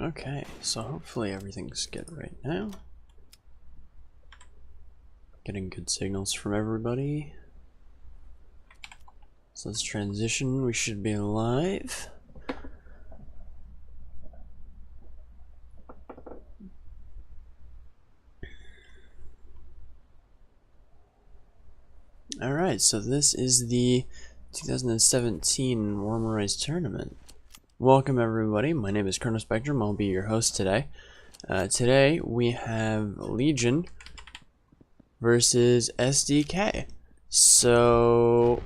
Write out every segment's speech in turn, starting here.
Okay, so hopefully everything's good right now. Getting good signals from everybody. So let's transition. We should be live. Alright, so this is the 2017 Warmerise tournament. Welcome everybody, my name is Chrono Spectrum, I'll be your host today. Today we have Legion versus SDK. So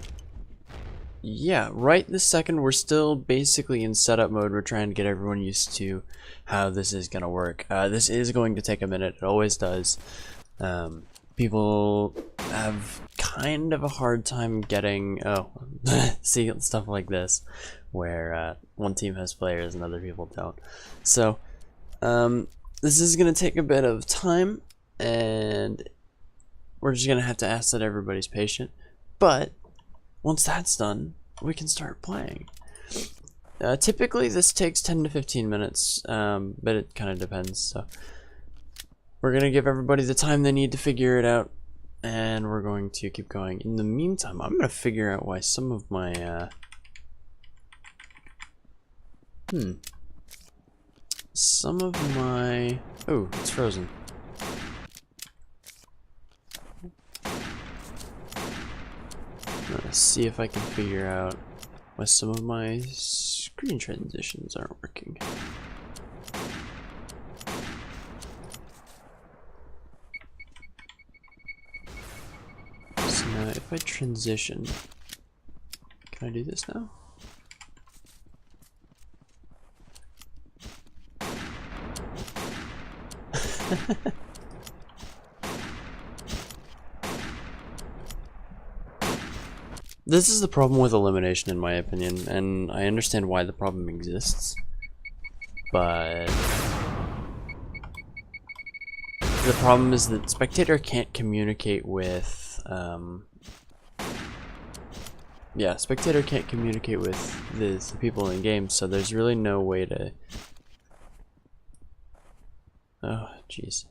yeah, right this second we're still basically in setup mode. We're trying to get everyone used to how this is going to work. This is going to take a minute, it always does. People have kind of a hard time getting, see stuff like this where one team has players and other people don't. So this is going to take a bit of time, and we're just going to have to ask that everybody's patient. But once that's done, we can start playing. Typically this takes 10 to 15 minutes, but it kind of depends. So we're going to give everybody the time they need to figure it out, and we're going to keep going. In the meantime, I'm going to figure out why some of my oh, it's frozen. I'm going to see if I can figure out why some of my screen transitions aren't working. So now if I transition, can I do this now? This is the problem with elimination, in my opinion, and I understand why the problem exists, but the problem is that spectator can't communicate with spectator can't communicate with the people in the game, so there's really no way to, oh jeez.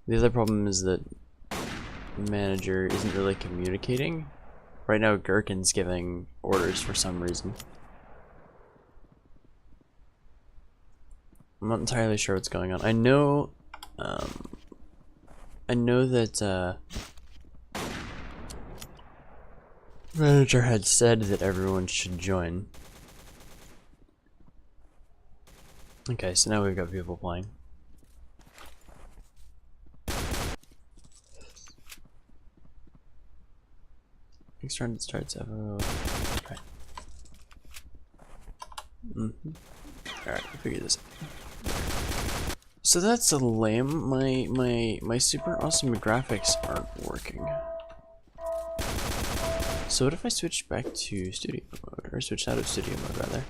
The other problem is that the manager isn't really communicating. Right now Gherkin's giving orders for some reason. I'm not entirely sure what's going on. I know that manager had said that everyone should join. Okay, so now we've got people playing. Next round it starts ever. Okay. Alright, we'll figure this out. So that's a lame. My super awesome graphics aren't working. So what if I switch back to studio mode, or switch out of studio mode rather?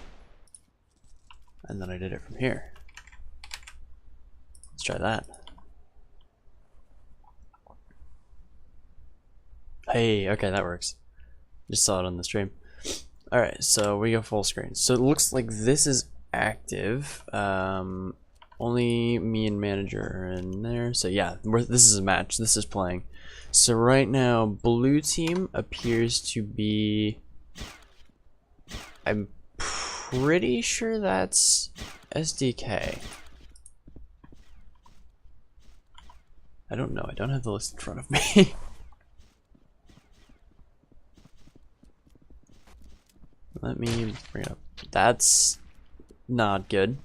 And then I did it from here. Let's try that. Hey, okay, that works. Just saw it on the stream. Alright, so we go full screen. So it looks like this is active. Only me and manager are in there. So yeah, this is a match. This is playing. So right now, blue team appears to be... I'm pretty sure that's SDK. I don't know. I don't have the list in front of me. Let me bring it up. That's not good.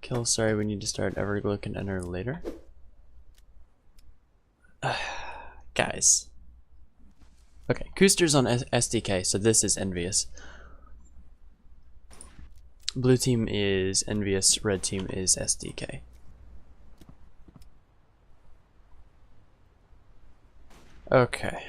Kill, sorry, we need to start. Everglow can enter later. Guys. Okay, Kooster's on SDK, so this is envious. Blue team is envious, red team is SDK. Okay.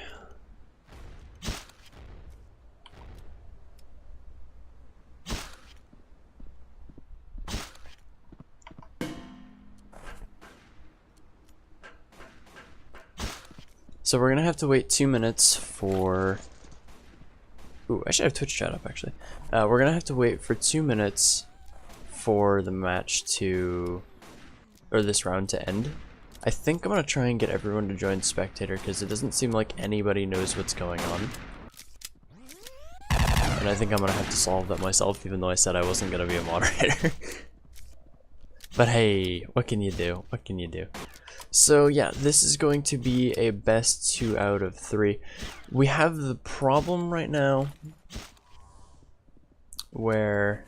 So we're gonna have to wait 2 minutes for Ooh, I should have Twitch chat up actually. We're gonna have to wait for 2 minutes for the match to, or this round to end. I think I'm gonna try and get everyone to join spectator because it doesn't seem like anybody knows what's going on. And I think I'm gonna have to solve that myself, even though I said I wasn't gonna be a moderator. But hey, what can you do? What can you do? So yeah, this is going to be a best 2 out of 3. We have the problem right now where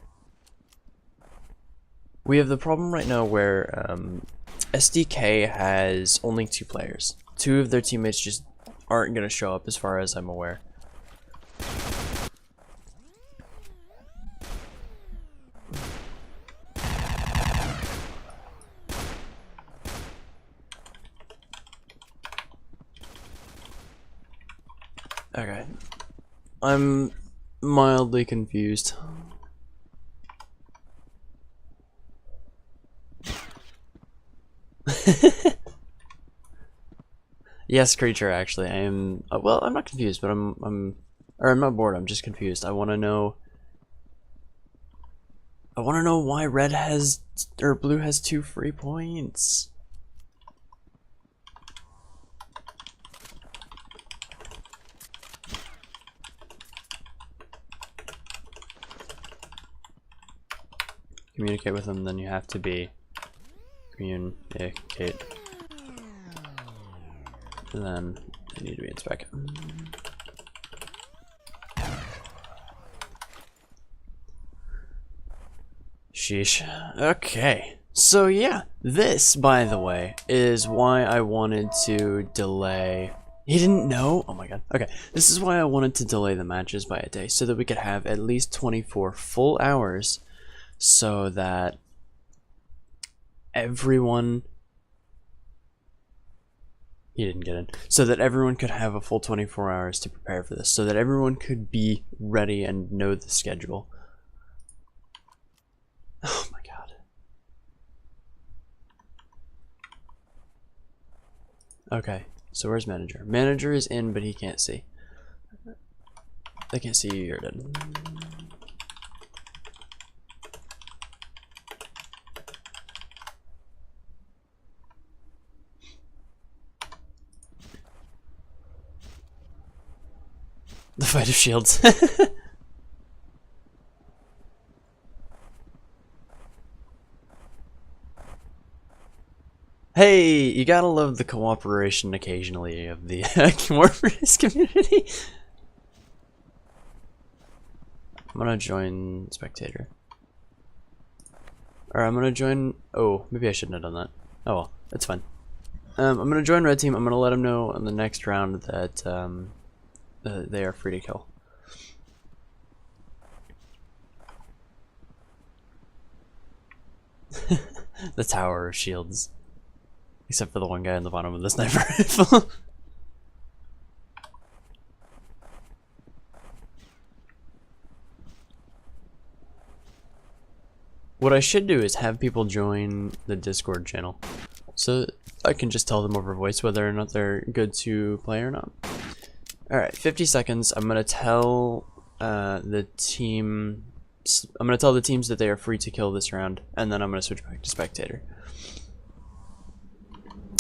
SDK has only 2 players. 2 of their teammates just aren't gonna show up as far as I'm aware. Okay, I'm mildly confused. Yes, creature. Actually, I am. Well, I'm not confused, but I'm not bored. I'm just confused. I want to know. I want to know why red has or blue has 2 free points. Communicate with them, then you have to be communicate. And then they need to be in spec. Sheesh. Okay. So yeah, this, by the way, is why I wanted to delay. He didn't know? Oh my god. Okay. This is why I wanted to delay the matches by a day, so that we could have at least 24 full hours, so that everyone... He didn't get in. So that everyone could have a full 24 hours to prepare for this, so that everyone could be ready and know the schedule. Oh my god. Okay, so where's manager? Manager is in, but he can't see. They can't see you, you're dead. The fight of shields. Hey, you gotta love the cooperation occasionally of the Warmerise community. I'm gonna join spectator. Or I'm gonna join... Oh, maybe I shouldn't have done that. Oh well, it's fine. I'm gonna join red team. I'm gonna let them know in the next round that they are free to kill. The tower of shields. Except for the one guy on the bottom of the sniper rifle. What I should do is have people join the Discord channel, so I can just tell them over voice whether or not they're good to play or not. Alright, 50 seconds. I'm gonna tell the teams that they are free to kill this round, and then I'm gonna switch back to spectator.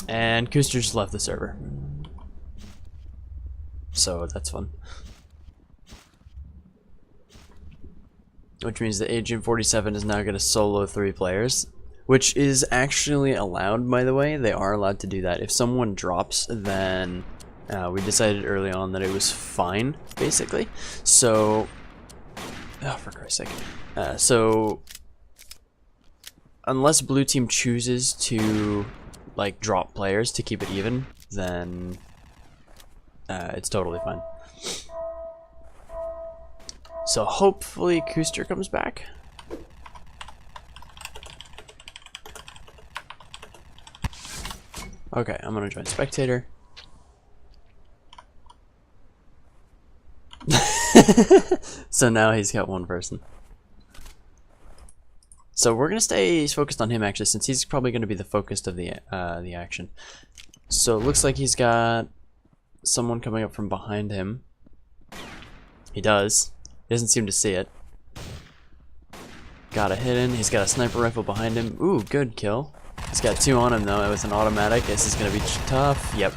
And Kooster just left the server, so that's fun. Which means that Agent 47 is now going to solo 3 players, which is actually allowed, by the way. They are allowed to do that. If someone drops, then we decided early on that it was fine, basically. So, oh, for Christ's sake. So, unless blue team chooses to like drop players to keep it even, then it's totally fine. So hopefully Kooster comes back. Okay, I'm gonna join spectator. So now he's got 1 person. So we're gonna stay focused on him actually, since he's probably gonna be the focus of the action. So it looks like he's got someone coming up from behind him. He does. He doesn't seem to see it. Got a hit in. He's got a sniper rifle behind him. Ooh, good kill. He's got 2 on him though. It was an automatic. This is going to be tough. Yep.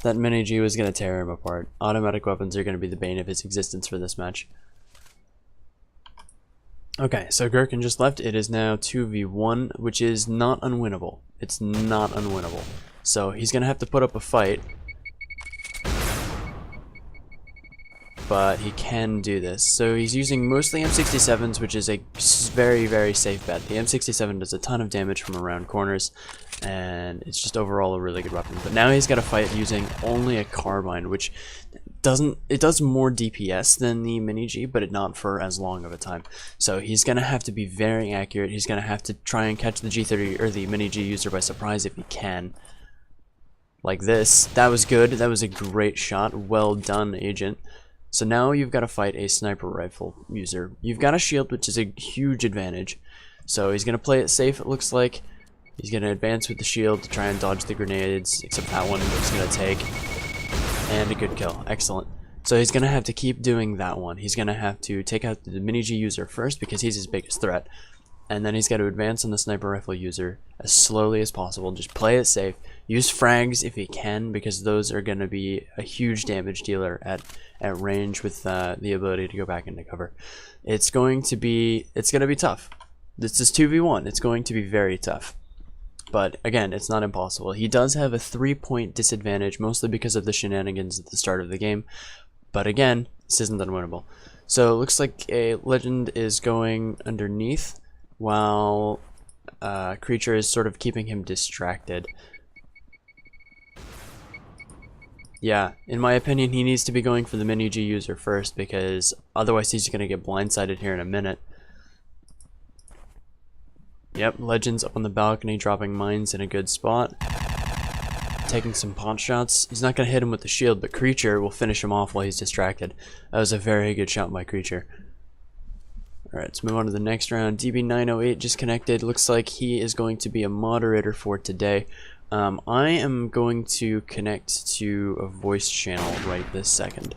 That mini-G was going to tear him apart. Automatic weapons are going to be the bane of his existence for this match. Okay, so Gherkin just left. It is now 2v1, which is not unwinnable. It's not unwinnable. So he's going to have to put up a fight. But he can do this. So he's using mostly M67s, which is a very, very safe bet. The M67 does a ton of damage from around corners, and it's just overall a really good weapon. But now he's got to fight using only a carbine, which does more DPS than the mini-G, but not for as long of a time. So he's going to have to be very accurate. He's going to have to try and catch the G30 or the mini-G user by surprise if he can. Like this. That was good. That was a great shot. Well done, agent. So now you've got to fight a sniper rifle user. You've got a shield, which is a huge advantage. So he's going to play it safe, it looks like. He's going to advance with the shield to try and dodge the grenades, except that one he's going to take. And a good kill. Excellent. So he's going to have to keep doing that one. He's going to have to take out the mini-G user first because he's his biggest threat. And then he's got to advance on the sniper rifle user as slowly as possible. Just play it safe. Use frags if he can, because those are going to be a huge damage dealer at range with the ability to go back into cover. It's going to be tough. This is 2v1. It's going to be very tough. But again, it's not impossible. He does have a 3-point disadvantage, mostly because of the shenanigans at the start of the game. But again, this isn't unwinnable. So it looks like a legend is going underneath, while Creature is sort of keeping him distracted. Yeah, in my opinion, he needs to be going for the mini-G user first, because otherwise he's going to get blindsided here in a minute. Yep, Legend's up on the balcony, dropping mines in a good spot. Taking some pot shots. He's not going to hit him with the shield, but Creature will finish him off while he's distracted. That was a very good shot by Creature. Alright, let's move on to the next round. DB908 just connected. Looks like he is going to be a moderator for today. I am going to connect to a voice channel right this second.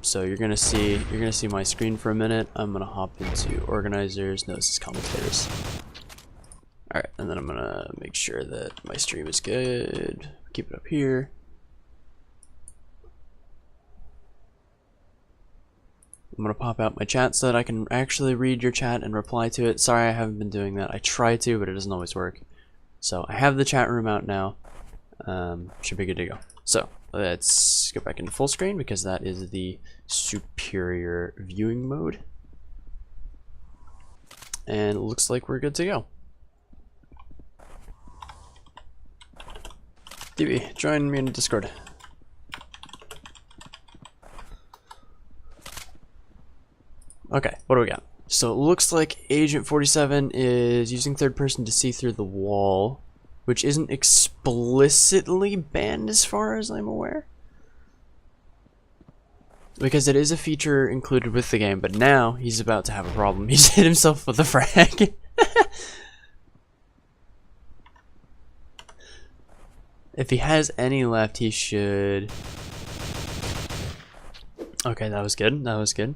So you're gonna see my screen for a minute. I'm gonna hop into organizers. No, this is commentators. Alright, and then I'm gonna make sure that my stream is good. Keep it up here. I'm gonna pop out my chat so that I can actually read your chat and reply to it. Sorry I haven't been doing that. I try to, but it doesn't always work. So I have the chat room out now. Should be good to go. So let's go back into full screen because that is the superior viewing mode. And it looks like we're good to go. DB, join me in Discord. Okay, what do we got? So it looks like Agent 47 is using third person to see through the wall, which isn't explicitly banned as far as I'm aware. Because it is a feature included with the game, but now he's about to have a problem. He's hit himself with a frag. If he has any left, he should... Okay, that was good. That was good.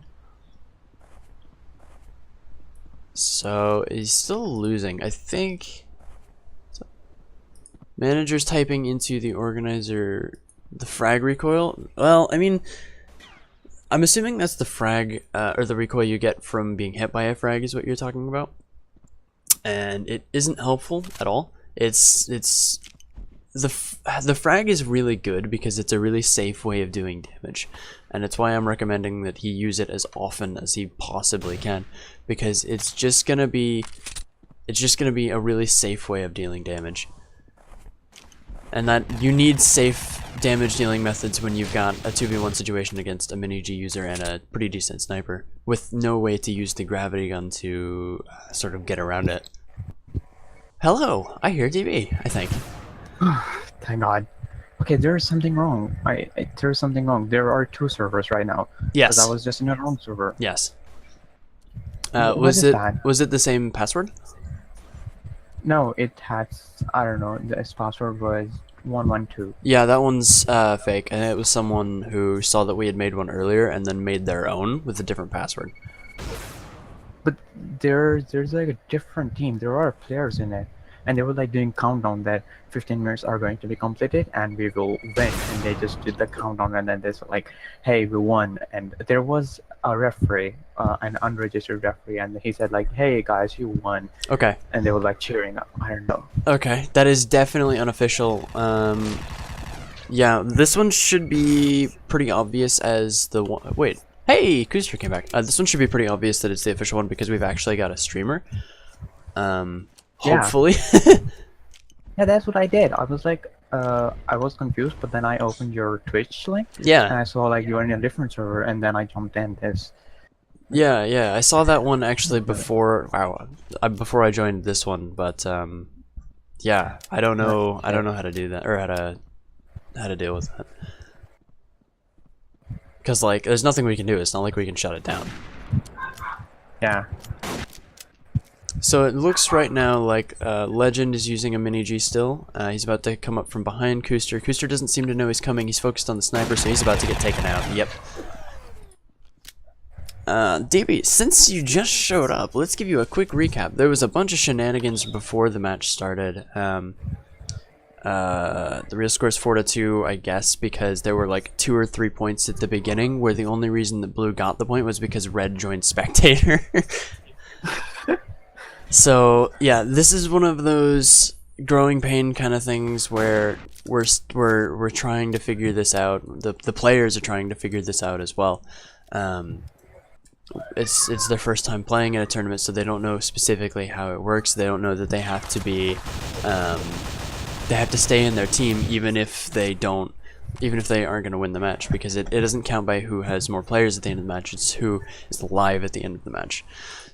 So he's still losing. I think manager's typing into the organizer the frag recoil. Well, I mean, I'm assuming that's the frag or the recoil you get from being hit by a frag is what you're talking about, and it isn't helpful at all. The frag is really good because it's a really safe way of doing damage, and it's why I'm recommending that he use it as often as he possibly can, because it's just gonna be a really safe way of dealing damage. And that you need safe damage dealing methods when you've got a 2v1 situation against a mini-G user and a pretty decent sniper, with no way to use the gravity gun to sort of get around it. Hello, I hear DB, I think. Thank God. Okay, there's something wrong. There's something wrong. There are 2 servers right now. Yes. I was just in a wrong server. Yes. Was it the same password? No, it had, I don't know, this password was 112. Yeah, that one's fake, and it was someone who saw that we had made one earlier and then made their own with a different password. But there's like a different team. There are players in it, and they were like doing countdown that 15 minutes are going to be completed and we will win. And they just did the countdown, and then they said like, "Hey, we won." And there was a referee, an unregistered referee, and he said like, "Hey guys, you won." Okay. And they were like cheering up. I don't know. Okay, that is definitely unofficial. Yeah, this one should be pretty obvious as the one. Wait, hey, Kooster came back. This one should be pretty obvious that it's the official one because we've actually got a streamer. Hopefully. Yeah, that's what I did. I was like, I was confused, but then I opened your Twitch link. Yeah. And I saw like you were in a different server, and then I jumped in this. Yeah, I saw that one actually before. Wow, before I joined this one, but yeah, I don't know how to do that or how to deal with that. Because like, there's nothing we can do. It's not like we can shut it down. Yeah. So it looks right now like Legend is using a mini G still. He's about to come up from behind Kooster. Kooster doesn't seem to know he's coming. He's focused on the sniper, so he's about to get taken out. Yep. DB, since you just showed up, let's give you a quick recap. There was a bunch of shenanigans before the match started. The real score is 4-2, I guess, because there were like 2 or 3 points at the beginning where the only reason that Blue got the point was because Red joined Spectator. So yeah, this is one of those growing pain kind of things where we're trying to figure this out. The players are trying to figure this out as well. It's their first time playing in a tournament, so they don't know specifically how it works. They don't know that they have to be they have to stay in their team even if they aren't going to win the match, because it doesn't count by who has more players at the end of the match. It's who is live at the end of the match.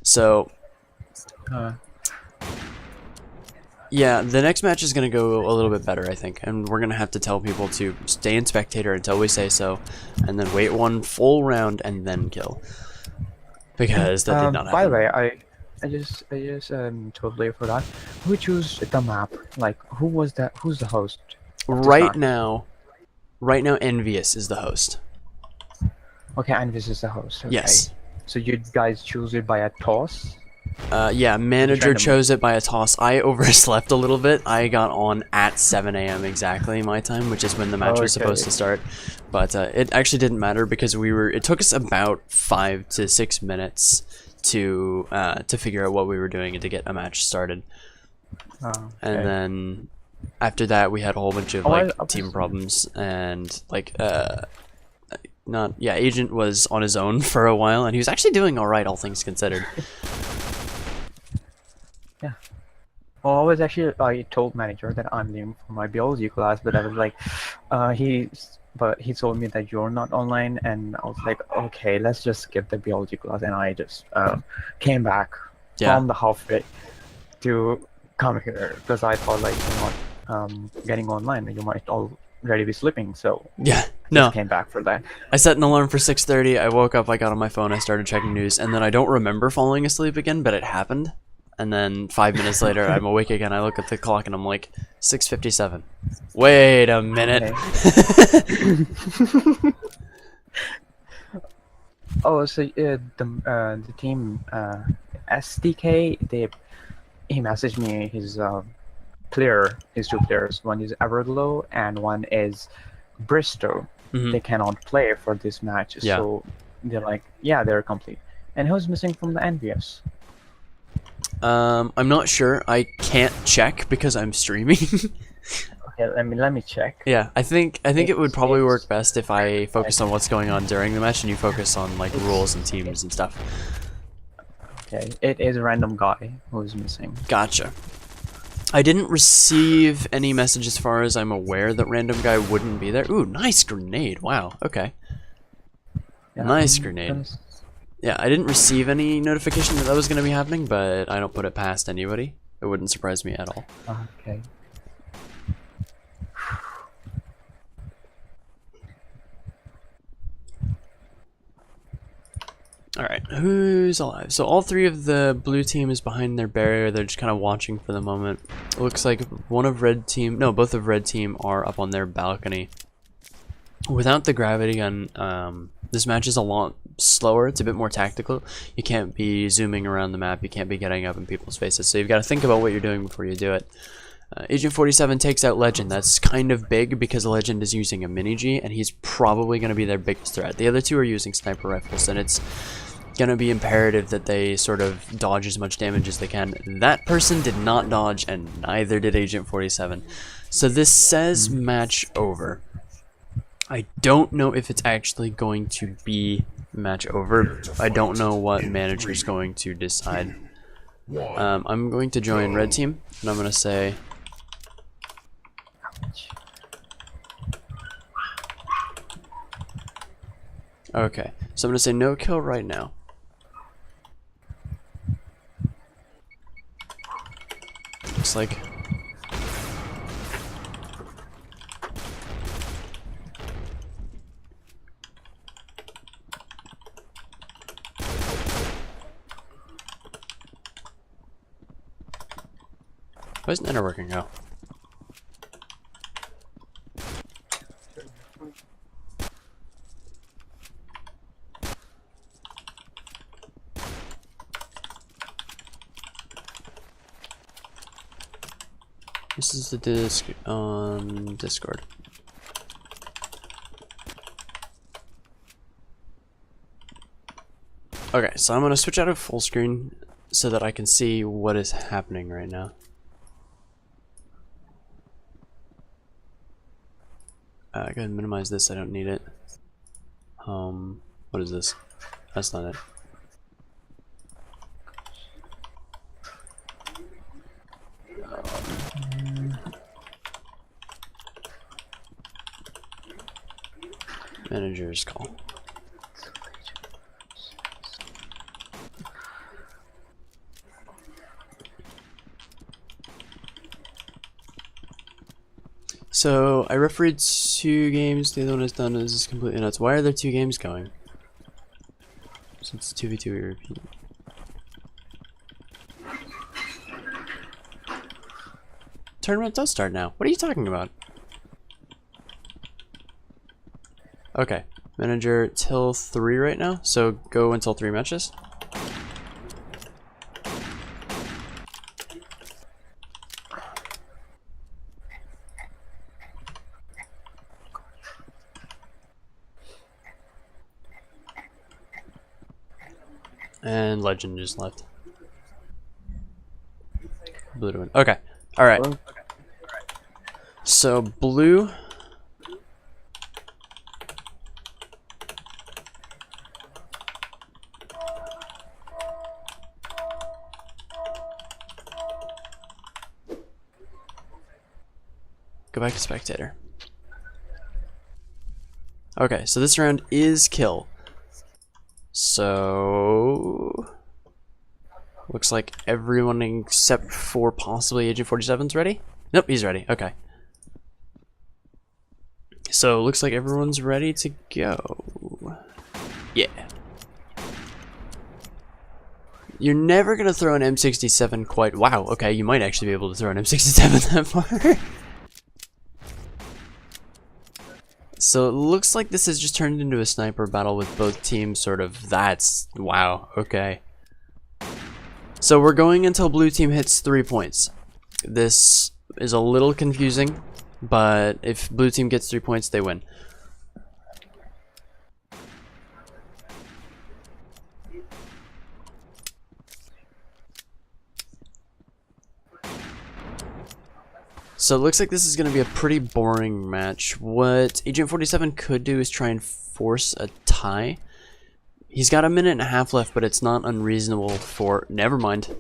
So yeah, the next match is going to go a little bit better, I think, and we're going to have to tell people to stay in Spectator until we say so, and then wait one full round and then kill, because that did not happen. By the way, I just totally forgot. Who chose the map? Like, who's the host? Right now, Envious is the host. Okay, Envious is the host. Okay. Yes. So you guys choose it by a toss? Yeah, manager chose it by a toss. I overslept a little bit. I got on at 7 AM exactly my time, which is when the match was supposed to start. But it actually didn't matter because it took us about 5 to 6 minutes to figure out what we were doing and to get a match started. And then after that we had a whole bunch of team problems, and Agent was on his own for a while, and he was actually doing alright, all things considered. Yeah. Well, I told manager that I'm leaving for my biology class, but I was like, he told me that you're not online, and I was like, okay, let's just skip the biology class, and I just came back from the halfway to come here because I thought like you're not getting online, and you might already be sleeping, so yeah, came back for that. I set an alarm for 6:30. I woke up, I got on my phone, I started checking news, and then I don't remember falling asleep again, but it happened. And then 5 minutes later, I'm awake again. I look at the clock and I'm like, 6:57. Wait a minute. Okay. Oh, so the team SDK, he messaged me his two players. One is Everglow and one is Bristow. They cannot play for this match, so they're like, yeah, they're complete. And who's missing from the Envious? I'm not sure. I can't check because I'm streaming. Okay, let me check. Yeah, I think it would probably work best if I focus on what's going on during the match and you focus on like rules and teams and stuff. Okay, it is a random guy who's missing. Gotcha. I didn't receive any message as far as I'm aware that random guy wouldn't be there. Ooh, nice grenade. Wow, okay. Yeah, nice grenade. Yeah, I didn't receive any notification that was going to be happening, but I don't put it past anybody. It wouldn't surprise me at all. Okay. Alright, who's alive? So all three of the blue team is behind their barrier. They're just kind of watching for the moment. It looks like one of red team, no, both of red team are up on their balcony. Without the gravity gun, this match is a lot slower. It's a bit more tactical. You can't be zooming around the map. You can't be getting up in people's faces. So you've got to think about what you're doing before you do it. Agent 47 takes out Legend. That's kind of big because Legend is using a mini-G, and he's probably going to be their biggest threat. The other two are using sniper rifles, and it's going to be imperative that they sort of dodge as much damage as they can. That person did not dodge, and neither did Agent 47. So this says match over. I don't know if it's actually going to be match over. I don't know what manager's going to decide. I'm going to join red team, and I'm going to say... Okay, so I'm going to say no kill right now. Looks like... Why isn't enter working now? This is the disc on Discord. Okay, so I'm gonna switch out of full screen so that I can see what is happening right now. I gotta minimize this, I don't need it. What is this? That's not it. Manager's call. So I refereed 2 games, the other one is done. This is completely nuts. Why are there 2 games going? Since 2v2 we repeat. Tournament does start now. What are you talking about? Okay, manager till 3 right now, so go until 3 matches. And Legend just left. Blue to win. Okay, alright. So blue. Go back to spectator. Okay, so this round is kill. So looks like everyone except for possibly Agent 47's ready. Nope, he's ready. Okay. So looks like everyone's ready to go. Yeah. You're never gonna throw an M67 quite. Wow. Okay, you might actually be able to throw an M67 that far. So it looks like this has just turned into a sniper battle with both teams sort of. That's wow. Okay. So we're going until blue team hits 3 points. This is a little confusing, but if blue team gets 3 points, they win. So it looks like this is going to be a pretty boring match. What Agent 47 could do is try and force a tie. He's got 1.5 minutes left, but it's not unreasonable for... Never mind.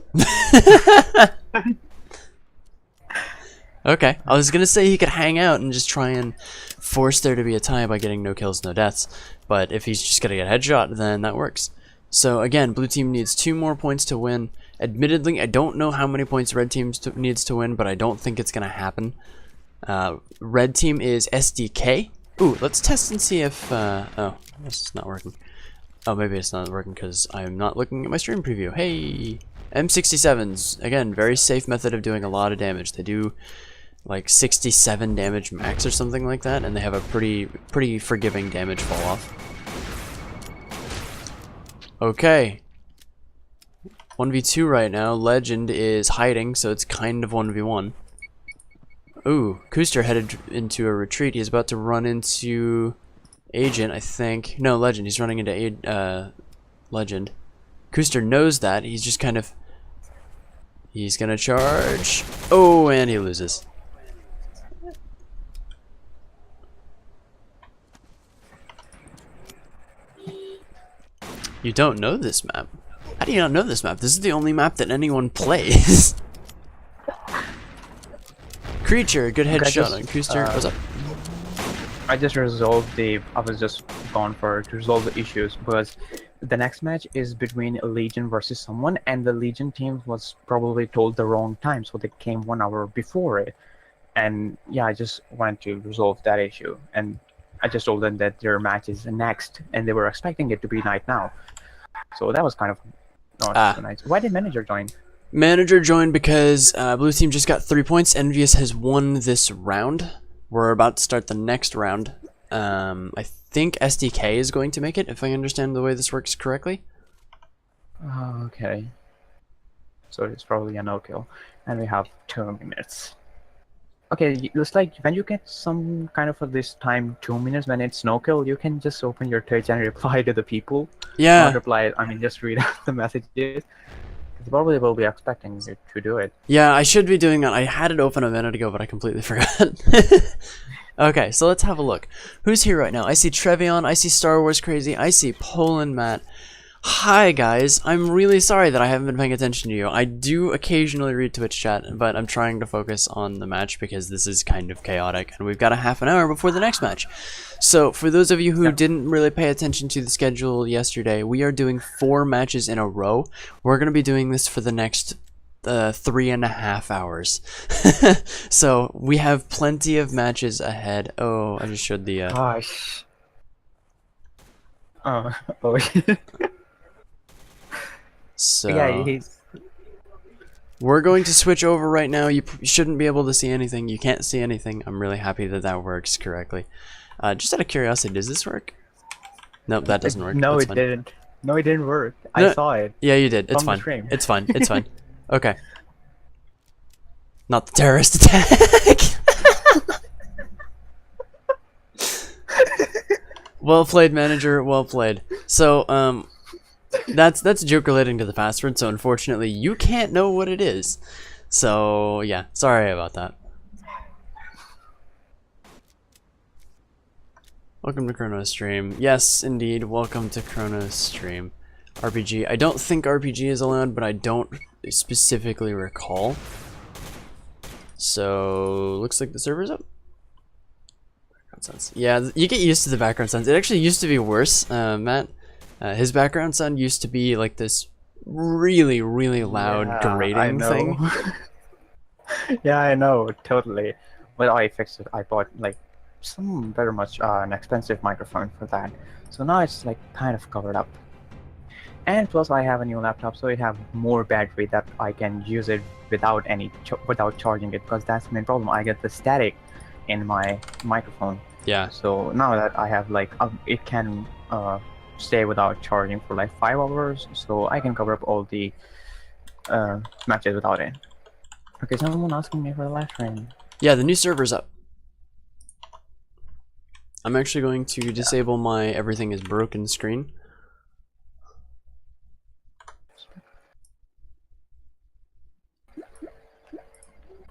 Okay, I was going to say he could hang out and just try and force there to be a tie by getting no kills, no deaths. But if he's just going to get headshot, then that works. So again, blue team needs 2 more points to win. Admittedly, I don't know how many points red team needs to win, but I don't think it's going to happen. Red team is SDK. Ooh, let's test and see if... oh, this is not working. Oh, maybe it's not working because I'm not looking at my stream preview. Hey! M67s, again, very safe method of doing a lot of damage. They do like 67 damage max or something like that, and they have a pretty forgiving damage fall off. Okay. 1v2 right now. Legend is hiding, so it's kind of 1v1. Ooh, Kooster headed into a retreat. He's about to run into Agent, I think. No, Legend. He's running into Legend. Kooster knows that. He's just kind of... He's gonna charge. Oh, and he loses. You don't know this map? How do you not know this map? This is the only map that anyone plays. Creature, good headshot on Kooster. What's up? I just resolved the. I was just gone for to resolve the issues because the next match is between a Legion versus someone, and the Legion team was probably told the wrong time, so they came 1 hour before it. And yeah, I just wanted to resolve that issue, and I just told them that their match is next, and they were expecting it to be night now. So that was kind of not so nice. Why did manager join? Manager joined because blue team just got 3 points. Envious has won this round. We're about to start the next round. I think SDK is going to make it, if I understand the way this works correctly. Okay. So it's probably a no-kill. And we have 2 minutes. Okay, it looks like when you get some kind of this time, 2 minutes, when it's no-kill, you can just open your Twitch and reply to the people. Yeah. Not reply, I mean, just read out the messages. They probably will be expecting you to do it. Yeah, I should be doing that. I had it open a minute ago, but I completely forgot. Okay, so let's have a look. Who's here right now? I see Trevion, I see Star Wars Crazy, I see Poland Matt. Hi guys, I'm really sorry that I haven't been paying attention to you. I do occasionally read Twitch chat, but I'm trying to focus on the match because this is kind of chaotic, and we've got a half an hour before the next match. So, for those of you who didn't really pay attention to the schedule yesterday, we are doing 4 matches in a row. We're going to be doing this for the next 3.5 hours. So, we have plenty of matches ahead. Oh, I just showed the... Gosh. Oh. So, yeah, we're going to switch over right now. You shouldn't be able to see anything. You can't see anything. I'm really happy that that works correctly. Just out of curiosity, does this work? Nope, that doesn't work. No, That's it fine. didn't. No, it didn't work. No, I saw it. Yeah, you did. It's From the fine. stream. It's fine. It's fine. Okay. Not the terrorist attack. Well played, manager. Well played. So, that's a joke relating to the password, so unfortunately you can't know what it is. So yeah, sorry about that. Welcome to Chrono's stream. Yes, indeed, welcome to Chrono's stream. RPG. I don't think RPG is allowed, but I don't specifically recall. So looks like the server's up. Background sounds. Yeah, you get used to the background sounds. It actually used to be worse, Matt. His background sound used to be like this really, really loud grating thing. Yeah, I know, totally. But I fixed it. I bought like some very much an expensive microphone for that. So now it's like kind of covered up. And plus I have a new laptop, so it have more battery that I can use it without without charging it, because that's the main problem. I get the static in my microphone. Yeah. So now that I have like it can stay without charging for like 5 hours, so I can cover up all the matches without it. Okay, someone asking me for the live stream. Yeah, the new server's up. I'm actually going to disable my everything is broken screen.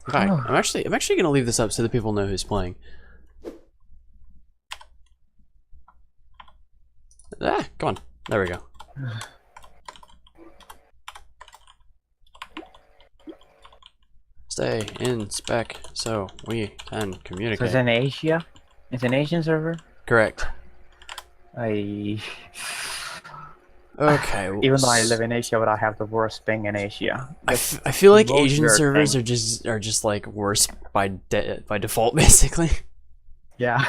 Okay, I'm actually gonna leave this up so that people know who's playing. Ah, come on. There we go. Stay in spec so we can communicate. So it's in Asia? It's an Asian server? Correct. Okay, Even though I live in Asia, but I have the worst ping in Asia. I feel like most Asian weird servers thing. are just like worse by default, basically. Yeah.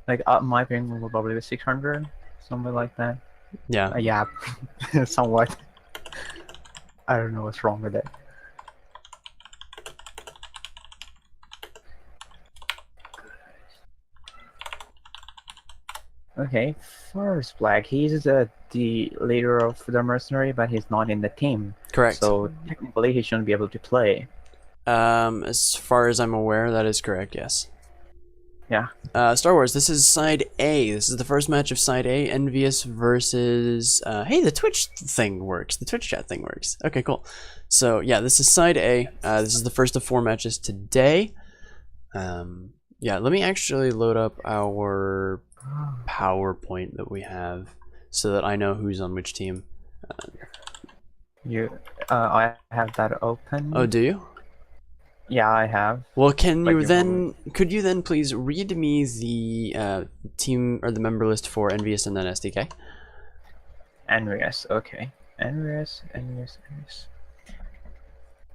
Like my ping will probably be 600, something like that. Yeah. Yeah, somewhat. I don't know what's wrong with it. Okay, first Black. He's the leader of the mercenary, but he's not in the team. Correct. So technically, he shouldn't be able to play. As far as I'm aware, that is correct, yes. Yeah. Star Wars, this is side A. This is the first match of side A. Envious versus... hey, the Twitch thing works. The Twitch chat thing works. Okay, cool. So, yeah, this is side A. This is the first of 4 matches today. Yeah, let me actually load up our PowerPoint that we have so that I know who's on which team. I have that open. Oh, do you? Yeah, I have. Well, could you then please read me the team or the member list for Envious and then SDK? Envious, okay. Envious.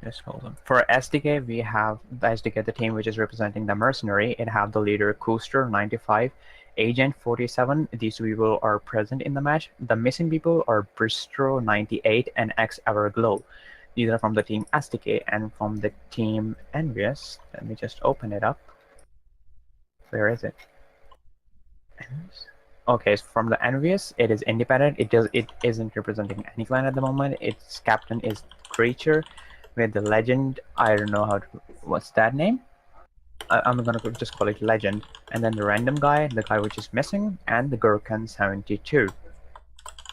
Just hold on. For SDK, we have the SDK, the team which is representing the mercenary. It have the leader Coaster 95, Agent 47. These people are present in the match. The missing people are Bristro 98 and X Everglow. These are from the team SDK, and from the team Envious. Let me just open it up. Where is it? Envious? Okay, so from the Envious, it is independent. It isn't representing any clan at the moment. Its captain is Creature, with the legend. I don't know what's that name. I'm gonna just call it Legend. And then the random guy, the guy which is missing, and the Gurkhan 72.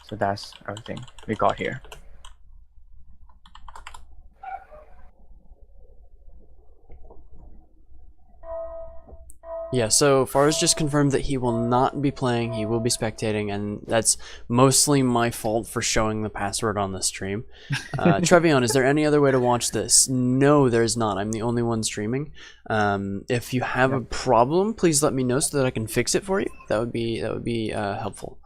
So that's everything we got here. Yeah, so Far's just confirmed that he will not be playing, he will be spectating, and that's mostly my fault for showing the password on the stream. Trevion, is there any other way to watch this? No, there's not. I'm the only one streaming. If you have a problem, please let me know so that I can fix it for you. That would be helpful.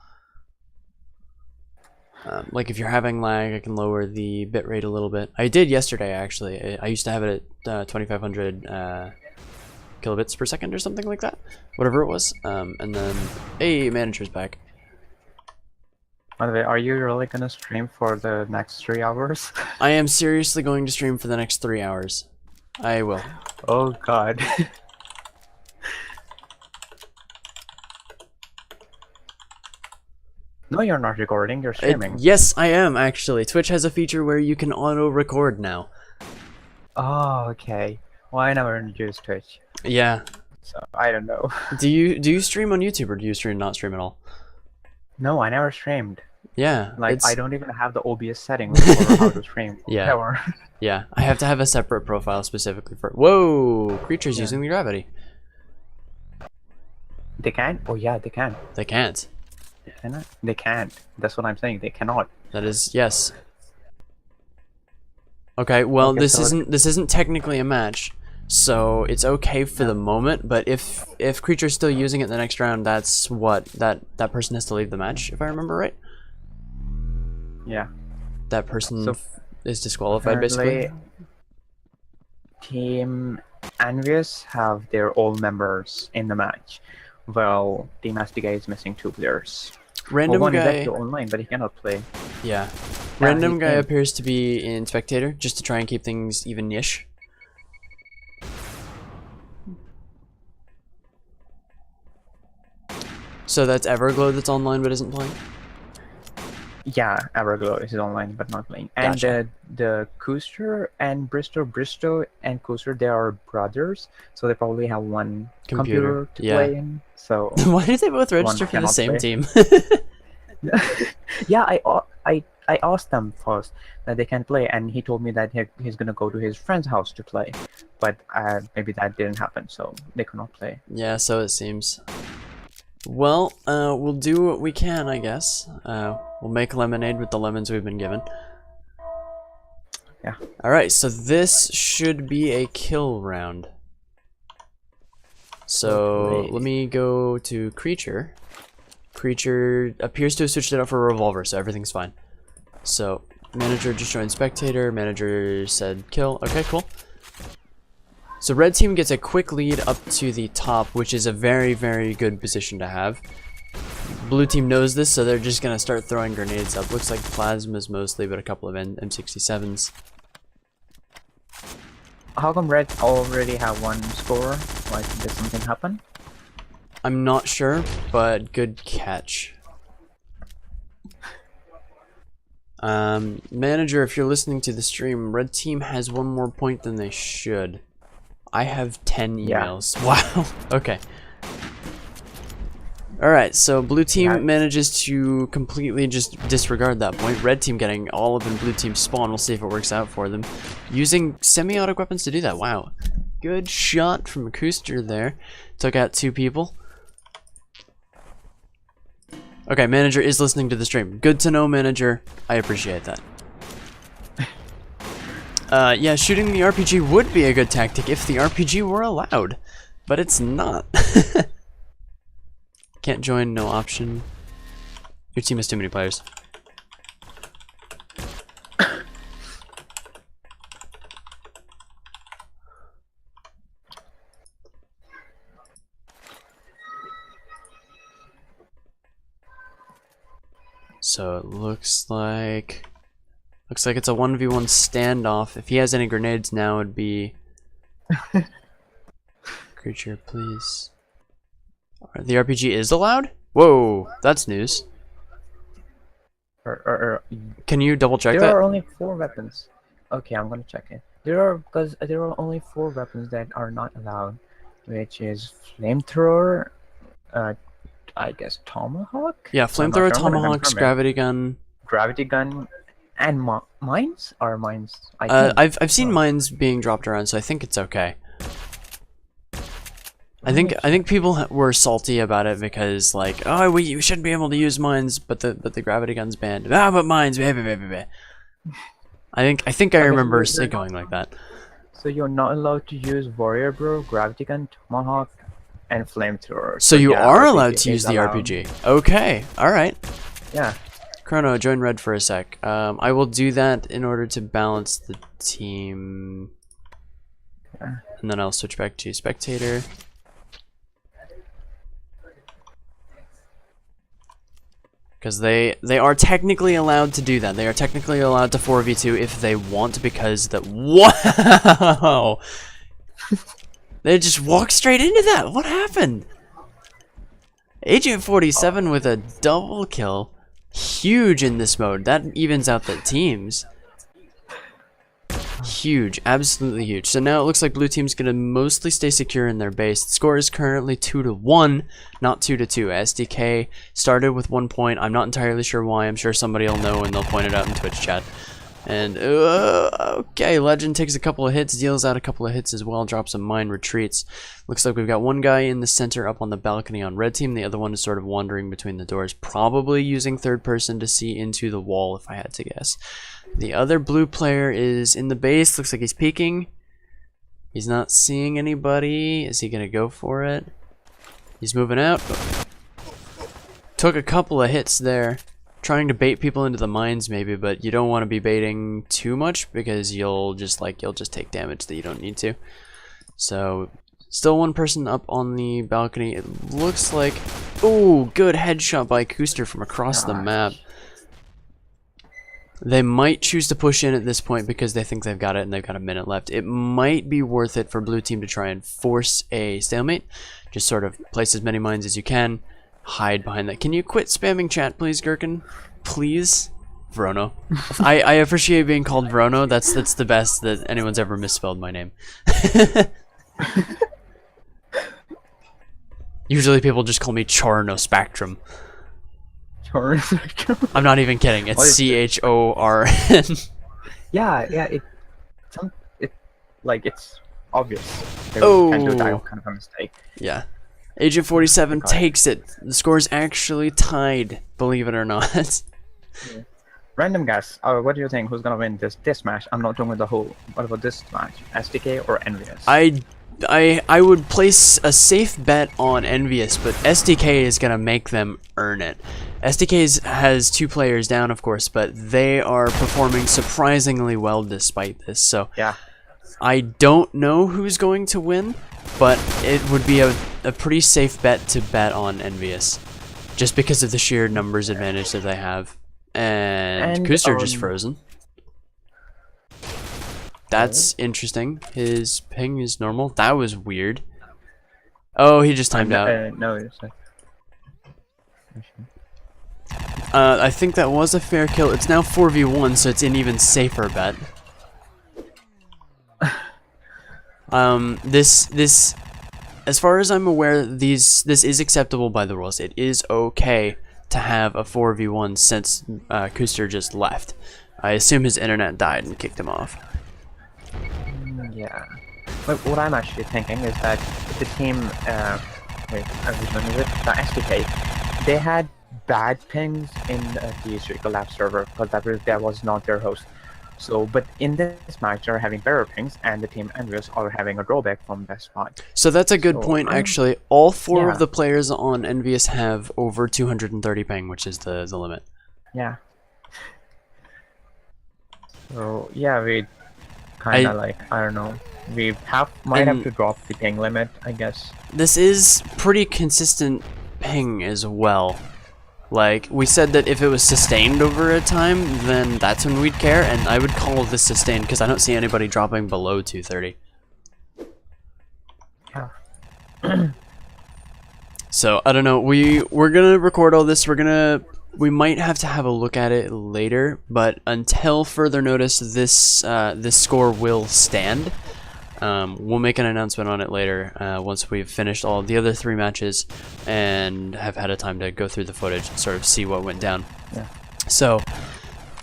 Like if you're having lag, I can lower the bitrate a little bit. I did yesterday, actually. I used to have it at 2500 kilobits per second or something like that, whatever it was. And then, hey, manager's back. By the way, are you really gonna stream for the next 3 hours? I am seriously going to stream for the next 3 hours. I will. Oh god. No, you're not recording, you're streaming. Yes, I am, actually. Twitch has a feature where you can auto-record now. Oh, okay. Well, I never used Twitch. Yeah. So, I don't know. Do you stream on YouTube, or do you not stream at all? No, I never streamed. Yeah. Like, I don't even have the OBS setting for how to stream. Yeah. Ever. Yeah, I have to have a separate profile specifically for... Whoa! Creatures using the gravity. They can? Oh yeah, they can. They can't. They can't. That's what I'm saying. They cannot. That is... yes. Okay, well, Okay, this so isn't technically a match, so it's okay for the moment. But if Creature's still using it the next round, that's what that person has to leave the match, if I remember right. Yeah. That person So is disqualified, basically. Team Envious have their all members in the match. Well, Team SDK is missing 2 players. Random one is guy. actually online, but he cannot play. Yeah. Random guy can. appears to be in spectator, just to try and keep things even-ish. So that's Everglow that's online but isn't playing? Yeah, Everglow is online but not playing. And Gotcha. the Coaster and Bristow and Coaster, they are brothers, so they probably have one computer to play in. So Why did they both register for the cannot same play. team? yeah, I asked them first that they can play, and he told me that he's gonna go to his friend's house to play, but maybe that didn't happen, so they could not play. Yeah, so it seems. Well, we'll do what we can, I guess. We'll make lemonade with the lemons we've been given. Yeah. Alright, so this should be a kill round. So, let me go to Creature. Creature appears to have switched it up for a revolver, so everything's fine. So, manager just joined spectator, manager said kill. Okay, cool. So red team gets a quick lead up to the top, which is a very, very good position to have. blue team knows this, so they're just gonna start throwing grenades up. Looks like plasmas mostly, but a couple of M67s. How come red already have one score? Like, did something happen? I'm not sure, but good catch. Manager, if you're listening to the stream, red team has one more point than they should. I have 10 emails. Yeah. Wow. Okay. Alright, so blue team manages to completely just disregard that point. Red team getting all of in blue team spawn. We'll see if it works out for them. Using semi-auto weapons to do that. Wow. Good shot from Kooster there. Took out 2 people. Okay, manager is listening to the stream. Good to know, manager. I appreciate that. Yeah, shooting the RPG would be a good tactic if the RPG were allowed. But it's not. Can't join, no option. Your team has too many players. So it looks like it's a 1v1 standoff. If he has any grenades now, it'd be creature, please. Alright, the RPG is allowed? Whoa, that's news. Can you double check that? There are only 4 weapons. Okay, I'm gonna check it. There are only 4 weapons that are not allowed, which is flamethrower, I guess tomahawk. Yeah, flamethrower, tomahawks, gravity gun, and mines. Are mines? I've seen mines being dropped around, so I think it's okay. I think people were salty about it because, like, oh, you shouldn't be able to use mines, but the gravity gun's banned. Ah, but mines, I think I remember it going like that. So you're not allowed to use warrior bro, gravity gun, tomahawk, and flamethrower. So you are allowed to use the RPG. Okay, all right. Yeah. Chrono, join red for a sec. I will do that in order to balance the team, and then I'll switch back to spectator. Because they are technically allowed to do that. They are technically allowed to 4v2 if they want, because that. Wow! They just walked straight into that. What happened? Agent 47 with a double kill. Huge in this mode. That evens out the teams. Huge, absolutely huge. So now it looks like blue team's gonna mostly stay secure in their base. The score is currently 2-1, not 2-2. SDK started with 1 point. I'm not entirely sure why. I'm sure somebody will know and they'll point it out in Twitch chat. And okay, Legend takes a couple of hits, deals out a couple of hits as well, drops a mine, retreats. Looks like we've got one guy in the center up on the balcony on red team. The other one is sort of wandering between the doors, probably using third person to see into the wall, if I had to guess. The other blue player is in the base. Looks like he's peeking. He's not seeing anybody. Is he gonna go for it? He's moving out. Took a couple of hits there. Trying to bait people into the mines maybe, but you don't want to be baiting too much because you'll just take damage that you don't need to. So still one person up on the balcony. It looks like, oh, good headshot by Kooster from across the map. They might choose to push in at this point because they think they've got it and they've got a minute left. It might be worth it for blue team to try and force a stalemate. Just sort of place as many mines as you can. Hide behind that. Can you quit spamming chat, please, Gherkin? Please? Vrono. I appreciate being called Vrono. That's the best that anyone's ever misspelled my name. Usually people just call me Chorno Spectrum. Chorno Spectrum? I'm not even kidding. It's C-H-O-R-N. Yeah, it's obvious. They can't do that kind of a mistake. Yeah. Agent 47 takes it. The score's actually tied, believe it or not. Yeah. Random guess. What do you think? Who's gonna win this match? I'm not doing the whole. What about this match? SDK or Envious? I would place a safe bet on Envious, but SDK is gonna make them earn it. SDK has 2 players down, of course, but they are performing surprisingly well despite this. So yeah. I don't know who's going to win, but it would be a pretty safe bet to bet on Envious. just because of the sheer numbers advantage that they have. And Kuster just frozen. That's interesting. His ping is normal. That was weird. Oh, he just timed out. No, it's not. I think that was a fair kill. It's now 4v1, so it's an even safer bet. This, as far as I'm aware, this is acceptable by the rules. It is okay to have a 4v1 since Kuster just left. I assume his internet died and kicked him off. Yeah. But what I'm actually thinking is that the team, wait, which one is it? The SDK, they had bad pings in the Circle Lab server because that was not their host. So, but in this match, they're having better pings, and the team Envious are having a drawback from that spot. So that's a good point, actually. All four of the players on Envious have over 230 ping, which is the limit. Yeah. So yeah, we kind of I don't know. We might have to drop the ping limit, I guess. This is pretty consistent ping as well. Like, we said that if it was sustained over a time, then that's when we'd care, and I would call this sustained because I don't see anybody dropping below 230. Yeah. So, I don't know, we're gonna record all this, we might have to have a look at it later, but until further notice, this score will stand. We'll make an announcement on it later once we've finished all the other 3 matches and have had a time to go through the footage and sort of see what went down. Yeah. So,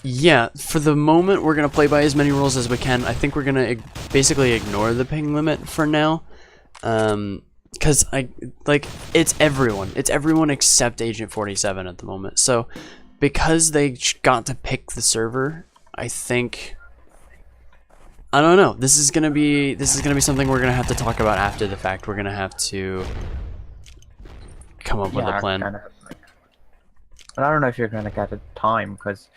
yeah, for the moment, we're going to play by as many rules as we can. I think we're going to basically ignore the ping limit for now. Because, it's everyone. It's everyone except Agent 47 at the moment. So, because they got to pick the server, I think... I don't know. This is gonna be something we're gonna have to talk about after the fact. We're gonna have to come up with a plan. But I don't know if you're gonna get a time, because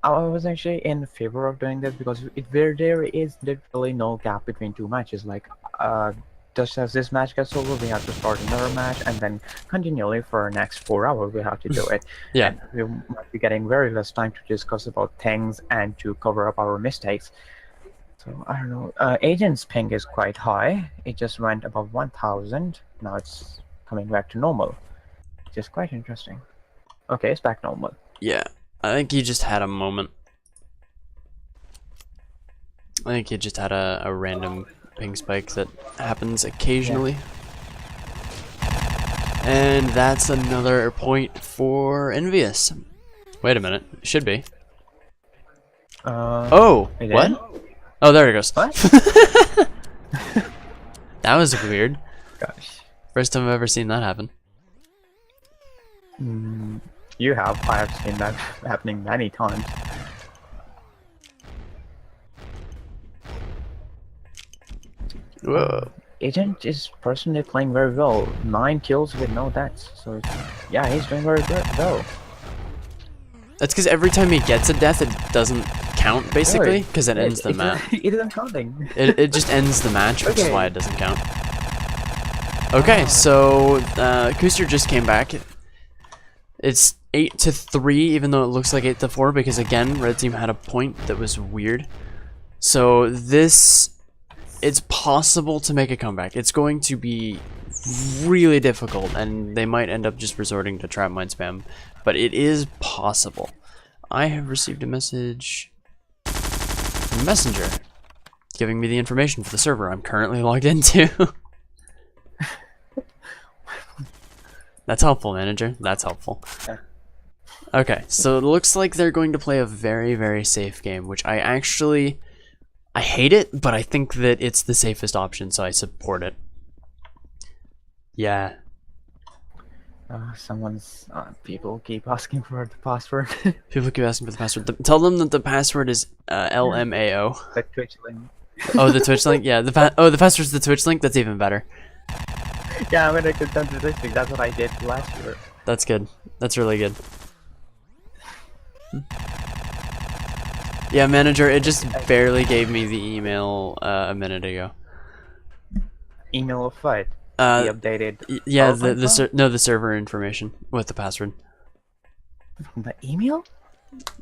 I was actually in favor of doing this because there is literally no gap between 2 matches. Like, just as this match gets over, we have to start another match, and then continually for the next 4 hours we have to do it. Yeah. And we might be getting very less time to discuss about things and to cover up our mistakes. So, I don't know. Agent's ping is quite high. It just went above 1000. Now it's coming back to normal. Which is quite interesting. Okay, it's back normal. Yeah. I think he just had a moment. I think he just had a random ping spike that happens occasionally. Yeah. And that's another point for Envious. Wait a minute. It should be. Oh! What? Oh, there it goes. What? That was weird. Gosh. First time I've ever seen that happen. You have. I have seen that happening many times. Whoa. Agent is personally playing very well. 9 kills with no deaths. So, yeah, he's doing very good though. That's because every time he gets a death, it doesn't count, basically, because it ends the match. It isn't counting. It just ends the match, which is why it doesn't count. Okay, so Kuster just came back. It's 8-3, even though it looks like 8-4, because again, red team had a point that was weird. So it's possible to make a comeback. It's going to be really difficult, and they might end up just resorting to trap mine spam, but it is possible. I have received a message from Messenger giving me the information for the server I'm currently logged into. That's helpful, manager. That's helpful. Okay, so it looks like they're going to play a very, very safe game, which I hate it, but I think that it's the safest option, so I support it. Yeah. People keep asking for the password. People keep asking for the password. Tell them that the password is LMAO. The Twitch link. Oh, the Twitch link? Yeah, the password's the Twitch link? That's even better. Yeah, I'm gonna consent to this thing. That's what I did last year. That's good. That's really good. Yeah, manager, it just barely gave me the email a minute ago. Email of what? The updated Yeah, PowerPoint file? no, the server information with the password. From the email?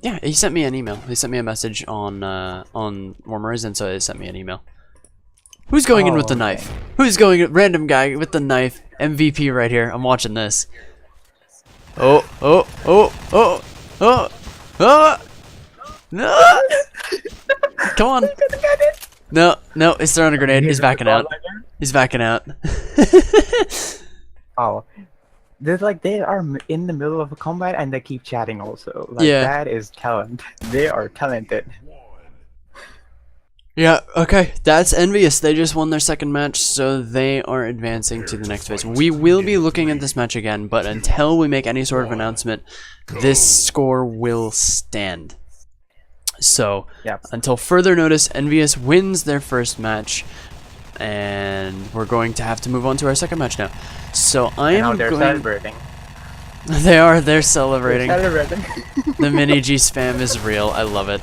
Yeah, he sent me an email. He sent me a message on Warmerise, and so he sent me an email. Who's going in with the knife? Who's going? Random guy with the knife. MVP right here. I'm watching this. Oh, oh, oh, oh, oh, oh! No! Come on! No, no, he's throwing a grenade. He's backing out. He's backing out. Oh, there's like they are in the middle of a combat and they keep chatting also. Like Yeah. that is talent. They are talented. Yeah, okay, that's envious. They just won their second match, so they are advancing to the next phase. We will be looking at this match again, but until we make any sort of announcement, this score will stand. So, Yep. until further notice, Envious wins their first match, and we're going to have to move on to our second match now. So I am Now they're going. celebrating. They're celebrating. They're celebrating. The mini G spam is real. I love it.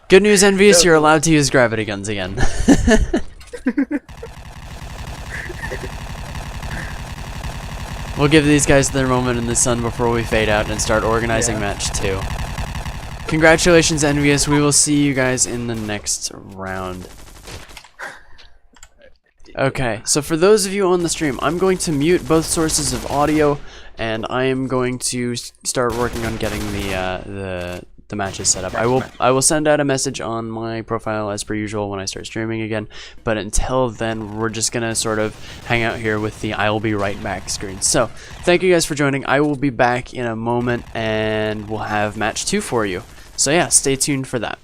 Good news, Envious, you're allowed to use gravity guns again. We'll give these guys their moment in the sun before we fade out and start organizing match 2. Congratulations, Envious. We will see you guys in the next round. Okay, so for those of you on the stream, I'm going to mute both sources of audio, and I am going to start working on getting the matches set up. I will send out a message on my profile as per usual when I start streaming again, but until then, we're just gonna sort of hang out here with the "I'll be right back" screen. So, thank you guys for joining. I will be back in a moment, and we'll have match 2 for you. So yeah, stay tuned for that.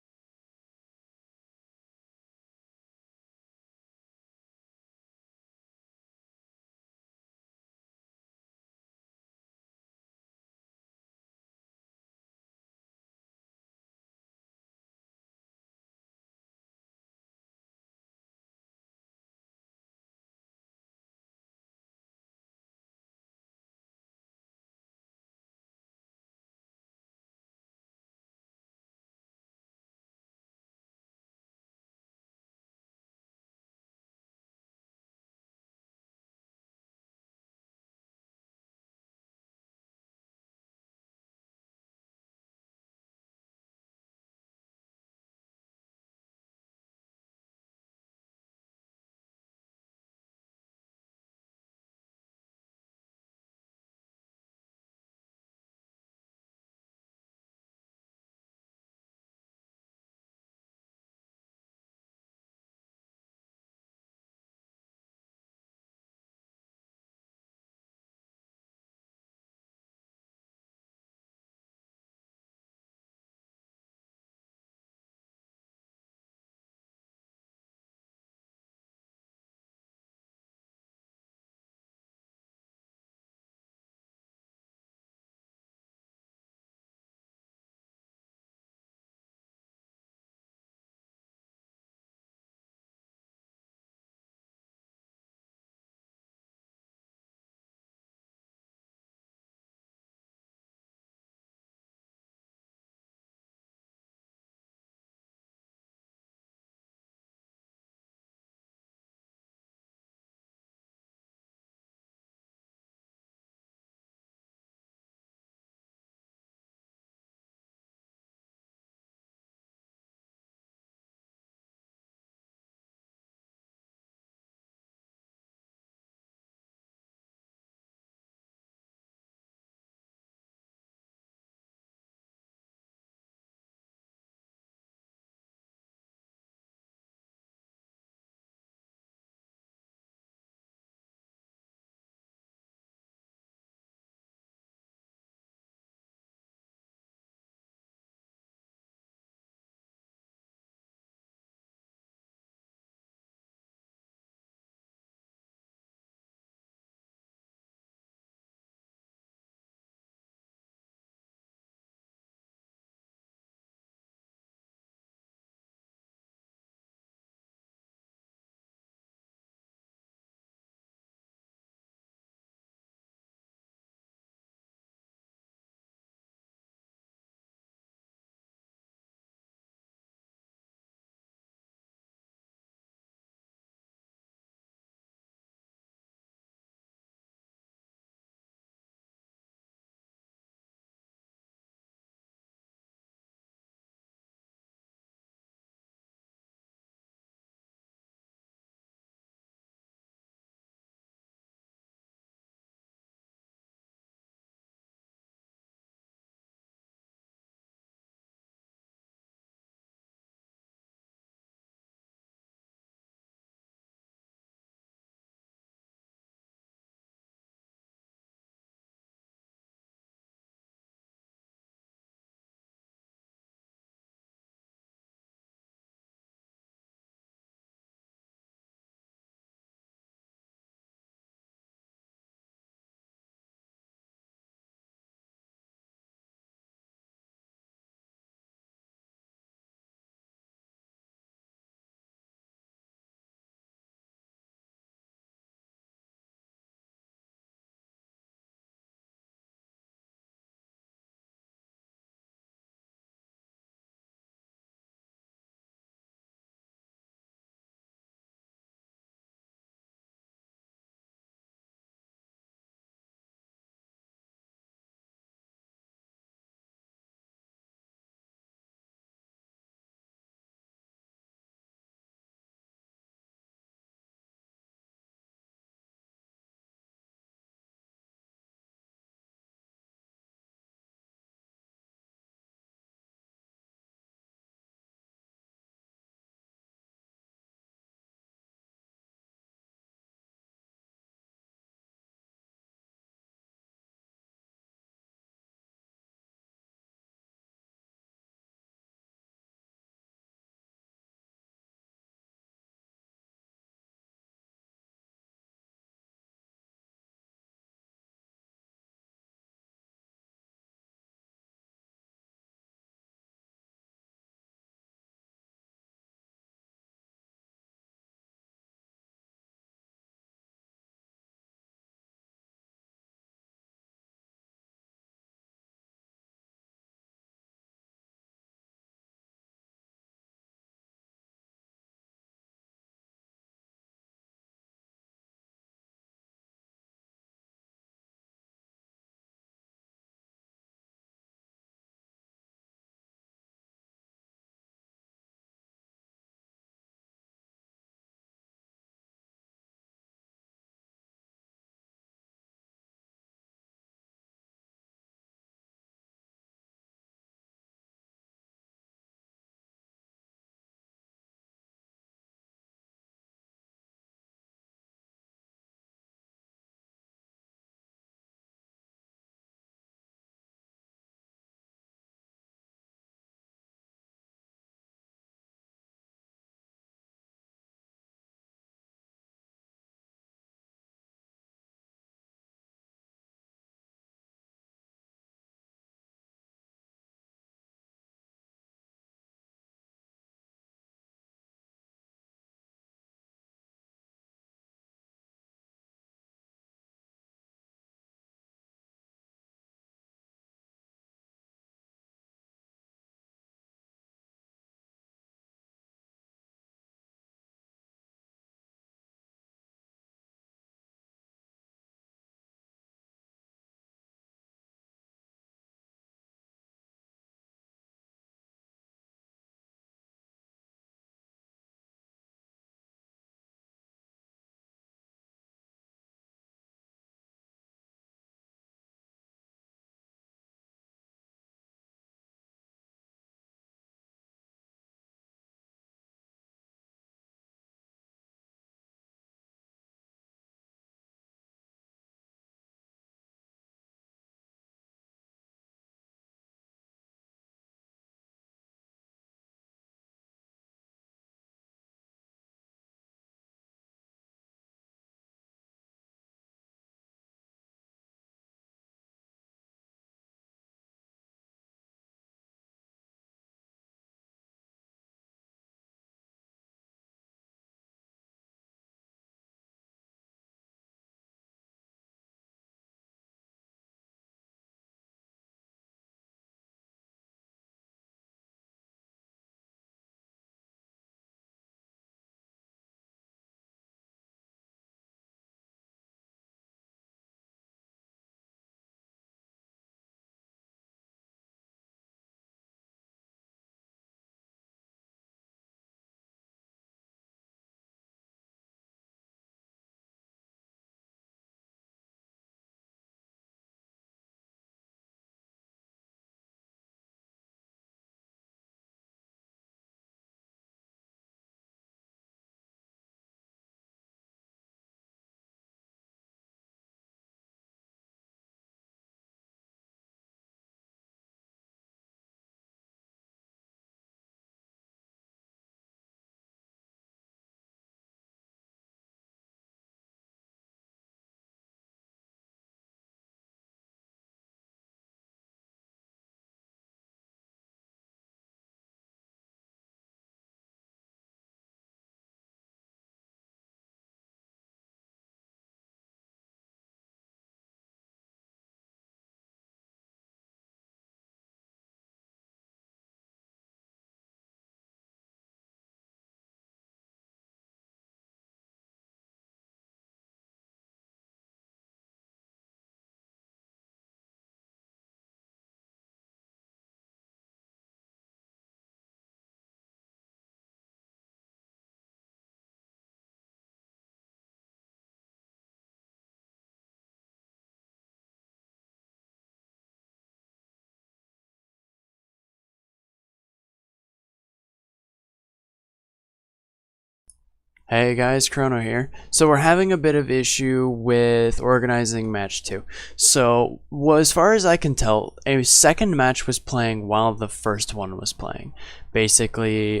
Hey guys, Chrono here. So we're having a bit of issue with organizing match 2. So, well, as far as I can tell, a second match was playing while the first one was playing. Basically,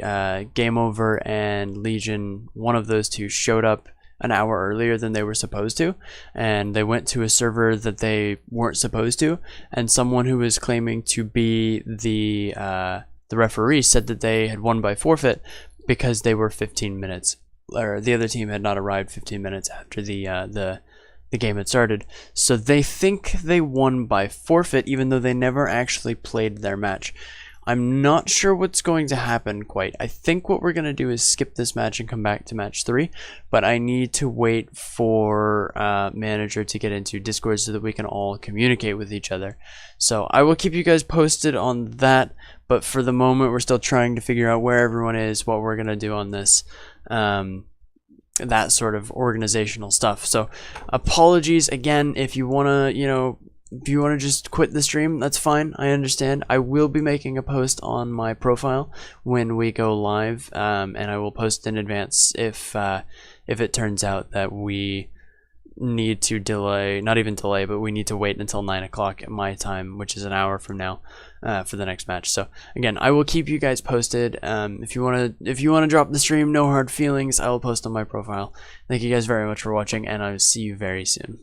Game Over and Legion, one of those two, showed up an hour earlier than they were supposed to, and they went to a server that they weren't supposed to, and someone who was claiming to be the referee said that they had won by forfeit because they were 15 minutes, or the other team had not arrived 15 minutes after the game had started. So they think they won by forfeit, even though they never actually played their match. I'm not sure what's going to happen quite. I think what we're going to do is skip this match and come back to match 3, but I need to wait for manager to get into Discord so that we can all communicate with each other. So I will keep you guys posted on that, but for the moment we're still trying to figure out where everyone is, what we're going to do on this. That sort of organizational stuff. So apologies again. If you want to, if you want to just quit the stream, that's fine. I understand. I will be making a post on my profile when we go live, and I will post in advance if it turns out that we need to delay, not even delay, but we need to wait until 9 o'clock at my time, which is an hour from now, for the next match. So again, I will keep you guys posted. If you wanna drop the stream, no hard feelings. I will post on my profile. Thank you guys very much for watching, and I will see you very soon.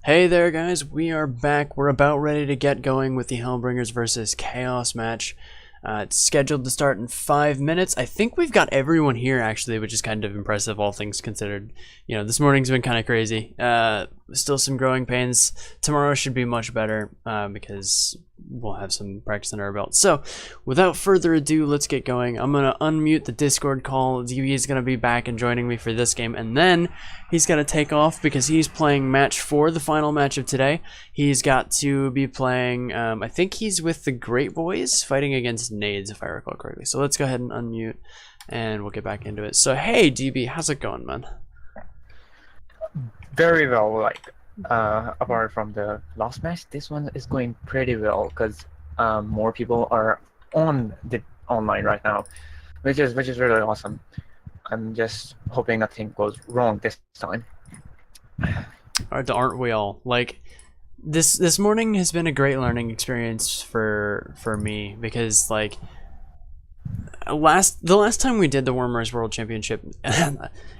Hey there guys, we are back. We're about ready to get going with the Hellbringers versus Chaos match. It's scheduled to start in 5 minutes. I think we've got everyone here actually, which is kind of impressive, all things considered. You know, this morning's been kind of crazy. Still some growing pains. Tomorrow should be much better because we'll have some practice under our belt. So, without further ado, let's get going. I'm going to unmute the Discord call. DB is going to be back and joining me for this game, and then he's going to take off because he's playing match 4, the final match of today. He's got to be playing, I think he's with the Great Boys, fighting against Nades, if I recall correctly. So let's go ahead and unmute, and we'll get back into it. So, hey, DB, how's it going, man? Very well, like, apart from the last match, this one is going pretty well because more people are on the online right now, which is really awesome. I'm just hoping nothing goes wrong this time. Aren't we all? Like, this morning has been a great learning experience for me because, like, the last time we did the Warmerise World Championship,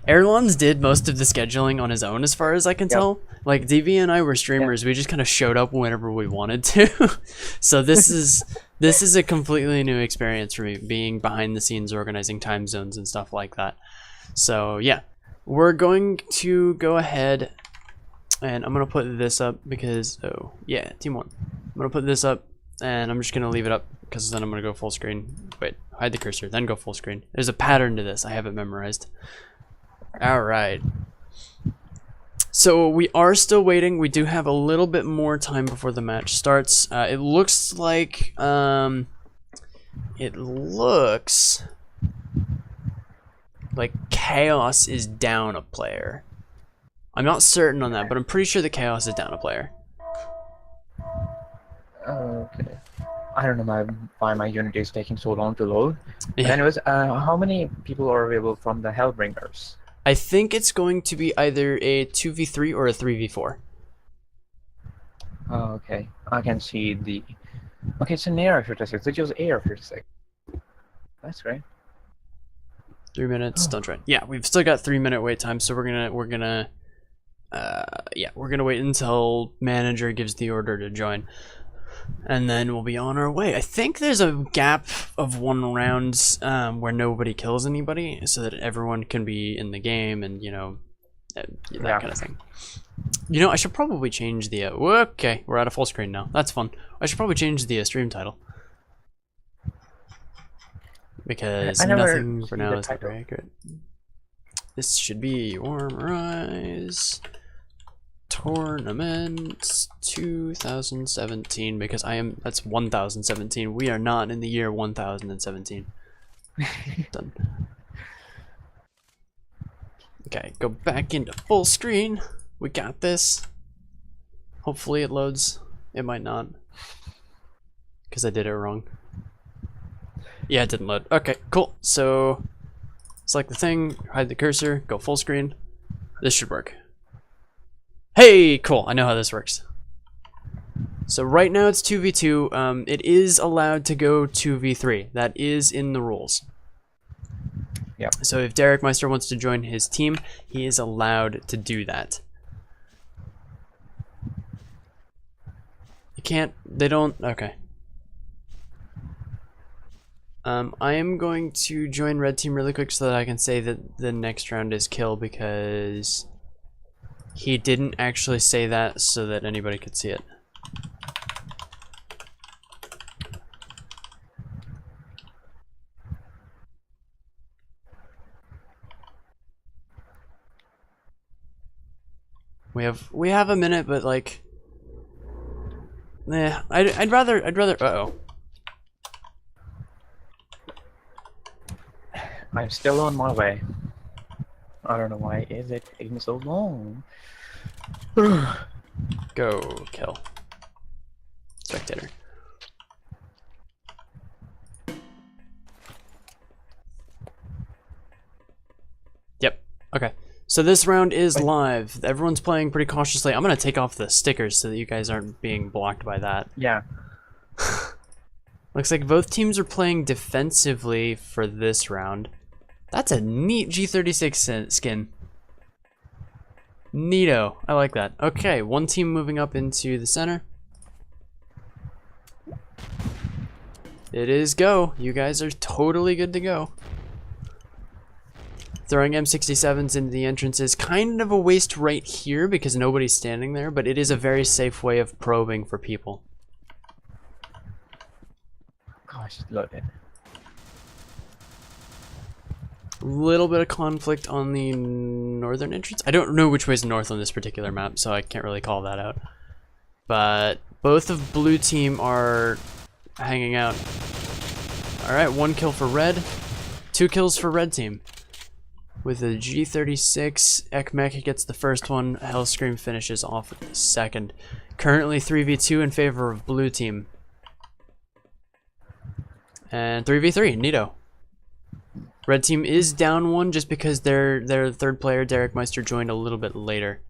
Erlons did most of the scheduling on his own, as far as I can tell. Like, DV and I were streamers; we just kind of showed up whenever we wanted to. So this is a completely new experience for me, being behind the scenes, organizing time zones and stuff like that. So yeah, we're going to go ahead, and I'm gonna put this up because team 1. I'm gonna put this up, and I'm just gonna leave it up because then I'm gonna go full screen. Wait, hide the cursor, then go full screen. There's a pattern to this. I have it memorized. All right. So we are still waiting. We do have a little bit more time before the match starts. It looks like Chaos is down a player. I'm not certain on that, but I'm pretty sure that Chaos is down a player. Okay. I don't know why my unit is taking so long to load. Yeah. But anyways, how many people are available from the Hellbringers? I think it's going to be either a 2v3 or a 3v4. Oh, okay. I can see the... Okay, it's an AR-56. They chose AR-56. That's great. 3 minutes, don't try. Yeah, we've still got 3-minute wait time, so we're gonna wait until manager gives the order to join, and then we'll be on our way. I think there's a gap of 1 round where nobody kills anybody, so that everyone can be in the game, and you know, that kind of thing. You know, I should probably change the okay, we're at a full screen now. That's fun. I should probably change the stream title because nothing for now is not very accurate. This should be Warmerise Tournament 2017 because that's 1017. We are not in the year 1017. Done. Okay, go back into full screen. We got this. Hopefully it loads. It might not, because I did it wrong. Yeah, it didn't load. Okay, cool. So select the thing, hide the cursor, go full screen. This should work. Hey, cool. I know how this works. So right now it's 2v2. It is allowed to go 2v3. That is in the rules. Yep. So if Derek Meister wants to join his team, he is allowed to do that. You can't, they don't, okay. I am going to join red team really quick so that I can say that the next round is kill, because he didn't actually say that so that anybody could see it. We have a minute, but like, I'd rather uh-oh. I'm still on my way. I don't know why is it taking so long. Go kill. Spectator. Yep. Okay. So this round is live. Everyone's playing pretty cautiously. I'm gonna take off the stickers so that you guys aren't being blocked by that. Yeah. Looks like both teams are playing defensively for this round. That's a neat G36 skin. Neato. I like that. Okay, one team moving up into the center. It is go. You guys are totally good to go. Throwing M67s into the entrance is kind of a waste right here because nobody's standing there, but it is a very safe way of probing for people. Gosh, loaded. Little bit of conflict on the northern entrance. I don't know which way's north on this particular map, so I can't really call that out. But both of blue team are hanging out. Alright, 1 kill for red, 2 kills for red team. With a G36, Ekmek gets the first one, Hellscream finishes off with the second. Currently 3v2 in favor of blue team. And 3v3, Neato. Red team is down 1 just because their third player, Derek Meister, joined a little bit later.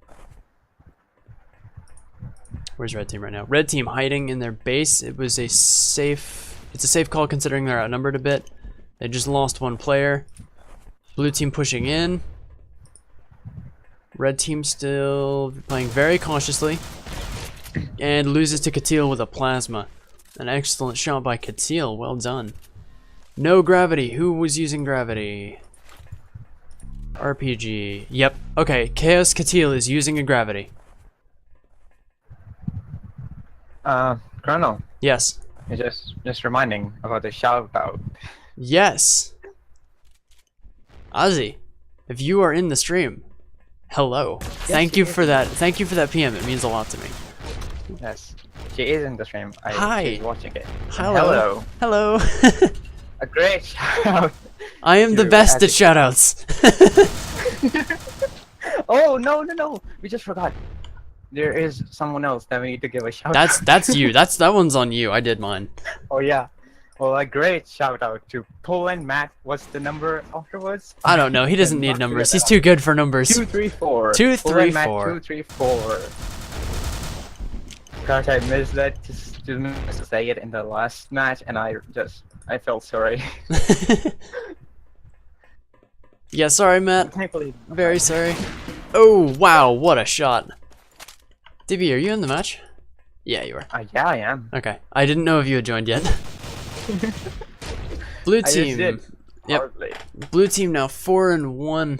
Where's red team right now? Red team hiding in their base. It's a safe call considering they're outnumbered a bit. They just lost 1 player. Blue team pushing in. Red team still playing very cautiously. And loses to Katil with a plasma. An excellent shot by Katil. Well done. No gravity. Who was using gravity? RPG. Yep. Okay. Chaos Katil is using a gravity. Colonel. Yes. Just reminding about the shout out. Yes. Ozzy, if you are in the stream, hello. Yes, Thank you for that. Thank you for that PM. It means a lot to me. Yes, she is in the stream. She's watching it. Hello. Hello. A great shout out. I am the best at shoutouts. Oh no! We just forgot. There is someone else that we need to give a shout out. That's you. That one's on you. I did mine. Oh yeah. Well, a great shout out to Poland Matt. What's the number afterwards? I don't know. He doesn't need numbers. He's too good for numbers. 234. 234. 234. Gosh, I missed that. Just missed to say it in the last match, and I felt sorry. Yeah, sorry, Matt. Thankfully, Very sorry. Oh wow, what a shot. DB, are you in the match? Yeah, you are. Yeah, I am. Okay. I didn't know if you had joined yet. Blue I just team. did. Yep. Hardly. Blue team now 4-1.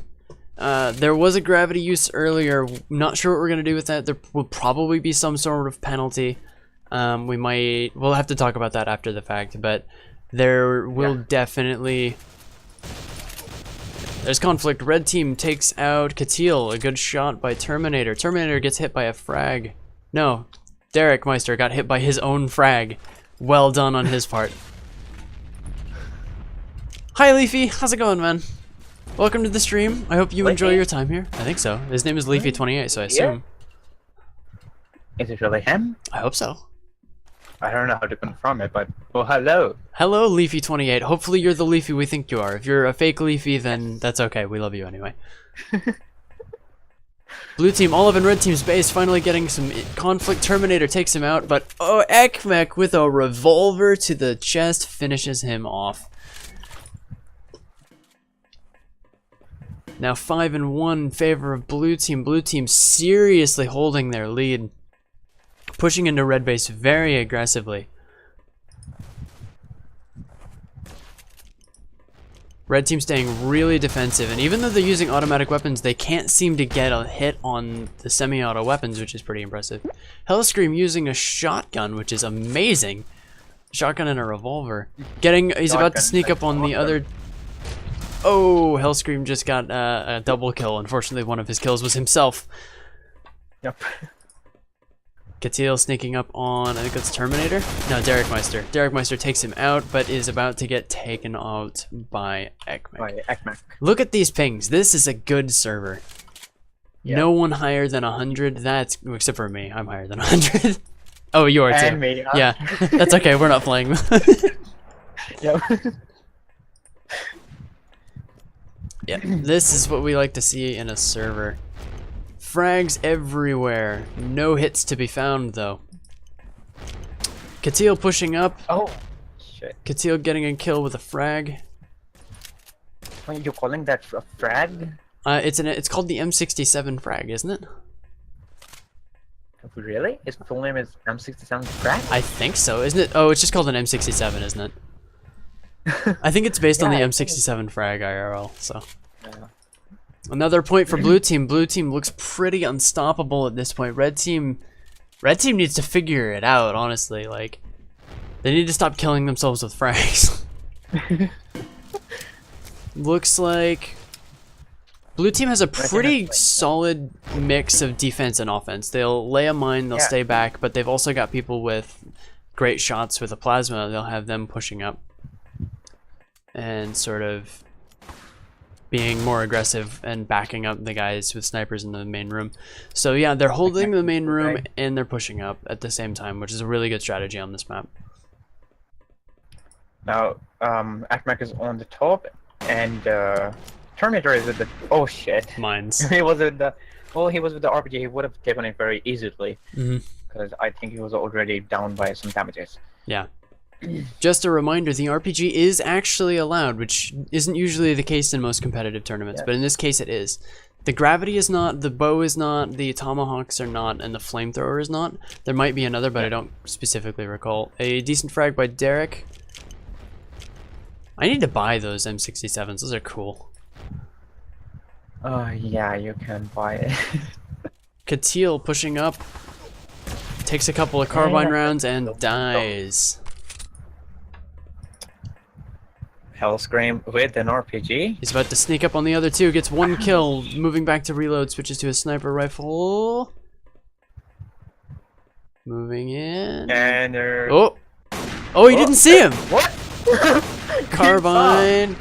There was a gravity use earlier. Not sure what we're gonna do with that. There will probably be some sort of penalty. We'll have to talk about that after the fact, but there will definitely. There's conflict. Red team takes out Katil. A good shot by Terminator. Terminator gets hit by a frag. No, Derek Meister got hit by his own frag. Well done on his part. Hi Leafy, how's it going, man? Welcome to the stream. I hope you enjoy your time here. I think so. His name is Leafy28, so I assume. Is it really him? I hope so. I don't know how to confirm it, but well, hello. Hello, Leafy28. Hopefully you're the Leafy we think you are. If you're a fake Leafy, then that's okay. We love you anyway. Blue team, Olive and red team's base finally getting some conflict. Terminator takes him out, but Ekmek with a revolver to the chest finishes him off. Now 5-1 in favor of blue team. Blue team seriously holding their lead. Pushing into red base very aggressively. Red team staying really defensive, and even though they're using automatic weapons, they can't seem to get a hit on the semi-auto weapons, which is pretty impressive. Hellscream using a shotgun, which is amazing. Shotgun and a revolver. He's about to sneak up on the other. Oh, Hellscream just got a double kill. Unfortunately, one of his kills was himself. Yep. Katil sneaking up on, I think that's Terminator? No, Derek Meister. Derek Meister takes him out, but is about to get taken out by Ekmek. Look at these pings. This is a good server. Yep. No one higher than 100. That's, except for me. I'm higher than 100. Oh, you are too. And me, huh? Yeah, that's okay. We're not playing. Yep. Yeah, this is what we like to see in a server. Frags everywhere. No hits to be found, though. Katil pushing up. Oh, shit. Katil getting a kill with a frag. Are you calling that a frag? It's called the M67 frag, isn't it? Really? His full name is M67 Frag? I think so, isn't it? Oh, it's just called an M67, isn't it? I think it's based on the M67 frag IRL, so. Yeah. Another point for blue team. Blue team looks pretty unstoppable at this point. Red team needs to figure it out, honestly. Like, they need to stop killing themselves with frags. Looks like blue team has a pretty solid mix of defense and offense. They'll lay a mine, they'll stay back, but they've also got people with great shots with a plasma. They'll have them pushing up and sort of being more aggressive and backing up the guys with snipers in the main room. So yeah, they're holding the main room and they're pushing up at the same time, which is a really good strategy on this map. Now, Akmak is on the top, and Terminator is with the... Oh shit. Mines. He was with the... Well, he was with the RPG, he would have taken it very easily. Because I think he was already down by some damages. Yeah. Just a reminder, the RPG is actually allowed, which isn't usually the case in most competitive tournaments, but in this case it is. The gravity is not, the bow is not, the tomahawks are not, and the flamethrower is not. There might be another, but I don't specifically recall. A decent frag by Derek. I need to buy those M67s, those are cool. Yeah, you can buy it. Katil pushing up, takes a couple of carbine rounds and dies. Hellscream with an RPG. He's about to sneak up on the other two, gets one kill, moving back to reload, switches to a sniper rifle. Moving in. And oh, he didn't see him! What? Carbine.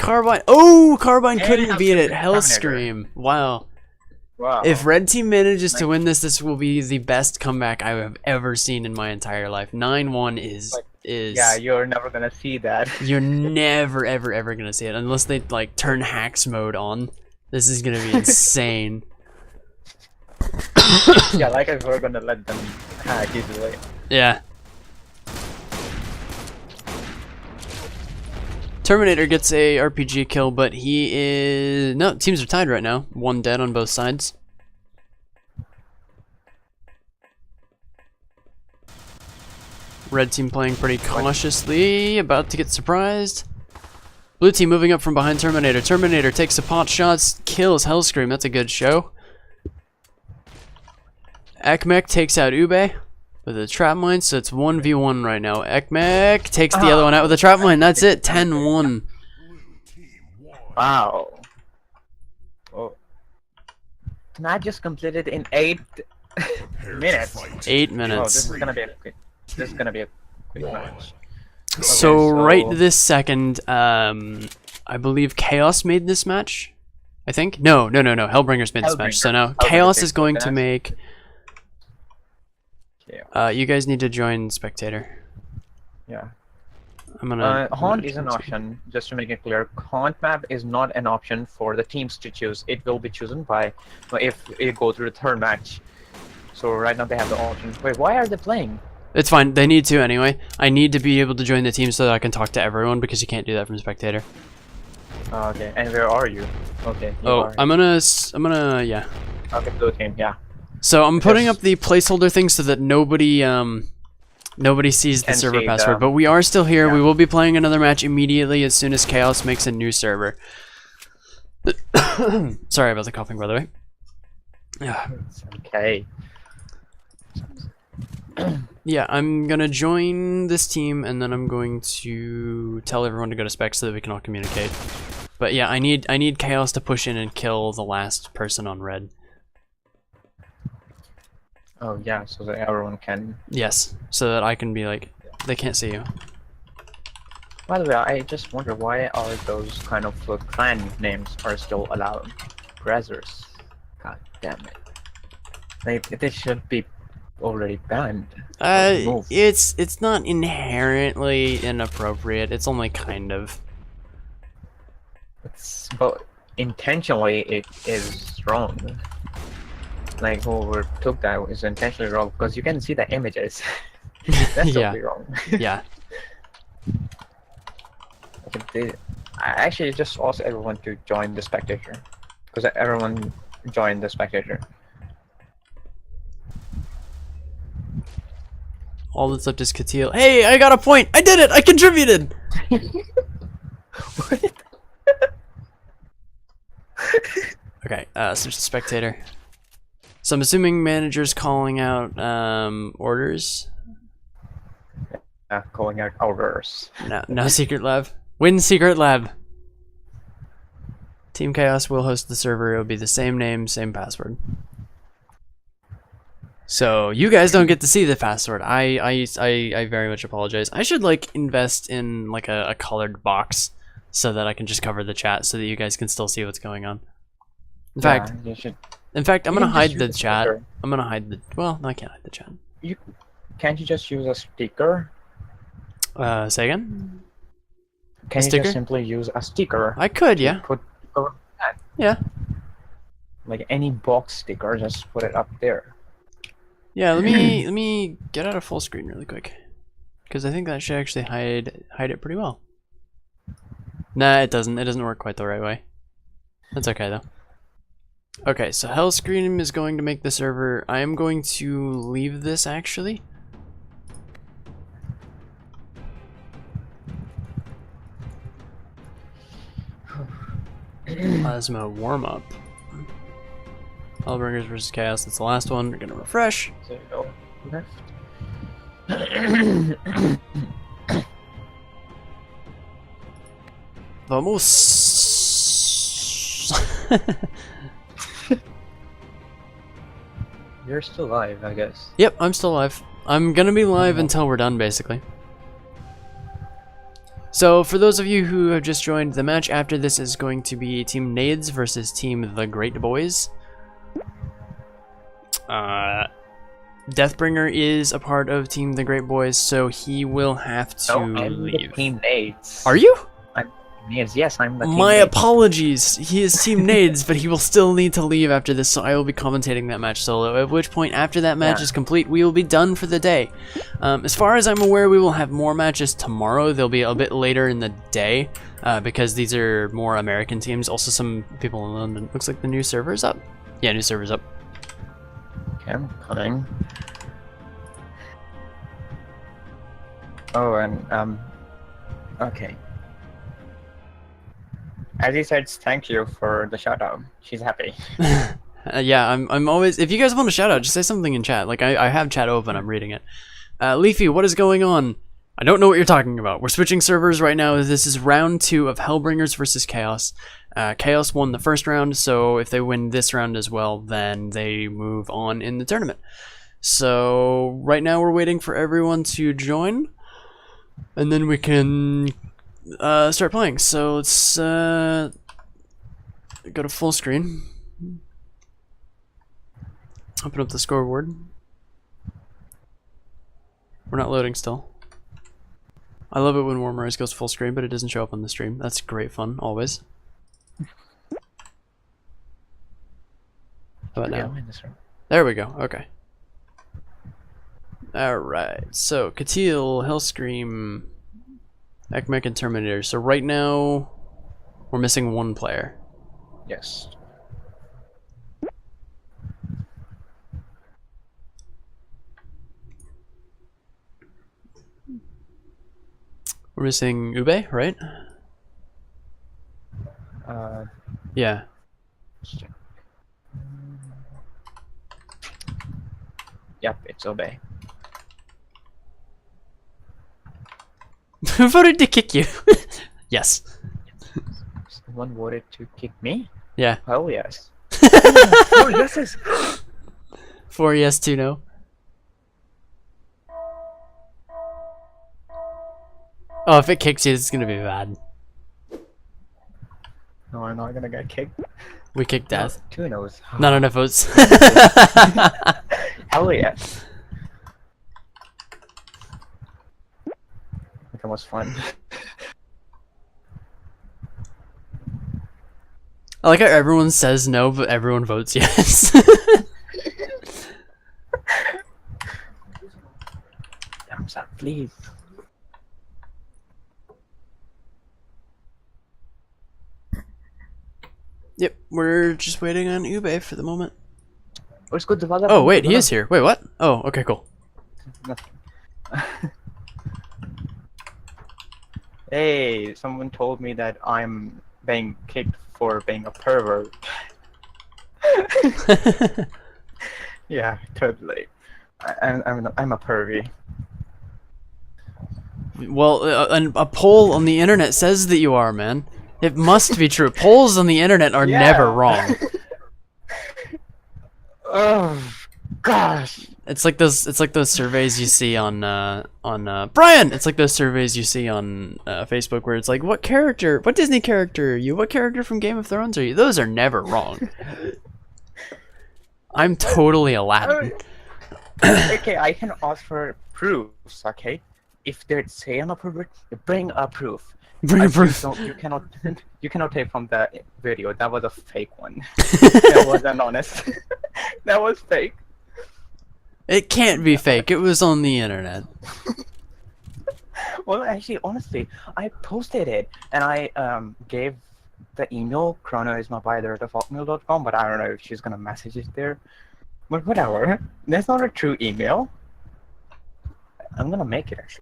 Oh, Carbine couldn't beat it. Hellscream. Wow. If red team manages to win this, this will be the best comeback I have ever seen in my entire life. 9-1 is... Yeah, you're never gonna see that. You're never, ever gonna see it unless they like turn hacks mode on. This is gonna be insane. Yeah, like if we're gonna let them hack easily. Yeah. Terminator gets a RPG kill, but he is... No, teams are tied right now. One dead on both sides. Red team playing pretty cautiously, about to get surprised. Blue team moving up from behind Terminator. Terminator takes the pot shots, kills Hellscream. That's a good show. Ekmek takes out Ube with a trap mine, so it's 1v1 right now. Ekmek takes the other one out with a trap mine. That's it, 10-1. Wow. Oh. Match just completed in 8 minutes. 8 Oh, minutes. this is gonna be a quick. This is gonna be a quick match. So right this second, I believe Chaos made this match. I think. No. Hellbringer's made this match. So now Chaos is going to make. You guys need to join spectator. Yeah. I'm gonna. Haunt is an option. Just to make it clear, Haunt map is not an option for the teams to choose. It will be chosen by if it go through the third match. So right now they have the option. Wait, why are they playing? It's fine. They need to anyway. I need to be able to join the team so that I can talk to everyone because you can't do that from spectator. Okay. And where are you? Okay. I'm gonna. Yeah. Okay, blue team. Yeah. So I'm putting up the placeholder thing so that nobody sees the server password. But we are still here. We will be playing another match immediately as soon as Chaos makes a new server. Sorry about the coughing, by the way. Yeah. It's okay. Yeah, I'm gonna join this team and then I'm going to tell everyone to go to spec so that we can all communicate. But yeah, I need Chaos to push in and kill the last person on red. Oh yeah, so that everyone can. Yes, so that I can be like, they can't see you. By the way, I just wonder why are those kind of clan names are still allowed? Brazzers. God damn it. Like, they should be already banned. It's not inherently inappropriate. It's only kind of. But intentionally, it is wrong. Like whoever took that is intentionally wrong because you can see the images. That's totally wrong. Yeah. Okay, I actually just asked everyone to join the spectator. because everyone joined the spectator. All that's left is Katil. Hey, I got a point! I did it! I contributed! What? Okay, switch to spectator. So I'm assuming manager's calling out orders. Calling out orders. No secret lab. Win secret lab. Team Chaos will host the server. It will be the same name, same password. So you guys don't get to see the password. I very much apologize. I should like invest in like a colored box so that I can just cover the chat so that you guys can still see what's going on. In fact, you should. I'm gonna hide the use a chat. sticker. I'm gonna hide the. Well, no, I can't hide the chat. Can't you just use a sticker? Say again. Can you sticker? just simply use a sticker? I could, yeah. Put Yeah. like any box sticker, just put it up there. Yeah, let me get out of full screen really quick, because I think that should actually hide it pretty well. Nah, it doesn't. It doesn't work quite the right way. That's okay though. Okay, so Hellscream is going to make the server. I am going to leave this actually. Plasma warm up. Hellbringers versus Chaos. That's the last one. We're gonna refresh. So go left. Vamos. You're still live, I guess. Yep, I'm still live. I'm gonna be live until we're done, basically. So, for those of you who have just joined, the match after this is going to be Team Nades versus Team The Great Boys. Deathbringer is a part of Team The Great Boys, so he will have to leave. Team Nades. Are you? I'm Nades. Yes, I'm the team My Nades. apologies. He is Team Nades, but he will still need to leave after this, so I will be commentating that match solo. At which point, after that match is complete, we will be done for the day. As far as I'm aware, we will have more matches tomorrow. They'll be a bit later in the day, because these are more American teams. Also, some people in London. Looks like the new server's up. Yeah, new server's up. Okay, I'm coming. Oh, and okay. As he said, thank you for the shout out. She's happy. Yeah, I'm always. If you guys want to shout out, just say something in chat. Like I have chat open. I'm reading it. Leafy, what is going on? I don't know what you're talking about. We're switching servers right now. This is round 2 of Hellbringers versus Chaos. Chaos won the first round, so if they win this round as well, then they move on in the tournament. So right now we're waiting for everyone to join, and then we can start playing. So let's go to full screen. Open up the scoreboard. We're not loading still. I love it when Warmerise goes full screen, but it doesn't show up on the stream. That's great fun, always. How about now? There we go, okay. Alright, so Katil, Hellscream, Ekmek, and Terminator. So right now, we're missing one player. Yes. We're missing Ube, right? Yeah. Yep, it's Obey. Who voted to kick you? Yes. Someone voted to kick me? Yeah. Oh yes. Oh yeses. 4 yes, 2 no. Oh, if it kicks you, it's gonna be bad. No, I'm not gonna get kicked. We kick death. 2 no's. Not enough votes. Hell yes. That was fun. I like how everyone says no, but everyone votes yes. Thumbs up, please. Yep, we're just waiting on Ube for the moment. It's good development. Oh wait, he is here. Wait, what? Oh, okay, cool. Hey, someone told me that I'm being kicked for being a pervert. Yeah, totally. I'm a pervy. Well, a poll on the internet says that you are, man. It must be true. Polls on the internet are never wrong. Oh gosh. It's like those surveys you see on Brian. It's like those surveys you see on Facebook where it's like, what Disney character are you? What character from Game of Thrones are you? Those are never wrong. I'm totally Aladdin. Okay, I can ask for proofs. Okay, if they say I'm a pervert, bring a proof. Bring a proof. You cannot take from the video. That was a fake one. That wasn't honest. That was fake. It can't be fake. It was on the internet. Well, actually, honestly, I posted it and I gave the email chronoismabio@hotmail.com, but I don't know if she's gonna message it there. But whatever. That's not a true email. I'm gonna make it actually.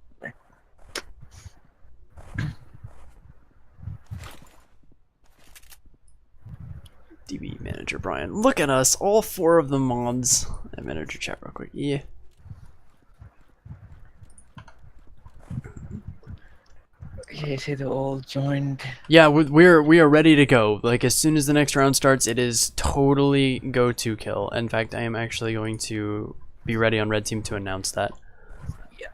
DB manager Brian. Look at us, all 4 of the mods. Manager chat real quick. Yeah. Okay, so they all joined. Yeah, we are ready to go. Like as soon as the next round starts, it is totally go to kill. In fact, I am actually going to be ready on red team to announce that. Yeah.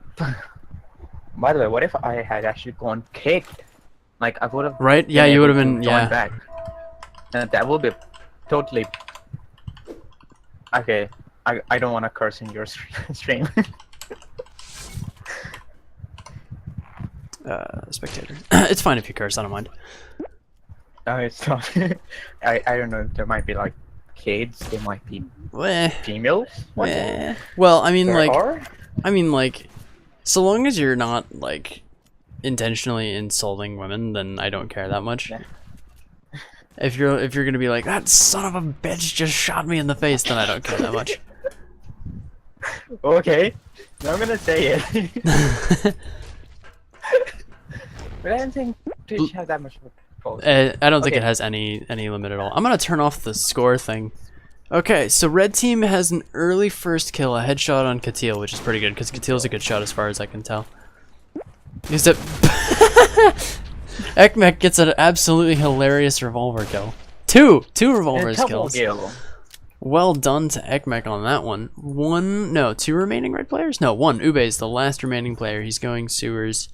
By the way, what if I had actually gone kicked? Like I would have. Right? Yeah, you would have been. Yeah. Back. And that would be totally. Okay, I don't want to curse in your stream. Spectator. It's fine if you curse. I don't mind. No, it's not. I don't know. There might be like kids. There might be females. Well, I mean, like, so long as you're not like intentionally insulting women, then I don't care that much. Yeah. If you're gonna be like, that son of a bitch just shot me in the face, then I don't care that much. Okay, I'm gonna say it. But I don't think Twitch has that much of a fault. I don't think it has any limit at all. I'm gonna turn off the score thing. Okay, so red team has an early first kill, a headshot on Katil, which is pretty good because Katil's a good shot as far as I can tell. Except Ekmek gets an absolutely hilarious revolver kill. Two revolver kills. Well done to Ekmek on that one. Two remaining red players? No, one. Ube is the last remaining player. He's going sewers.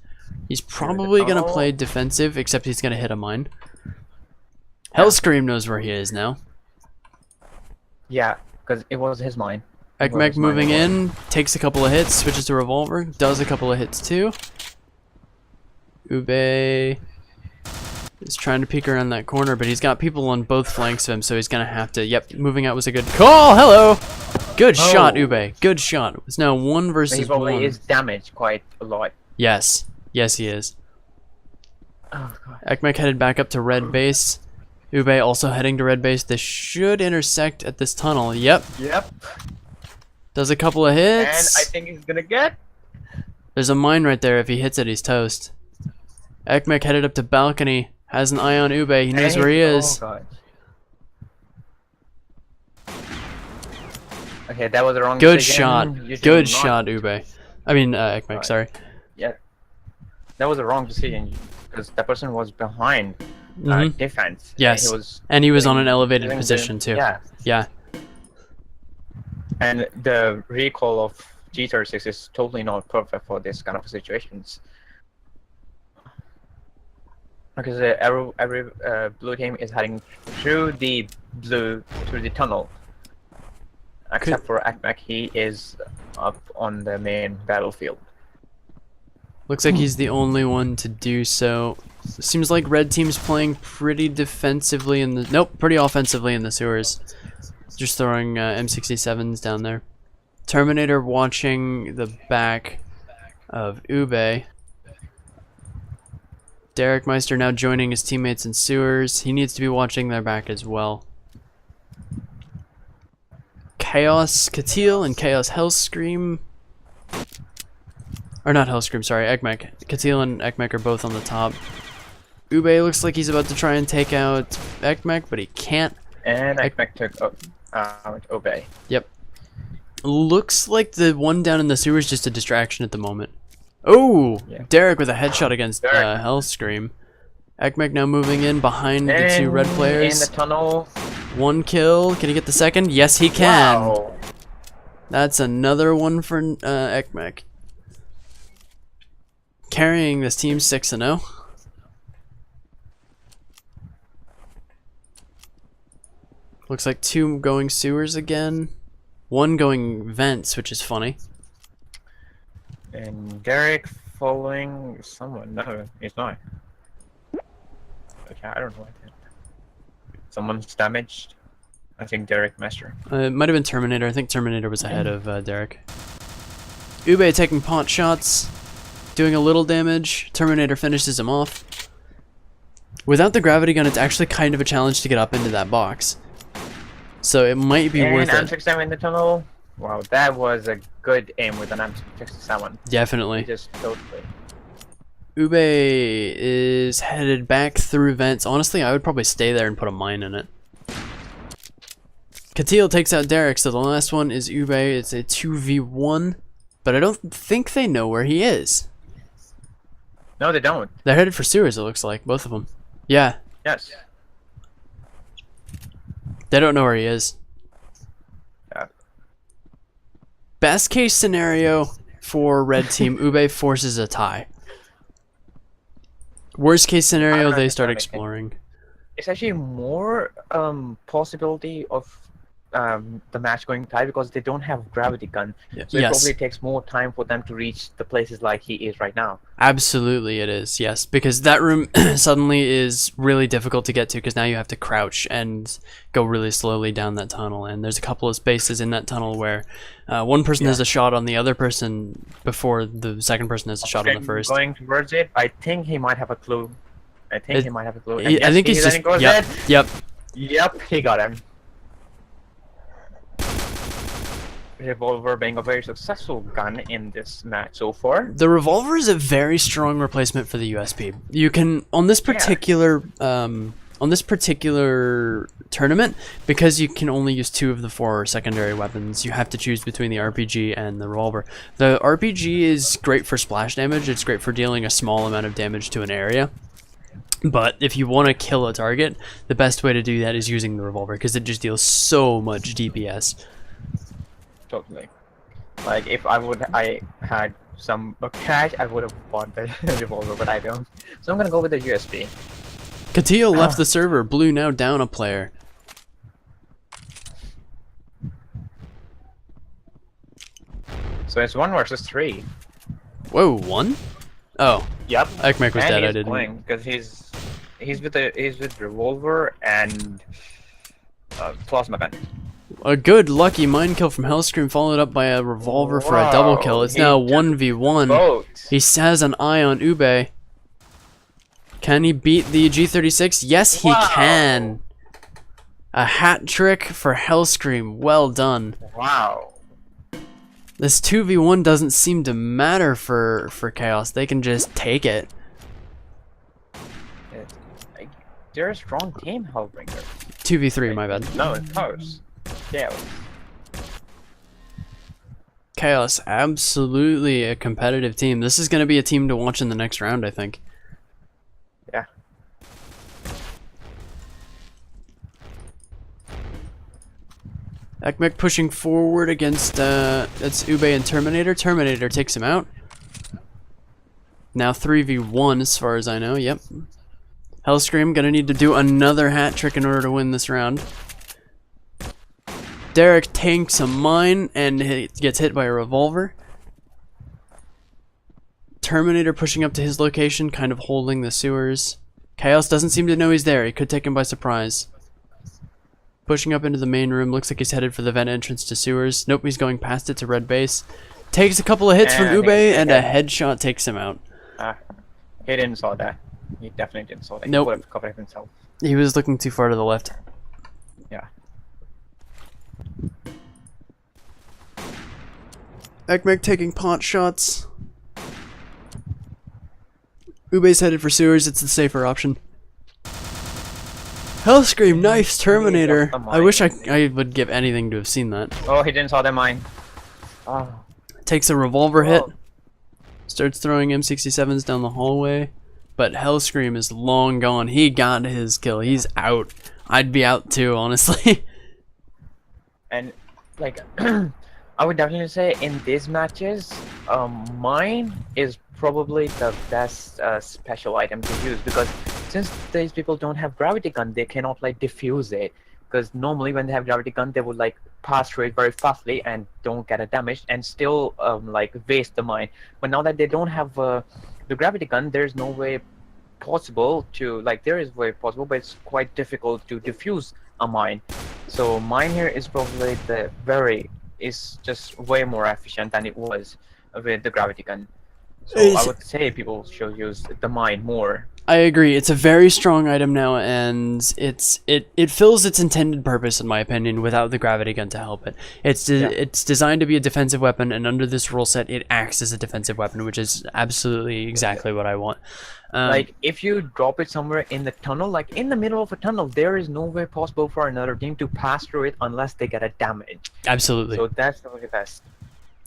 He's probably going to play defensive, except he's going to hit a mine. Hellscream knows where he is now. Yeah, because it was his mine. Ekmek moving in, takes a couple of hits, switches to revolver, does a couple of hits too. Ube is trying to peek around that corner, but he's got people on both flanks of him, so he's going to have to... Yep, moving out was a good call. Hello! Good shot, Ube. Good shot. It's now 1 versus 1. He is damaged quite a lot. Yes. Yes, he is. Oh, God. Ekmek headed back up to red base. Ube also heading to red base. This should intersect at this tunnel. Yep. Does a couple of hits. And I think he's going to get... There's a mine right there. If he hits it, he's toast. Ekmek headed up to balcony. Has an eye on Ube. He knows where he is. Oh, God. Okay, that was the wrong Good decision. shot. Good shot, Ube. I mean, Ekmek, sorry. Yeah. That was the wrong decision because that person was behind defense. Yes. And he was on an elevated position too. Yeah. And the recall of G36 is totally not perfect for this kind of situations. Because every blue team is heading through the tunnel. Except for Ekmek, he is up on the main battlefield. Looks like he's the only one to do so. Seems like red team's playing pretty defensively in the... Nope, pretty offensively in the sewers. Just throwing M67s down there. Terminator watching the back of Ube. Derek Meister now joining his teammates in sewers. He needs to be watching their back as well. Chaos Katil and Chaos Hellscream. Or not Hellscream, sorry, Ekmek. Katil and Ekmek are both on the top. Ube looks like he's about to try and take out Ekmek, but he can't. And Ekmek took out Obey. Yep. Looks like the one down in the sewer is just a distraction at the moment. Oh! Yeah. Derek with a headshot against Hellscream. Ekmek now moving in behind the two red players. In the tunnel. One kill. Can he get the second? Yes, he can. Wow. That's another one for Ekmek. Carrying this team 6-0. Looks like 2 going sewers again. 1 going vents, which is funny. And Derek following someone. No, he's not. Okay, I don't know. Someone's damaged. I think Derek Meister. It might have been Terminator. I think Terminator was ahead of Derek. Ube taking pot shots, doing a little damage. Terminator finishes him off. Without the gravity gun, it's actually kind of a challenge to get up into that box. So it might be worth it. And M67 in the tunnel. Wow, that was a good aim with an M67. Definitely. Just totally. Ube is headed back through vents. Honestly, I would probably stay there and put a mine in it. Katil takes out Derek, so the last one is Ube. It's a 2v1, but I don't think they know where he is. No, they don't. They're headed for sewers, it looks like, both of them. Yeah. Yes. They don't know where he is. Yeah. Best case scenario for red team, Ube forces a tie. Worst case scenario, they start exploring. It's actually more possibility of the match going tie because they don't have gravity gun. Yeah. So it probably takes more time for them to reach the places like he is right now. Absolutely it is, yes. Because that room suddenly is really difficult to get to because now you have to crouch and go really slowly down that tunnel. And there's a couple of spaces in that tunnel where one person has a shot on the other person before the second person has a shot on the first. Going towards it, I think he might have a clue. I think he might have a clue. I think he's just... Yep, he got him. Revolver being a very successful gun in this match so far. The revolver is a very strong replacement for the USP. You can on this particular tournament, because you can only use 2 of the 4 secondary weapons, you have to choose between the RPG and the revolver. The RPG is great for splash damage. It's great for dealing a small amount of damage to an area. But if you want to kill a target, the best way to do that is using the revolver because it just deals so much DPS. Totally. Like if I had some cash, I would have bought the revolver, but I don't. So I'm gonna go with the USB. Katil left the server. Blue now down a player. So it's 1 versus 3. Whoa, 1? Oh. Yep. Ekmek was dead. I didn't. Because he's with revolver and plasma gun. A good lucky mine kill from Hellscream followed up by a revolver for a double kill. It's now 1v1. Both. He has an eye on Ube. Can he beat the G36? Yes, he can. A hat trick for Hellscream. Well done. Wow. This 2v1 doesn't seem to matter for Chaos. They can just take it. They're a strong team, Hellbringer. 2v3, my bad. No, it's close. Yeah. Chaos, absolutely a competitive team. This is going to be a team to watch in the next round, I think. Yeah. Ekmek pushing forward against, that's Ube and Terminator. Terminator takes him out. Now 3v1 as far as I know, yep. Hellscream gonna need to do another hat trick in order to win this round. Derek tanks a mine and gets hit by a revolver. Terminator pushing up to his location, kind of holding the sewers. Chaos doesn't seem to know he's there. He could take him by surprise. Pushing up into the main room. Looks like he's headed for the vent entrance to sewers. Nope, he's going past it to red base. Takes a couple of hits from Ube and a headshot takes him out. He didn't saw that. He definitely didn't saw that. Nope. He would have covered himself. He was looking too far to the left. Yeah. Ekmek taking pot shots. Ube's headed for sewers. It's the safer option. Hellscream, nice Terminator. I wish I would give anything to have seen that. Oh, he didn't saw that mine. Oh. Takes a revolver hit. Oh. Starts throwing M67s down the hallway. But Hellscream is long gone. He got his kill. He's out. I'd be out too, honestly. And like, I would definitely say in these matches, mine is probably the best special item to use, because since these people don't have gravity gun, they cannot like defuse it. Because normally when they have gravity gun, they would like pass through it very fastly and don't get a damage and still like waste the mine. But now that they don't have the gravity gun, there's no way possible to like, there is way possible, but it's quite difficult to defuse a mine. So mine here is probably is just way more efficient than it was with the gravity gun. So I would say people should use the mine more. I agree. It's a very strong item now, and it fills its intended purpose, in my opinion, without the gravity gun to help it. It's designed to be a defensive weapon, and under this rule set, it acts as a defensive weapon, which is absolutely exactly what I want. Like, if you drop it somewhere in the tunnel, like in the middle of a tunnel, there is no way possible for another team to pass through it unless they get a damage. Absolutely. So that's the best.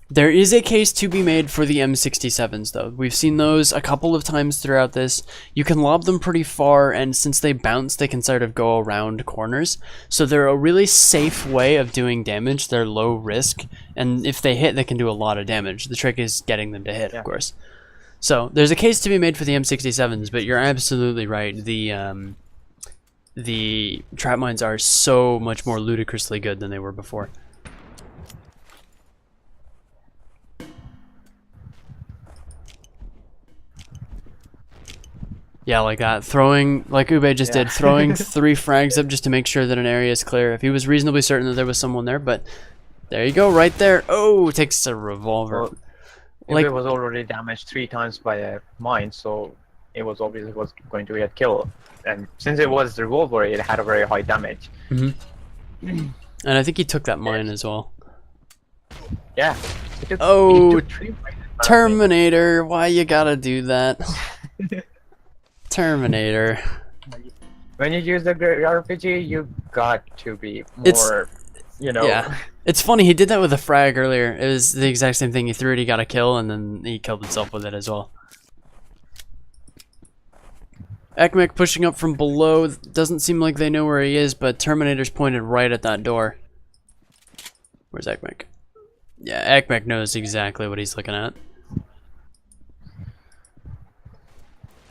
There is a case to be made for the M67s, though. We've seen those a couple of times throughout this. You can lob them pretty far, and since they bounce, they can sort of go around corners. So they're a really safe way of doing damage. They're low risk, and if they hit, they can do a lot of damage. The trick is getting them to hit, of course. So there's a case to be made for the M67s, but you're absolutely right. The trap mines are so much more ludicrously good than they were before. Yeah, like that. Throwing, like Ube just did, throwing 3 frags up just to make sure that an area is clear. If he was reasonably certain that there was someone there, but there you go, right there. Oh, takes a revolver. Well, like, it was already damaged 3 times by a mine, so it was obviously going to be a kill. And since it was the revolver, it had a very high damage. And I think he took that mine as well. Yeah. He took 3 mines. Terminator, why you gotta do that? Terminator. When you use the RPG, you got to be more, you know. Yeah. It's funny, he did that with a frag earlier. It was the exact same thing. He threw it, he got a kill, and then he killed himself with it as well. Ekmek pushing up from below. Doesn't seem like they know where he is, but Terminator's pointed right at that door. Where's Ekmek? Yeah, Ekmek knows exactly what he's looking at.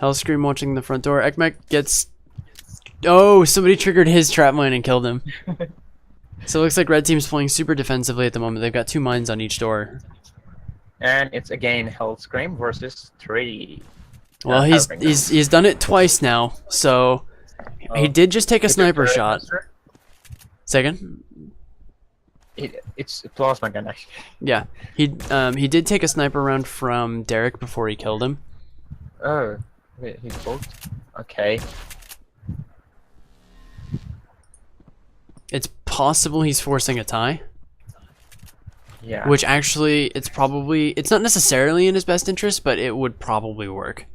Hellscream watching the front door. Ekmek gets... Oh, somebody triggered his trap mine and killed him. So it looks like red team's playing super defensively at the moment. They've got 2 mines on each door. And it's again Hellscream versus 3. Well, he's done it twice now, so he did just take a sniper shot. Second? It's a plasma gun, actually. Yeah, he did take a sniper round from Derek before he killed him. Oh, wait, he's both? Okay. It's possible he's forcing a tie. Yeah. Which actually, it's not necessarily in his best interest, but it would probably work.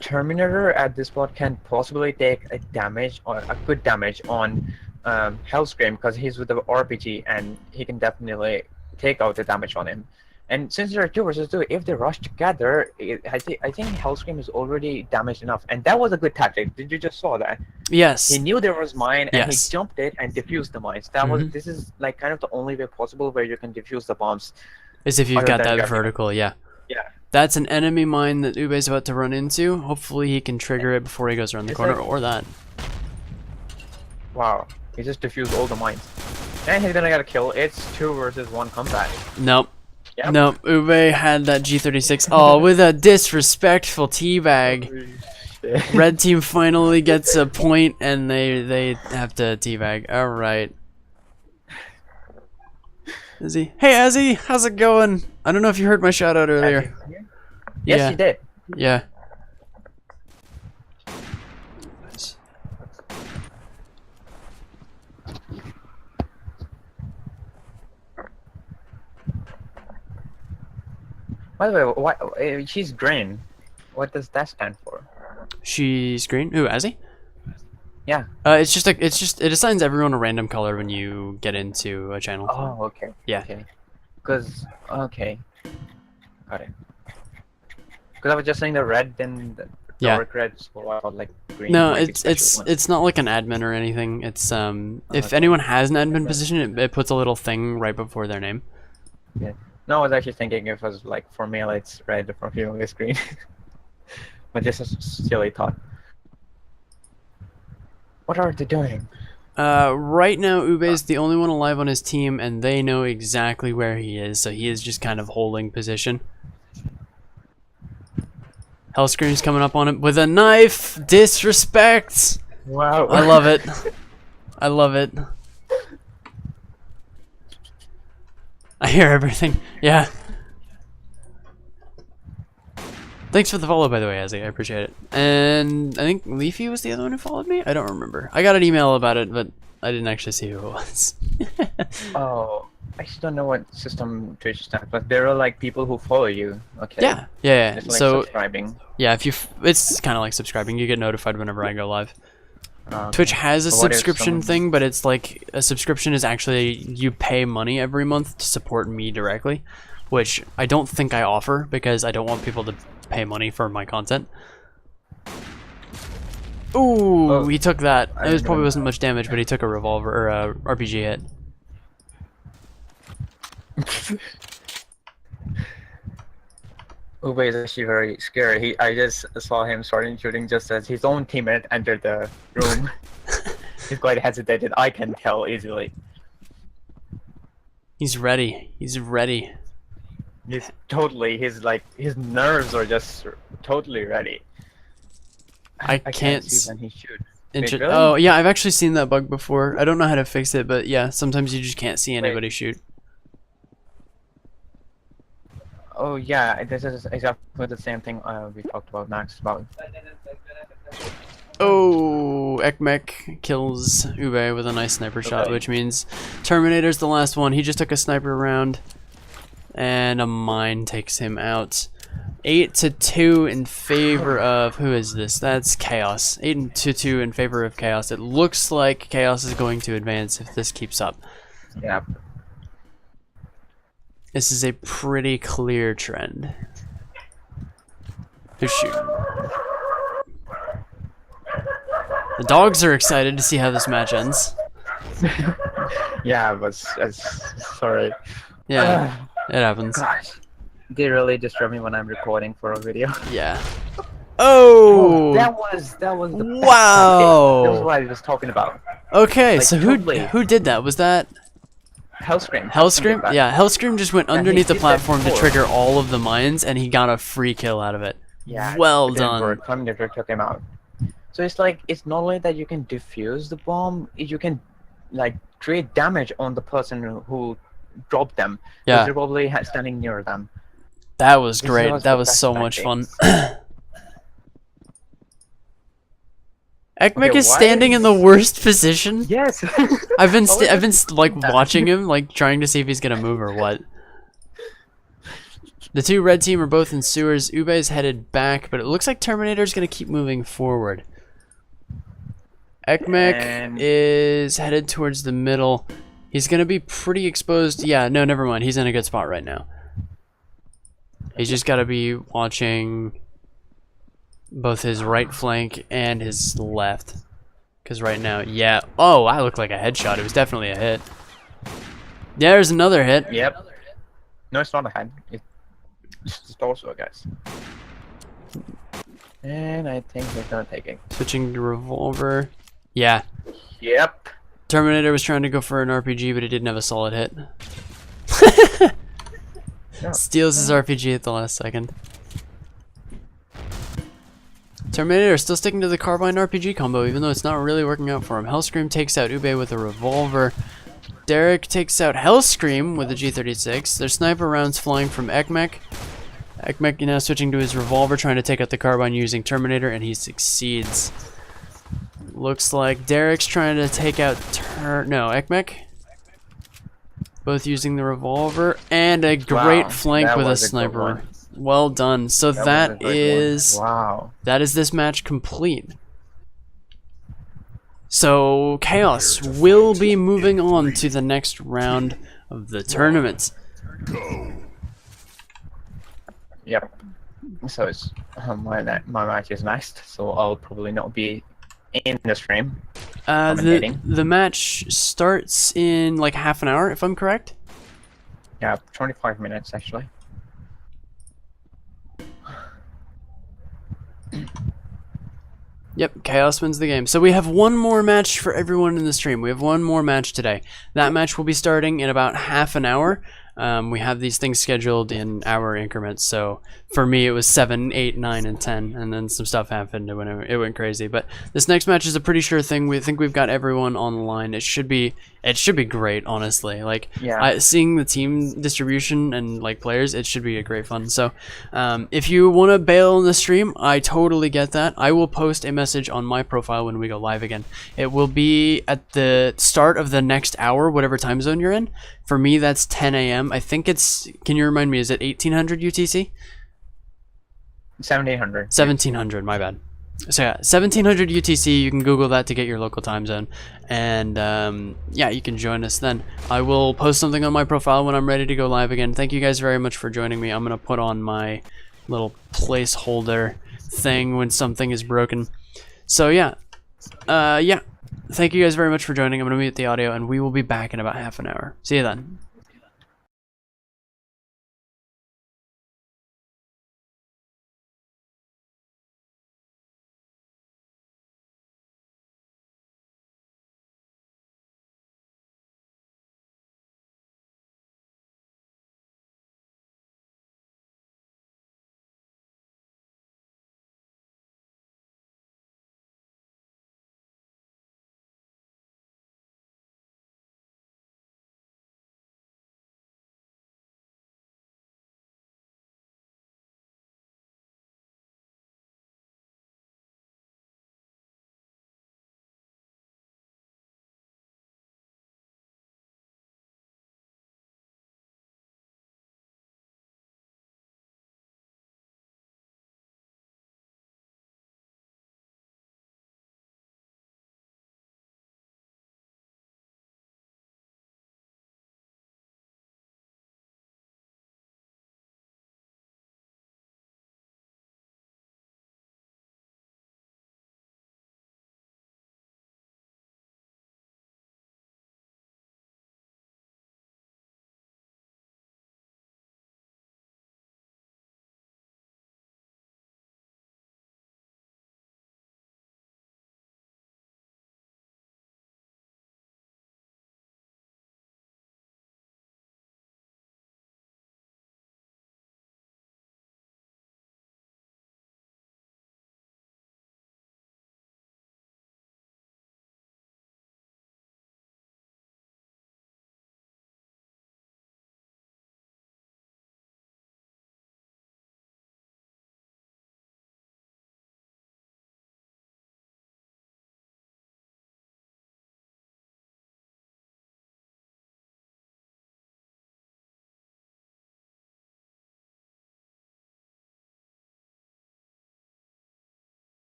Terminator at this spot can possibly take a damage, or a good damage on Hellscream, because he's with the RPG and he can definitely take out the damage on him. And since there are 2 versus 2, if they rush together, I think Hellscream is already damaged enough. And that was a good tactic. Did you just saw that? Yes. He knew there was mine, and he jumped it and defused the mines. This is like kind of the only way possible where you can defuse the bombs. Is if you've got that vertical, yeah. Yeah. That's an enemy mine that Ube's about to run into. Hopefully he can trigger it before he goes around the corner, or that. Wow. He just defused all the mines. And he's gonna get a kill. It's 2 versus 1 combat. Nope. Yep. Nope. Ube had that G36. Oh, with a disrespectful teabag. Red team finally gets a point, and they have to teabag. All right. Izzy. Hey, Izzy. How's it going? I don't know if you heard my shout out earlier. Yes, you did. Yeah. By the way, why she's green? What does that stand for? She's green. Who, Azzy? Yeah. It's just it assigns everyone a random color when you get into a channel. Oh, okay. Yeah. Okay. Because okay, got it. Because I was just saying the red, then the dark red, so I thought like green. No, might be special one. it's not like an admin or anything. It's if anyone has an admin position, it puts a little thing right before their name. Yeah. No, I was actually thinking if it was like for male it's red, for female it's green. But this is a silly thought. What are they doing? Right now, Ube is the only one alive on his team, and they know exactly where he is, so he is just kind of holding position. Hellscream's coming up on him with a knife! Disrespect! Wow. I love it. I love it. I hear everything. Yeah. Thanks for the follow, by the way, Azzy. I appreciate it. And I think Leafy was the other one who followed me? I don't remember. I got an email about it, but I didn't actually see who it was. Oh, I just don't know what system Twitch stands, but there are like people who follow you. Okay. Yeah. It's like So, subscribing. yeah, if you, it's kind of like subscribing. You get notified whenever I go live. Okay. Twitch has a So what if subscription someone- thing, but it's like a subscription is actually you pay money every month to support me directly, which I don't think I offer because I don't want people to pay money for my content. Ooh, Oh, he took that. I It didn't probably even- wasn't much damage, but he took a revolver or a RPG hit. Ube is actually very scary. I just saw him starting shooting just as his own teammate entered the room. He's quite hesitated. I can tell easily. He's ready. He's ready. He's like, his nerves are just totally ready. I can't can't see when he shoots. Inter really? Oh yeah, I've actually seen that bug before. I don't know how to fix it, but yeah, sometimes you just can't see anybody shoot. Oh yeah, this is exactly the same thing we talked about Max about. Oh, Ekmek kills Ube with a nice sniper shot, which means Terminator's the last one. He just took a sniper round, and a mine takes him out. 8-2 in favor of, who is this? That's Chaos. 8-2 in favor of Chaos. It looks like Chaos is going to advance if this keeps up. Yeah. This is a pretty clear trend. Who's shooting? The dogs are excited to see how this match ends. Yeah, but sorry. Yeah, it happens. Gosh, they really disturb me when I'm recording for a video. Yeah. Oh! that was the best Wow! hit. That was what I was talking about. Okay, Like, so totally. who did that? Was that Hellscream. Hellscream? Yeah, Hellscream just went underneath the did that platform to before. trigger all of the mines, and he got a free kill out of it. Yeah. Well it didn't done. work. Terminator took him out. So it's like, it's not only that you can defuse the bomb, you can like create damage on the person who dropped them. 'Cause Yeah, They're probably standing near them. that was This great. was That the was best so much fun. tactics. Ekmek Okay, is why standing in the is- worst position. Yes. I've been Oh, like watching him, like trying to see if he's gonna move or what. The two red team are both in sewers. Ube is headed back, but it looks like Terminator's gonna keep moving forward. Ekmek And- is headed towards the middle. He's gonna be pretty exposed. Yeah, no, never mind. He's in a good spot right now. He's just gotta be watching both his right flank and his left. Because right now, yeah. Oh, I look like a headshot. It was definitely a hit. Yeah, there's another hit. Yep. No, it's not a head. It's just also, guys. And I think he's gonna take it. Switching to revolver. Yeah. Yep. Terminator was trying to go for an RPG, but he didn't have a solid hit. No. Steals his RPG at the last second. Terminator is still sticking to the carbine RPG combo, even though it's not really working out for him. Hellscream takes out Ube with a revolver. Derek takes out Hellscream with a G36. There's sniper rounds flying from Ekmek. Ekmek now switching to his revolver, trying to take out the carbine using Terminator, and he succeeds. Looks like Derek's trying to take out Ekmek. Both using the revolver, and a great Wow, flank that with a was a good sniper. one. Well done. So That was a that great one. is Wow. this match complete. So Chaos will be moving on to the next round of the tournament. Yep. So it's my match is next, so I'll probably not be in the stream. The match starts in like half an hour, if I'm correct. Yeah, 25 minutes actually. Yep, Chaos wins the game. So we have one more match for everyone in the stream. We have one more match today. That match will be starting in about half an hour. We have these things scheduled in hour increments. So for me, it was 7, 8, 9, and 10, and then some stuff happened. It went crazy. But this next match is a pretty sure thing. We think we've got everyone on the line. It should be great, honestly. Like seeing the team distribution and like players, it should be a great fun. So if you want to bail on the stream, I totally get that. I will post a message on my profile when we go live again. It will be at the start of the next hour, whatever time zone you're in. For me, that's 10 a.m. I think it's, can you remind me, is it 1800 UTC? 1700. 1700, my bad. So yeah, 1700 UTC, you can Google that to get your local time zone. And yeah, you can join us then. I will post something on my profile when I'm ready to go live again. Thank you guys very much for joining me. I'm going to put on my little placeholder thing when something is broken. So yeah, yeah. Thank you guys very much for joining. I'm going to mute the audio, and we will be back in about half an hour. See you then.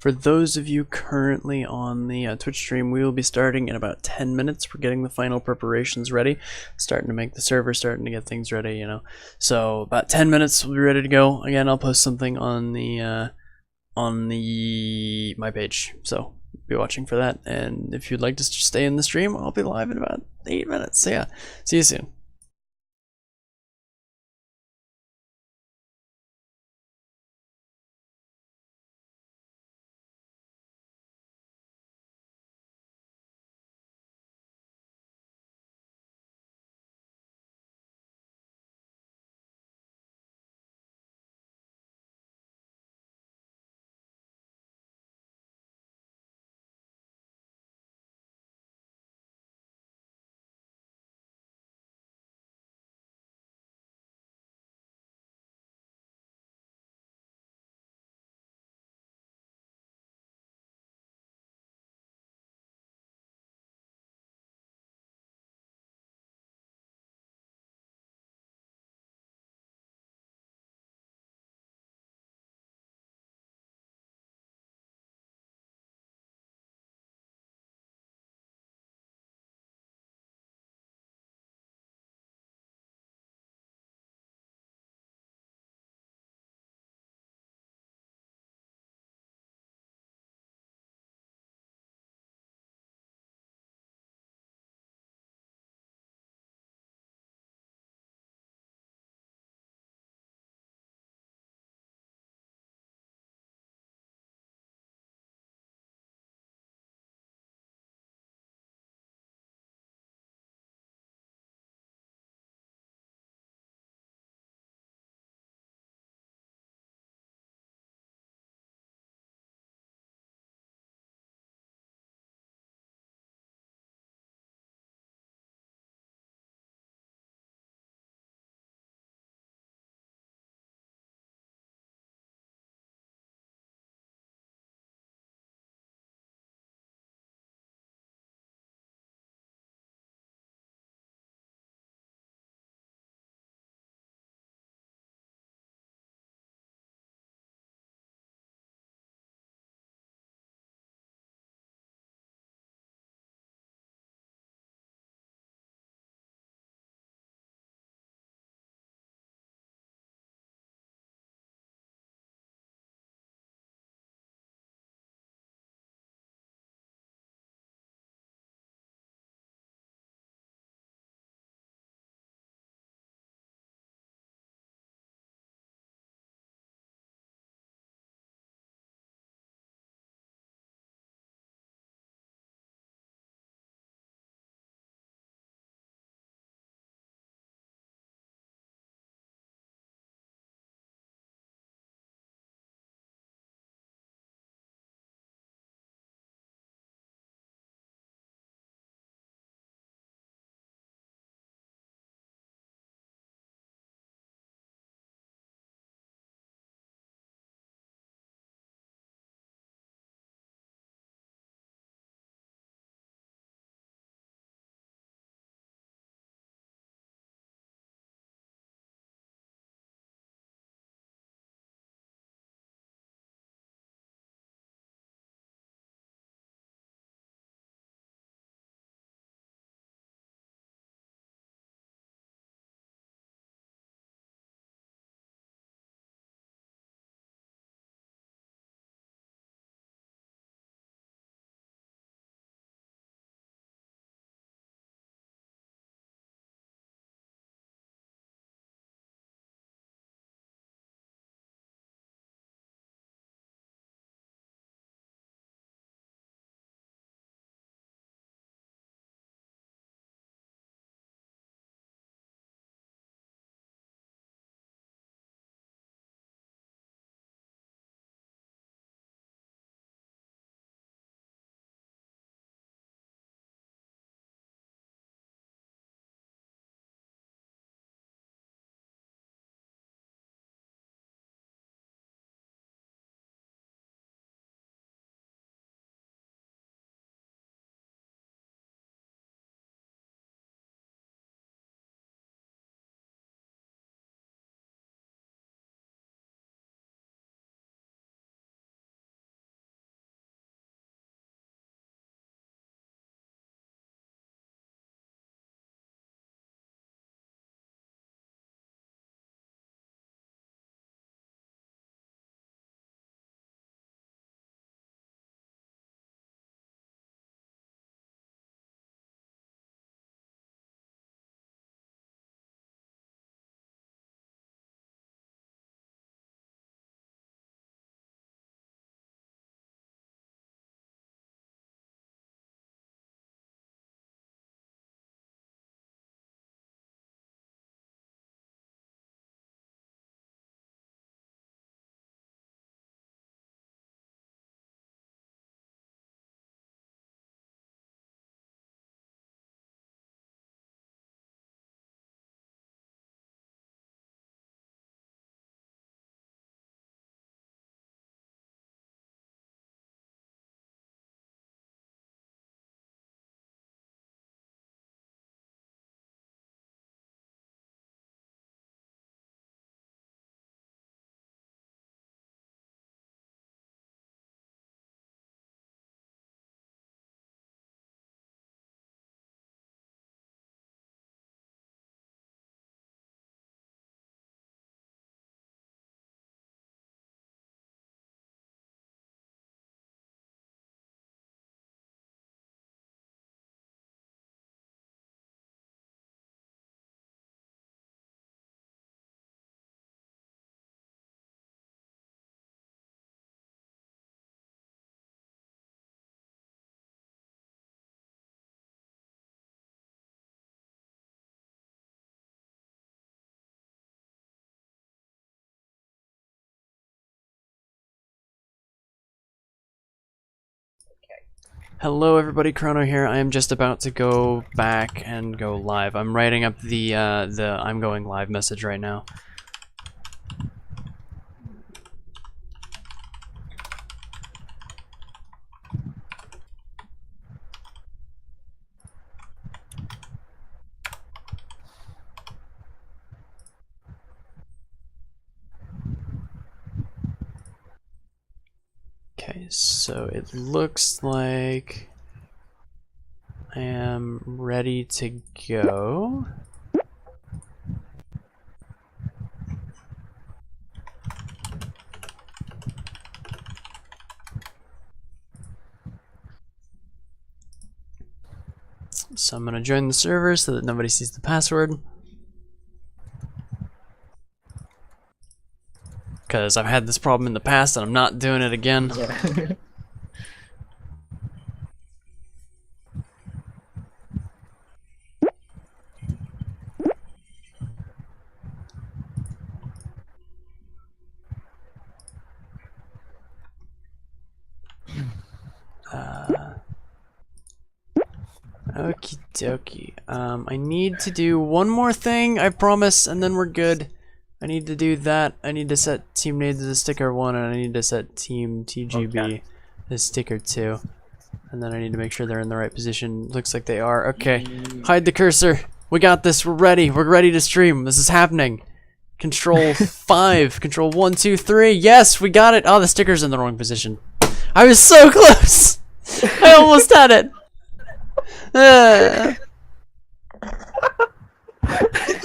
For those of you currently on the Twitch stream, we will be starting in about 10 minutes. We're getting the final preparations ready, starting to make the server, starting to get things ready, you know. So about 10 minutes, we'll be ready to go. Again, I'll post something on my page, so be watching for that. And if you'd like to stay in the stream, I'll be live in about 8 minutes. So yeah, see you soon. Hello everybody, Chrono here. I am just about to go back and go live. I'm writing up the I'm going live message right now. Okay, so it looks like I am ready to go. So I'm gonna join the server so that nobody sees the password. Because I've had this problem in the past and I'm not doing it again. Yeah. Okie dokie. I need to do one more thing, I promise, and then we're good. I need to do that. I need to set Team Nade to sticker 1, and I need to set Team TGB to sticker 2. And then I need to make sure they're in the right position. Looks like they are. Okay. Hide the cursor. We got this. We're ready. We're ready to stream. This is happening. Control 5. Control 1, 2, 3. Yes, we got it. Oh, the sticker's in the wrong position. I was so close. I almost had it.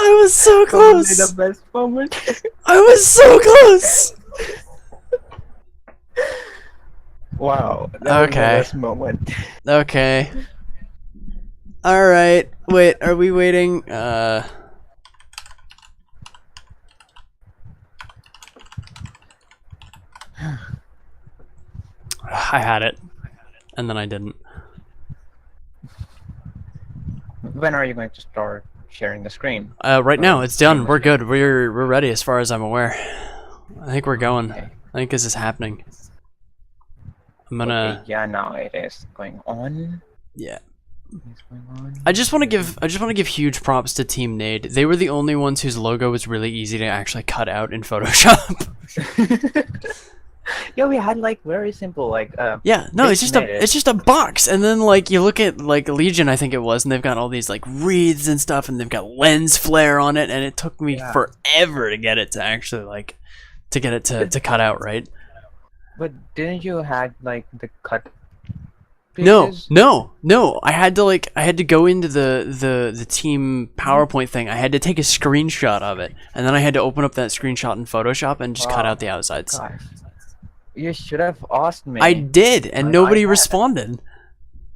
I was so close. The best moment. I was so close. Wow. That was the Okay. best moment. Okay. All right. Wait. Are we waiting? I had it, and then I didn't. When are you going to start sharing the screen? Right now, it's done. We're good. We're ready as far as I'm aware. I think we're going. Okay. I think this is happening. I'm gonna. Okay, yeah, now it is going on. Yeah. It's going on. I just want to give huge props to Team Nade. They were the only ones whose logo was really easy to actually cut out in Photoshop. Yeah, we had like very simple like Yeah, no, it's just a box, and then like you look at like Legion, I think it was, and they've got all these like wreaths and stuff, and they've got lens flare on it, and it took me forever to get it to actually like to get it to cut out right. But didn't you had like the cut No, pages? no. I had to go into the team PowerPoint thing. I had to take a screenshot of it, and then I had to open up that screenshot in Photoshop and just cut out the outsides. Gosh. You should have asked me. I did, and nobody responded.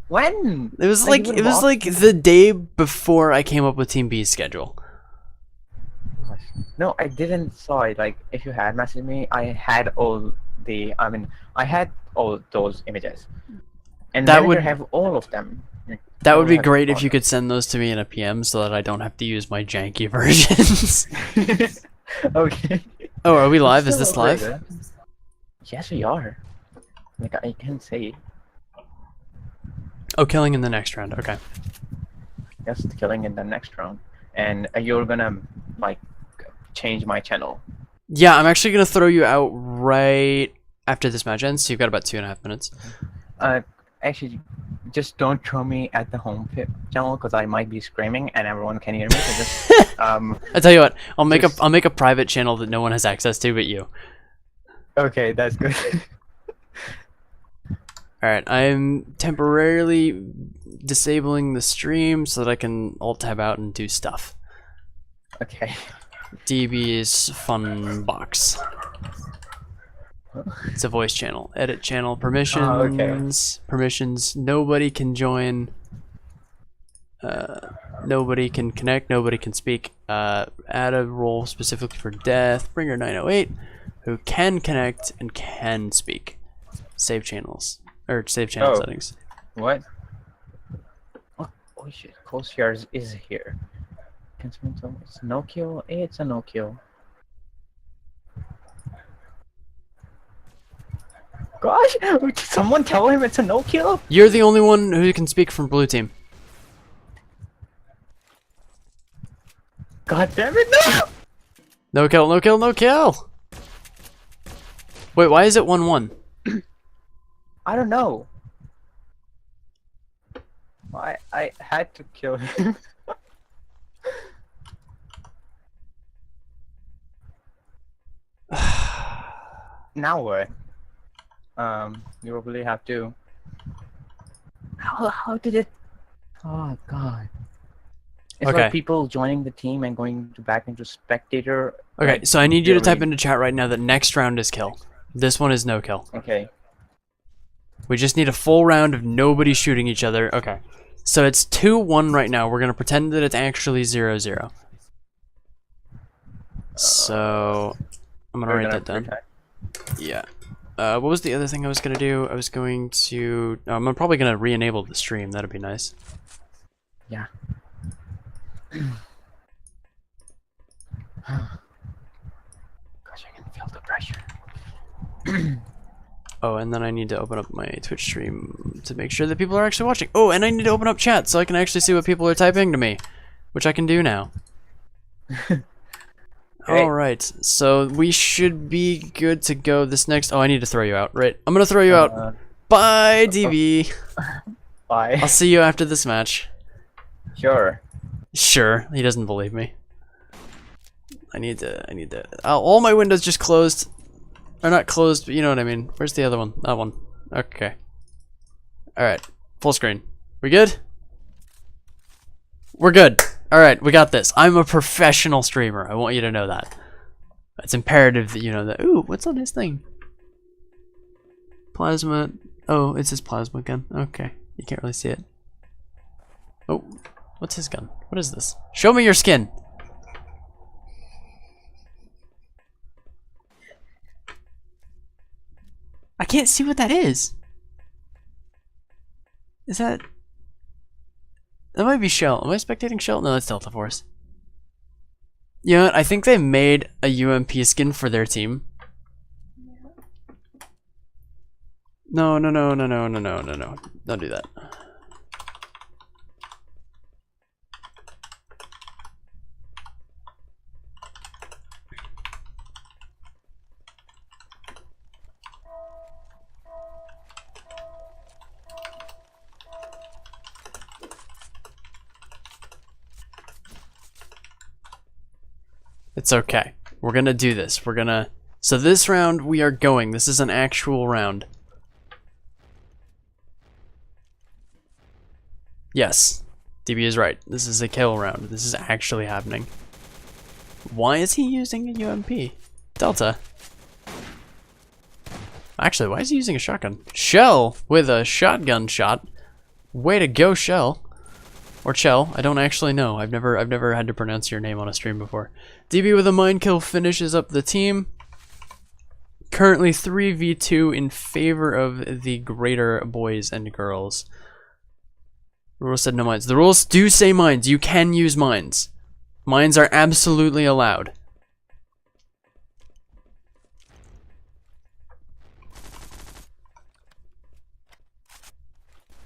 When? It was like the day before I came up with Team B's schedule. No, I didn't saw it. Like, if you had messaged me, I had all the. I mean, I had all those images, and That that would would have all of them. That would be great if you could send those to me in a PM so that I don't have to use my janky versions. Okay. Oh, are we live? Is this live? Yes, we are. Like, I can say. Oh, killing in the next round. Okay. Yes, killing in the next round, and you're gonna like change my channel. Yeah, I'm actually gonna throw you out right after this match ends. So you've got about 2.5 minutes. Actually, just don't throw me at the home channel because I might be screaming and everyone can hear me. So just I tell you what, I'll make a private channel that no one has access to but you. Okay, that's good. Alright, I'm temporarily disabling the stream so that I can alt tab out and do stuff. Okay. DB's fun box. It's a voice channel. Edit channel permissions. Oh, okay. Permissions. Nobody can join. Nobody can connect. Nobody can speak. Add a role specifically for death. Bringer 908, who can connect and can speak. Save channels or save channel settings. What? Oh shit! Close shares is here. It's no kill. It's a no kill. gosh! Someone tell him it's a no kill. You're the only one who can speak from blue team. God damn it! No! No kill, no kill, no kill! Wait, why is it 1-1? I don't know. I had to kill him. Now what? You probably have to. How did it? Oh god. It's Okay. like people joining the team and going back into spectator. Okay, like, so I need you to type really- into chat right now that next round is kill. This one is no kill. Okay. We just need a full round of nobody shooting each other. Okay. So it's 2-1 right now. We're gonna pretend that it's actually 0-0. So I'm gonna write that down. Yeah. What was the other thing I was gonna do? I was going to. I'm probably gonna re-enable the stream. That'd be nice. Yeah. Gosh, I can feel the pressure. Oh, and then I need to open up my Twitch stream to make sure that people are actually watching. Oh, and I need to open up chat so I can actually see what people are typing to me, which I can do now. Alright, so we should be good to go this next. Oh, I need to throw you out, right? I'm gonna throw you out. Bye, DB. Bye. I'll see you after this match. Sure. Sure, he doesn't believe me. I need to. Oh, all my windows just closed. Or not closed, but you know what I mean. Where's the other one? That one. Okay. Alright, full screen. We good? We're good. Alright, we got this. I'm a professional streamer. I want you to know that. It's imperative that you know that. Ooh, what's on this thing? Plasma. Oh, it's his plasma gun. Okay. You can't really see it. Oh, what's his gun? What is this? Show me your skin. I can't see what that is. Is that... That might be Shell. Am I spectating Shell? No, that's Delta Force. You know what? I think they made a UMP skin for their team. No. Don't do that. It's okay. We're gonna do this. We're gonna... So this round, we are going. This is an actual round. Yes. DB is right. This is a kill round. This is actually happening. Why is he using a UMP? Delta. Actually, why is he using a shotgun? Shell with a shotgun shot. Way to go, Shell. Or Chell, I don't actually know. I've never had to pronounce your name on a stream before. DB with a mine kill finishes up the team. Currently 3v2 in favor of the greater boys and girls. The rules said no mines. The rules do say mines. You can use mines. Mines are absolutely allowed.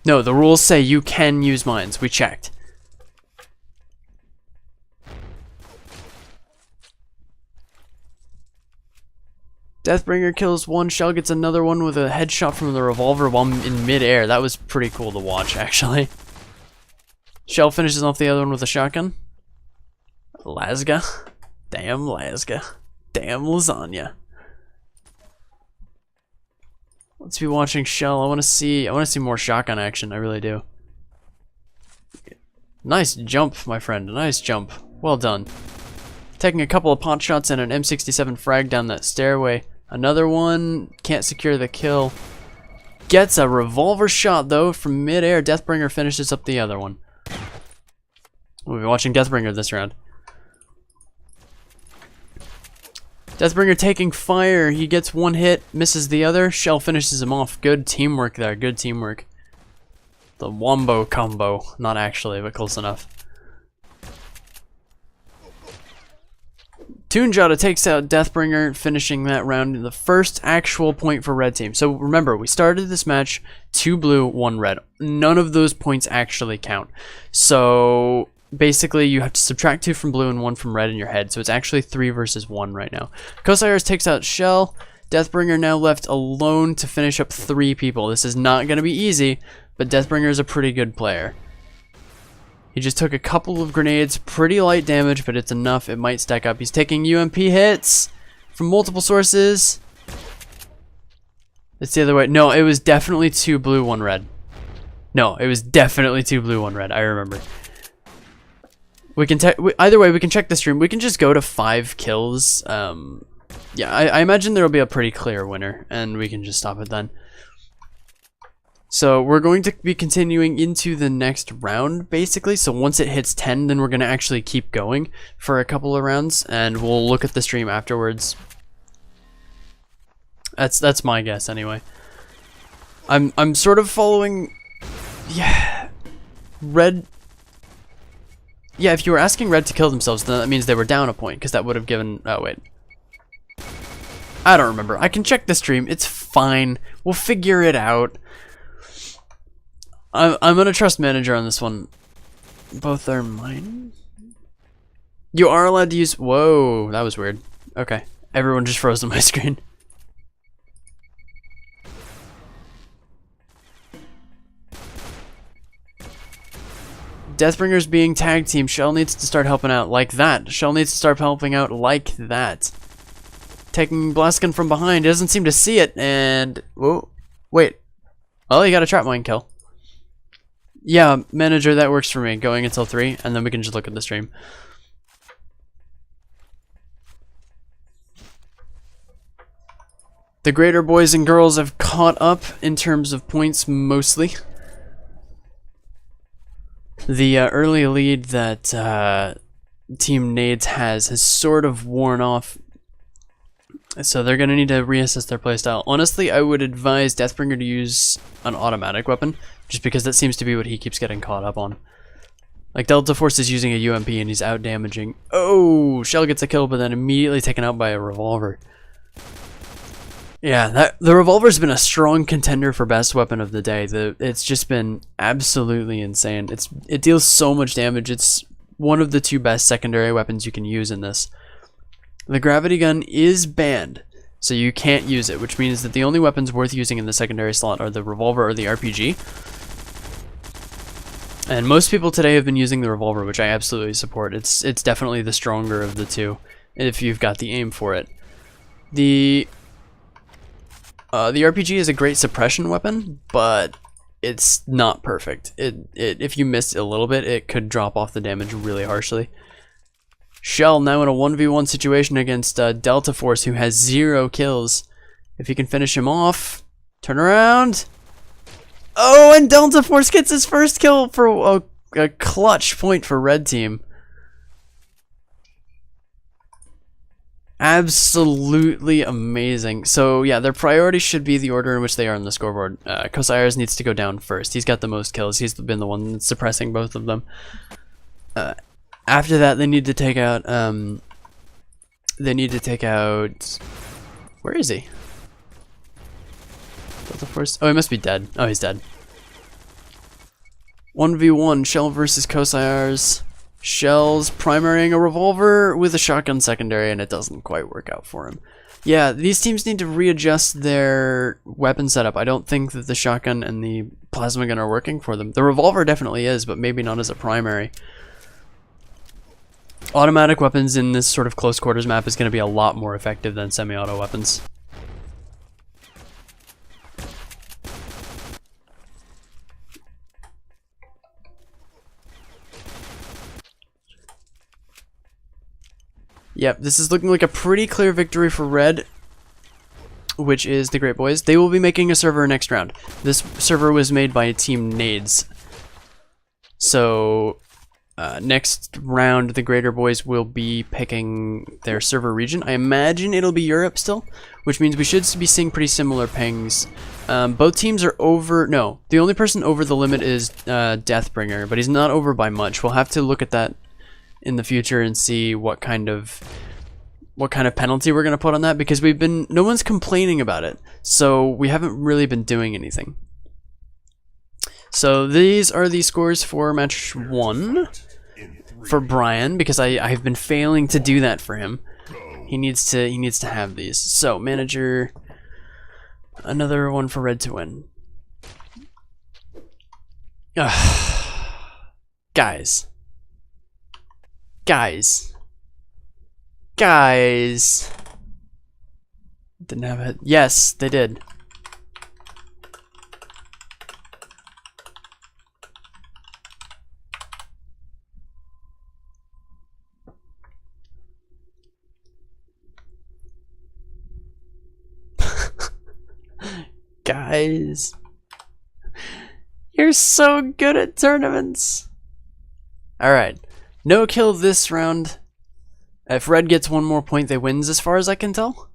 No, the rules say you can use mines. We checked. Deathbringer kills one, Shell gets another one with a headshot from the revolver while in midair. That was pretty cool to watch, actually. Shell finishes off the other one with a shotgun. Lasga. Damn Lasga. Damn lasagna. Let's be watching Shell. I want to see more shotgun action. I really do. Nice jump, my friend. Nice jump. Well done. Taking a couple of pot shots and an M67 frag down that stairway. Another one can't secure the kill. Gets a revolver shot though from midair. Deathbringer finishes up the other one. We'll be watching Deathbringer this round. Deathbringer taking fire. He gets one hit, misses the other. Shell finishes him off. Good teamwork there. Good teamwork. The wombo combo. Not actually, but close enough. Toonjada takes out Deathbringer, finishing that round in the first actual point for red team. So remember, we started this match 2 blue, 1 red. None of those points actually count. So basically you have to subtract 2 from blue and 1 from red in your head. So it's actually 3 versus 1 right now. Kosairs takes out Shell. Deathbringer now left alone to finish up 3 people. This is not going to be easy, but Deathbringer is a pretty good player. He just took a couple of grenades, pretty light damage, but it's enough. It might stack up. He's taking UMP hits from multiple sources. It's the other way. No, it was definitely 2 blue, 1 red. No, it was definitely 2 blue, 1 red. I remember. We can either way. We can check the stream. We can just go to 5 kills. Yeah, I imagine there will be a pretty clear winner, and we can just stop it then. So we're going to be continuing into the next round, basically. So once it hits 10, then we're going to actually keep going for a couple of rounds, and we'll look at the stream afterwards. That's my guess, anyway. I'm sort of following, yeah, red. Yeah, if you were asking red to kill themselves, then that means they were down a point, because that would have given. Oh wait, I don't remember. I can check the stream. It's fine. We'll figure it out. I'm gonna trust manager on this one. Both are mine. You are allowed to use. Whoa, that was weird. Okay, everyone just froze on my screen. Deathbringer's being tag team. Shell needs to start helping out like that. Shell needs to start helping out like that. Taking Blaskin from behind. He doesn't seem to see it, and whoa, wait. Well, you got a trap mine kill. Yeah, manager, that works for me. Going until 3, and then we can just look at the stream. The greater boys and girls have caught up in terms of points, mostly. The early lead that Team Nades has sort of worn off. So they're going to need to reassess their playstyle. Honestly, I would advise Deathbringer to use an automatic weapon, just because that seems to be what he keeps getting caught up on. Like, Delta Force is using a UMP and he's out damaging. Oh, Shell gets a kill, but then immediately taken out by a revolver. Yeah, the revolver's been a strong contender for best weapon of the day. It's just been absolutely insane. It deals so much damage. It's one of the 2 best secondary weapons you can use in this. The gravity gun is banned, so you can't use it, which means that the only weapons worth using in the secondary slot are the revolver or the RPG. And most people today have been using the revolver, which I absolutely support. It's definitely the stronger of the 2, if you've got the aim for it. The RPG is a great suppression weapon, but it's not perfect. If you miss a little bit, it could drop off the damage really harshly. Shell now in a 1v1 situation against Delta Force, who has 0 kills. If you can finish him off, turn around. Oh, and Delta Force gets his first kill for a clutch point for red team. Absolutely amazing. So yeah, their priority should be the order in which they are on the scoreboard. Kosairs needs to go down first. He's got the most kills. He's been the one that's suppressing both of them. After that, they need to take out. Where is he? Delta Force. Oh, he must be dead. Oh, he's dead. 1v1 Shell versus Kosairs. Shell's primarying a revolver with a shotgun secondary, and it doesn't quite work out for him. Yeah, these teams need to readjust their weapon setup. I don't think that the shotgun and the plasma gun are working for them. The revolver definitely is, but maybe not as a primary. Automatic weapons in this sort of close quarters map is going to be a lot more effective than semi-auto weapons. Yep, this is looking like a pretty clear victory for red, which is the Great Boys. They will be making a server next round. This server was made by Team Nades. So next round, the Greater Boys will be picking their server region. I imagine it'll be Europe still, which means we should be seeing pretty similar pings. Both teams are over. No, the only person over the limit is Deathbringer, but he's not over by much. We'll have to look at that in the future and see what kind of what kind of penalty we're gonna put on that, because no one's complaining about it, so we haven't really been doing anything. So these are the scores for match 1 for Brian, because I've been failing to do that for him. He needs to have these. So manager, another one for red to win. Guys. Didn't have it. Yes, they did. Guys, you're so good at tournaments. Alright, no kill this round. If red gets one more point, they wins as far as I can tell.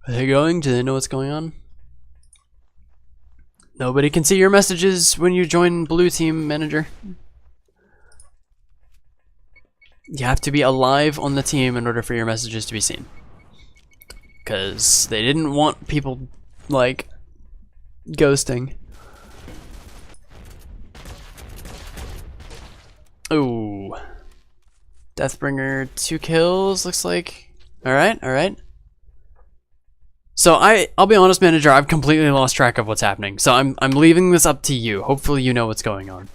Are they going? Do they know what's going on? Nobody can see your messages when you join blue team, manager. You have to be alive on the team in order for your messages to be seen. Because they didn't want people, like, ghosting. Ooh. Deathbringer, 2 kills, looks like. Alright, alright. So I'll be honest, manager, I've completely lost track of what's happening. So I'm leaving this up to you. Hopefully you know what's going on.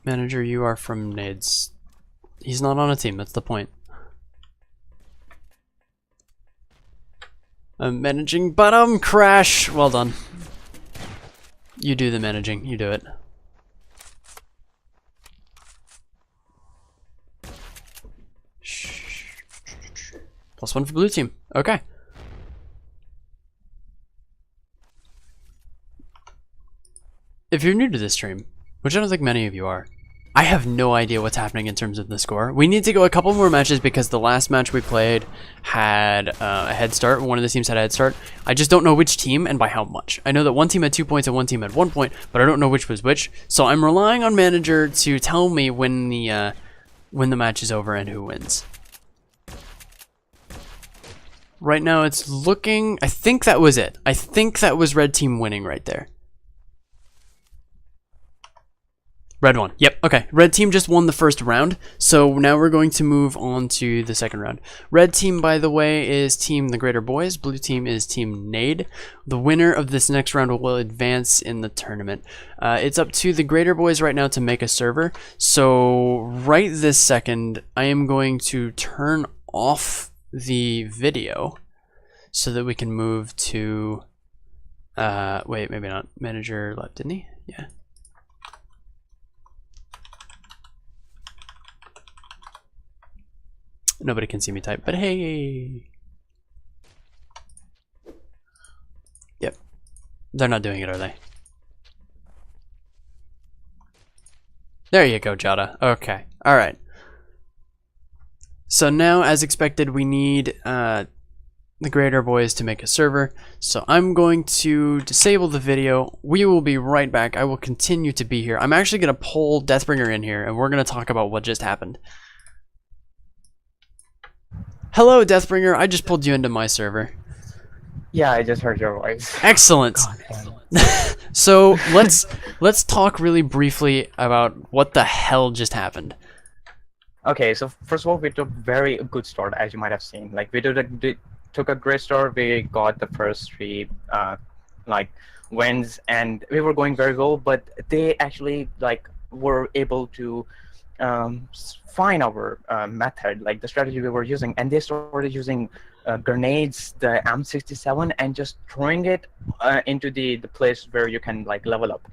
Manager, you are from Nades. He's not on a team, that's the point. I'm managing bottom crash. Well done. You do the managing, you do it. +1 for blue team. Okay. If you're new to this stream, which I don't think many of you are, I have no idea what's happening in terms of the score. We need to go a couple more matches because the last match we played had a head start. One of the teams had a head start. I just don't know which team and by how much. I know that one team had 2 points and one team had 1 point, but I don't know which was which. So I'm relying on manager to tell me when the match is over and who wins. Right now it's looking, I think that was it. I think that was red team winning right there. Red won. Yep, okay. Red team just won the first round, so now we're going to move on to the second round. Red team, by the way, is Team The Greater Boys. Blue team is Team Nade. The winner of this next round will advance in the tournament. It's up to the Greater Boys right now to make a server, so right this second, I am going to turn off the video so that we can move to... wait, maybe not. Manager left, didn't he? Yeah. Nobody can see me type, but hey. Yep. They're not doing it, are they? There you go, Jada. Okay. Alright. So now, as expected, we need the Greater Boys to make a server. So I'm going to disable the video. We will be right back. I will continue to be here. I'm actually going to pull Deathbringer in here, and we're going to talk about what just happened. Hello, Deathbringer. I just pulled you into my server. Yeah, I just heard your voice. Excellent. So let's talk really briefly about what the hell just happened. Okay, so first of all, we took very good start, as you might have seen. Like we took a great start. We got the first 3 wins, and we were going very well. But they actually were able to find our method, like the strategy we were using, and they started using grenades, the M67, and just throwing it into the place where you can level up.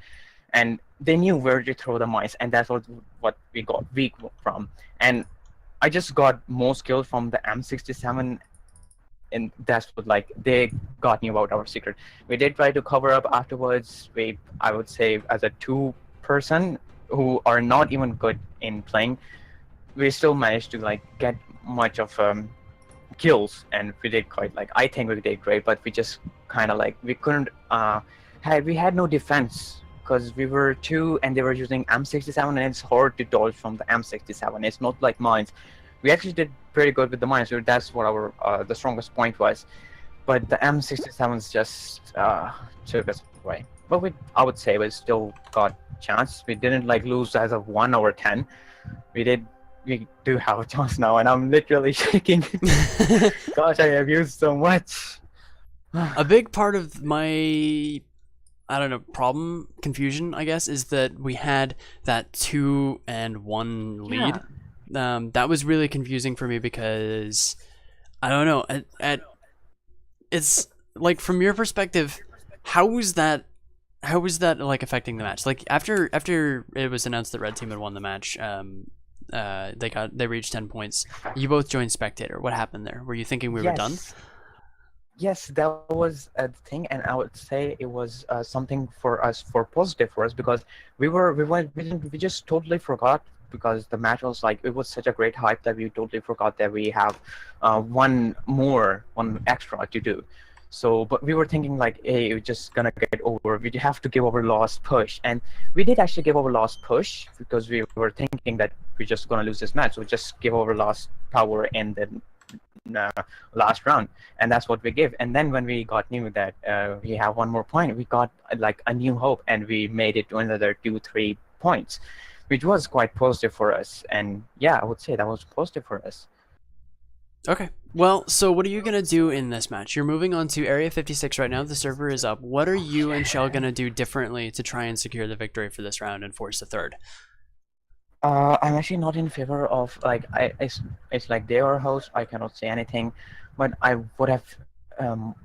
And they knew where to throw the mice, and that's what we got weak from. And I just got most kills from the M67, and that's what they got me about our secret. We did try to cover up afterwards. I would say as a 2 person who are not even good in playing, we still managed to like get much of kills, and we did quite like, I think we did great, but we just kind of like we couldn't we had no defense because we were two and they were using M67, and it's hard to dodge from the M67. It's not like mines. We actually did pretty good with the mines, so that's what our the strongest point was. But the M67s just took us away. But I would say we still got chance. We didn't like lose as of 1 over 10. We do have a chance now, and I'm literally shaking. Gosh, I have used so much. A big part of my, I don't know, confusion, I guess, is that we had that 2-1 lead. Yeah. That was really confusing for me because I don't know. It's like, from your perspective, how was that like affecting the match? Like after it was announced that red team had won the match, they reached 10 points. You both joined spectator. What happened there? Were you thinking we were done? Yes, that was a thing, and I would say it was something for positive for us, because we just totally forgot, because the match was like, it was such a great hype that we totally forgot that we have one extra to do. So, but we were thinking like, hey, we're just gonna get over. We have to give our last push, and we did actually give our last push, because we were thinking that we're just gonna lose this match. So just give our last power in the last round, and that's what we give. And then when we got knew that we have one more point, we got like a new hope, and we made it to another 2-3 points, which was quite positive for us. And yeah, I would say that was positive for us. Okay. Well, so what are you going to do in this match? You're moving on to Area 56 right now. The server is up. What are you and Shell going to do differently to try and secure the victory for this round and force a third? I'm actually not in favor of like, it's like they are host. I cannot say anything, but I would have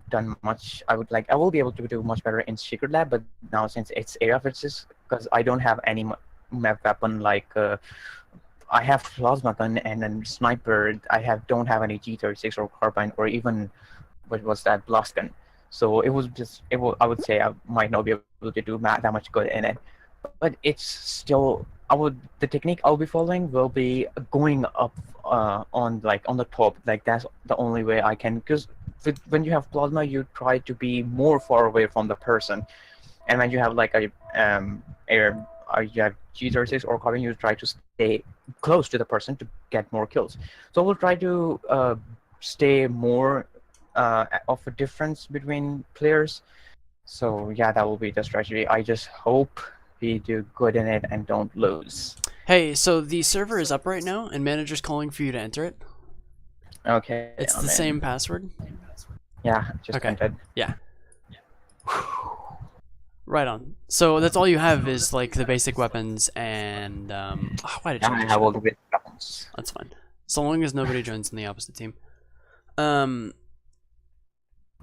done much. I will be able to do much better in Secret Lab, but now since it's Area 56, because I don't have any map weapon like I have plasma gun and then sniper. Don't have any G36 or carbine, or even what was that, blast gun. So it was just I would say I might not be able to do that much good in it, but it's still the technique I'll be following will be going up on the top. Like that's the only way I can, because when you have plasma, you try to be more far away from the person, and when you have like you have G36 or carbine, you try to stay close to the person to get more kills. So we'll try to stay more of a difference between players. So yeah, that will be the strategy. I just hope we do good in it and don't lose. Hey, so the server is up right now, and manager's calling for you to enter it. Okay. It's the same password? Yeah, just entered. Yeah. Right on. So that's all you have is like the basic weapons and why did you have all the basic weapons? That's fine. So long as nobody joins in the opposite team.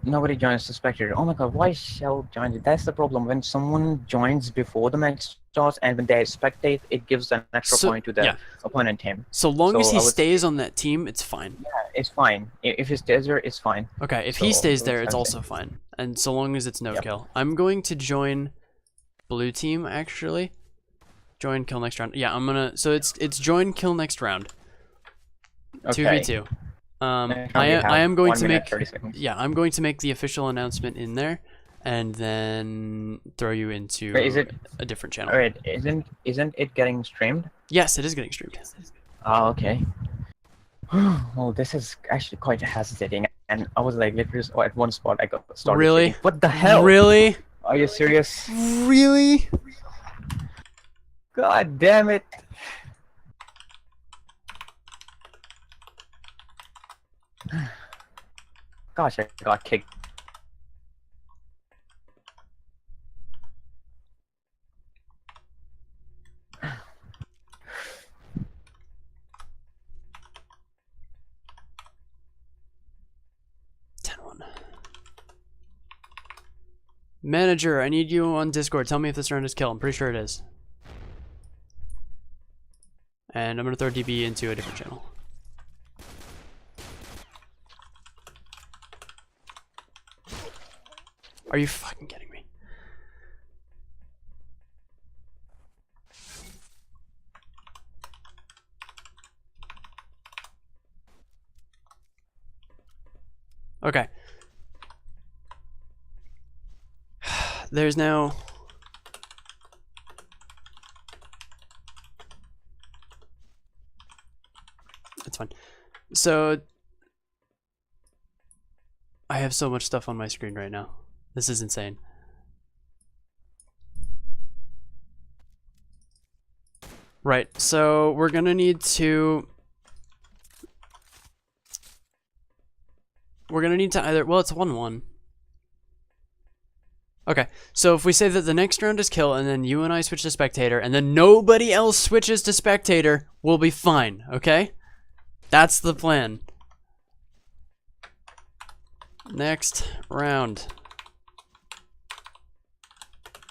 Nobody joins the spectator. Oh my god, why Shell joined it? That's the problem. When someone joins before the match starts and when they spectate, it gives an extra point to the opponent team. So long as he stays on that team, it's fine. Yeah, it's fine. If he stays there, it's fine. Okay, if he stays there, it's also fine. And so long as it's no kill. I'm going to join blue team, actually. Join kill next round. Yeah, I'm gonna, so it's join kill next round. Okay. 2v2. I am going to make, I'm going to make the official announcement in there, and then throw you into a different channel. Alright, isn't it getting streamed? Yes, it is getting streamed. Oh, okay. Well, this is actually quite hesitating, and I was like literally at one spot I got started. Really? Shooting. What the hell? Really? Are you serious? Really? God damn it. Gosh, I got kicked. Manager, I need you on Discord. Tell me if this round is kill. I'm pretty sure it is. And I'm gonna throw DB into a different channel. Are you fucking kidding me? Okay. There's now... It's fine. So... I have so much stuff on my screen right now. This is insane. Right, so we're gonna need to... We're gonna need to either... Well, it's 1-1. Okay, so if we say that the next round is kill, and then you and I switch to spectator, and then nobody else switches to spectator, we'll be fine, okay? That's the plan. Next round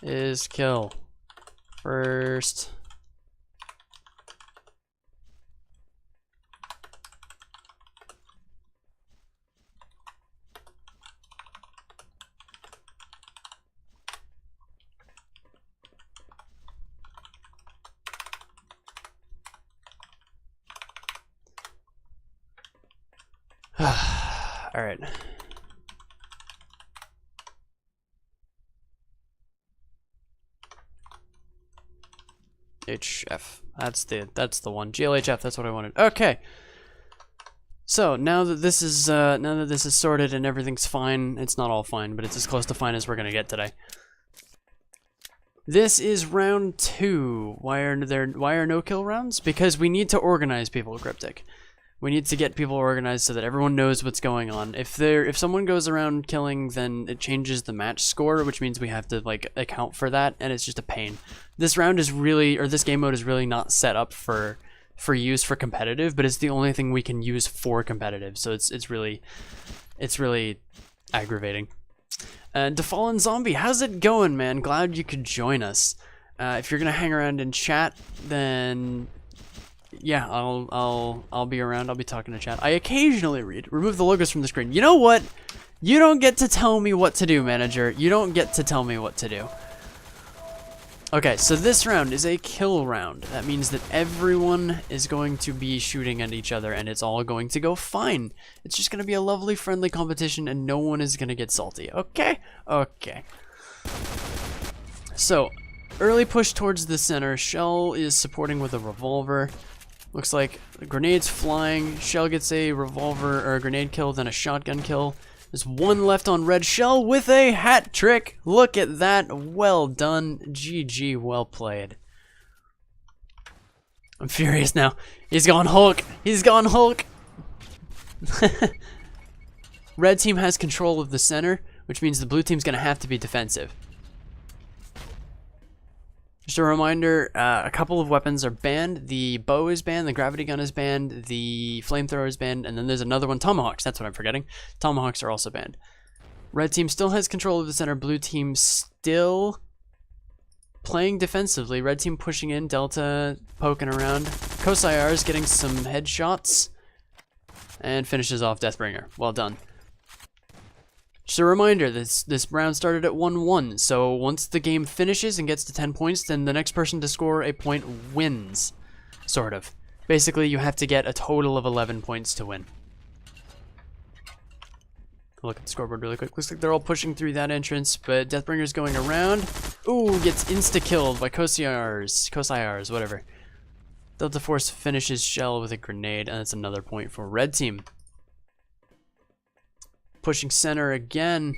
is kill. First... All right. HF. That's the one. GLHF. That's what I wanted. Okay. So now that this is sorted and everything's fine, it's not all fine, but it's as close to fine as we're gonna get today. This is round 2. Why are no kill rounds? Because we need to organize people, Cryptic. We need to get people organized so that everyone knows what's going on. If someone goes around killing, then it changes the match score, which means we have to like account for that, and it's just a pain. This round is really, or this game mode is really not set up for use for competitive, but it's the only thing we can use for competitive. So it's really aggravating. Defallen Zombie, how's it going, man? Glad you could join us. If you're gonna hang around and chat, then yeah, I'll be around. I'll be talking to chat. I occasionally read. Remove the logos from the screen. You know what? You don't get to tell me what to do, manager. You don't get to tell me what to do. Okay, so this round is a kill round. That means that everyone is going to be shooting at each other, and it's all going to go fine. It's just going to be a lovely, friendly competition, and no one is going to get salty. Okay? Okay. So, early push towards the center. Shell is supporting with a revolver. Looks like a grenade's flying. Shell gets a revolver or a grenade kill, then a shotgun kill. There's one left on red. Shell with a hat trick. Look at that. Well done. GG. Well played. I'm furious now. He's gone Hulk. He's gone Hulk. Red team has control of the center, which means the blue team's going to have to be defensive. Just a reminder, a couple of weapons are banned. The bow is banned, the gravity gun is banned, the flamethrower is banned, and then there's another one, tomahawks. That's what I'm forgetting. Tomahawks are also banned. Red team still has control of the center. Blue team still playing defensively. Red team pushing in, Delta poking around. Kosayar is getting some headshots and finishes off Deathbringer. Well done. Just a reminder, this round started at 1-1, so once the game finishes and gets to 10 points, then the next person to score a point wins, sort of. Basically, you have to get a total of 11 points to win. Look at the scoreboard really quick. Looks like they're all pushing through that entrance, but Deathbringer's going around. Ooh, gets insta-killed by Kosayars, whatever. Delta Force finishes Shell with a grenade, and that's another point for Red Team. Pushing center again.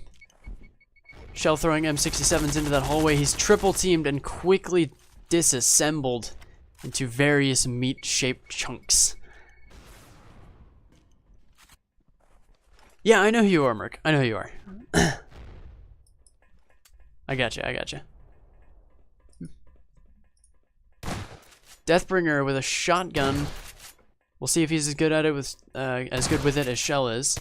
Shell throwing M67s into that hallway. He's triple teamed and quickly disassembled into various meat-shaped chunks. Yeah, I know who you are, Merc. I know who you are. I gotcha, I gotcha. Deathbringer with a shotgun. We'll see if he's as good at it with as Shell is.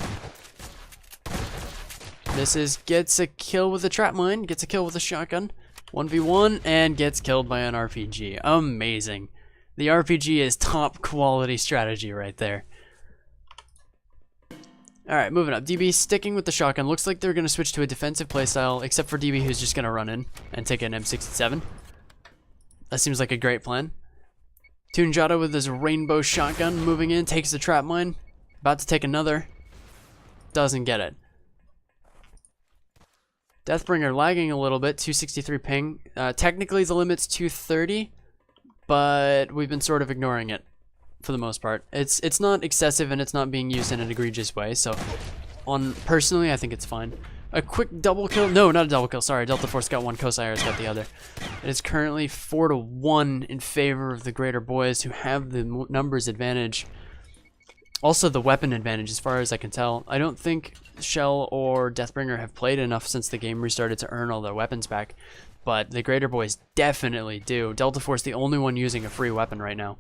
Gets a kill with a trap mine, gets a kill with a shotgun, 1v1, and gets killed by an RPG. Amazing. The RPG is top quality strategy right there. Alright, moving up. DB sticking with the shotgun. Looks like they're going to switch to a defensive playstyle, except for DB who's just going to run in and take an M67. That seems like a great plan. Tunjata with his rainbow shotgun moving in, takes the trap mine. About to take another. Doesn't get it. Deathbringer lagging a little bit, 263 ping. Technically the limit's 230, but we've been sort of ignoring it for the most part. It's not excessive and it's not being used in an egregious way, so personally I think it's fine. A quick double kill, no, not a double kill, sorry, Delta Force got one, Kosaire's got the other. It is currently 4-1 in favor of the Greater Boys, who have the numbers advantage. Also the weapon advantage, as far as I can tell. I don't think Shell or Deathbringer have played enough since the game restarted to earn all their weapons back, but the Greater Boys definitely do. Delta Force the only one using a free weapon right now.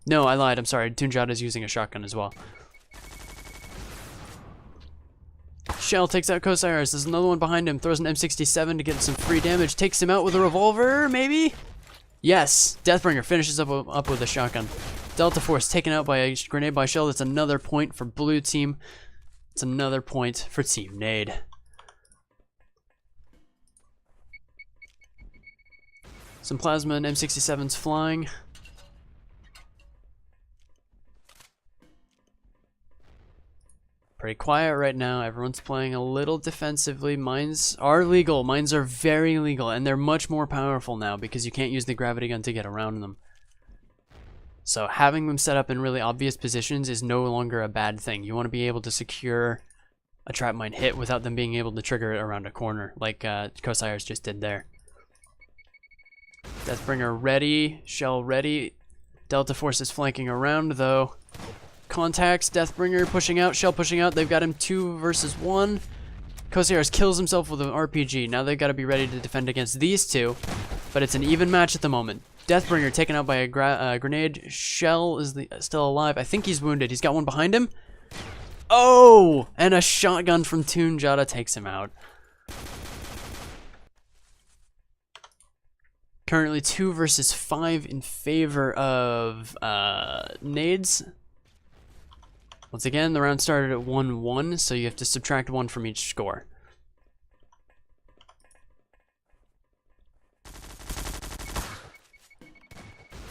No, I lied, I'm sorry, Tunjata's using a shotgun as well. Shell takes out Kosaire's. There's another one behind him. Throws an M67 to get some free damage. Takes him out with a revolver, maybe? Yes. Deathbringer finishes up with a shotgun. Delta Force taken out by a grenade by Shell. That's another point for blue team. It's another point for Team Nade. Some plasma and M67s flying. Pretty quiet right now. Everyone's playing a little defensively. Mines are legal. Mines are very legal, and they're much more powerful now because you can't use the gravity gun to get around them. So having them set up in really obvious positions is no longer a bad thing. You want to be able to secure a trap mine hit without them being able to trigger it around a corner, like Kosaire's just did there. Deathbringer ready. Shell ready. Delta Force is flanking around, though. Contacts, Deathbringer pushing out, Shell pushing out. They've got him 2 versus 1. Kosaire's kills himself with an RPG. Now they've got to be ready to defend against these two, but it's an even match at the moment. Deathbringer taken out by a grenade. Shell is still alive. I think he's wounded. He's got one behind him. Oh! And a shotgun from Tunjata takes him out. Currently 2 versus 5 in favor of nades. Once again, the round started at 1-1, so you have to subtract 1 from each score.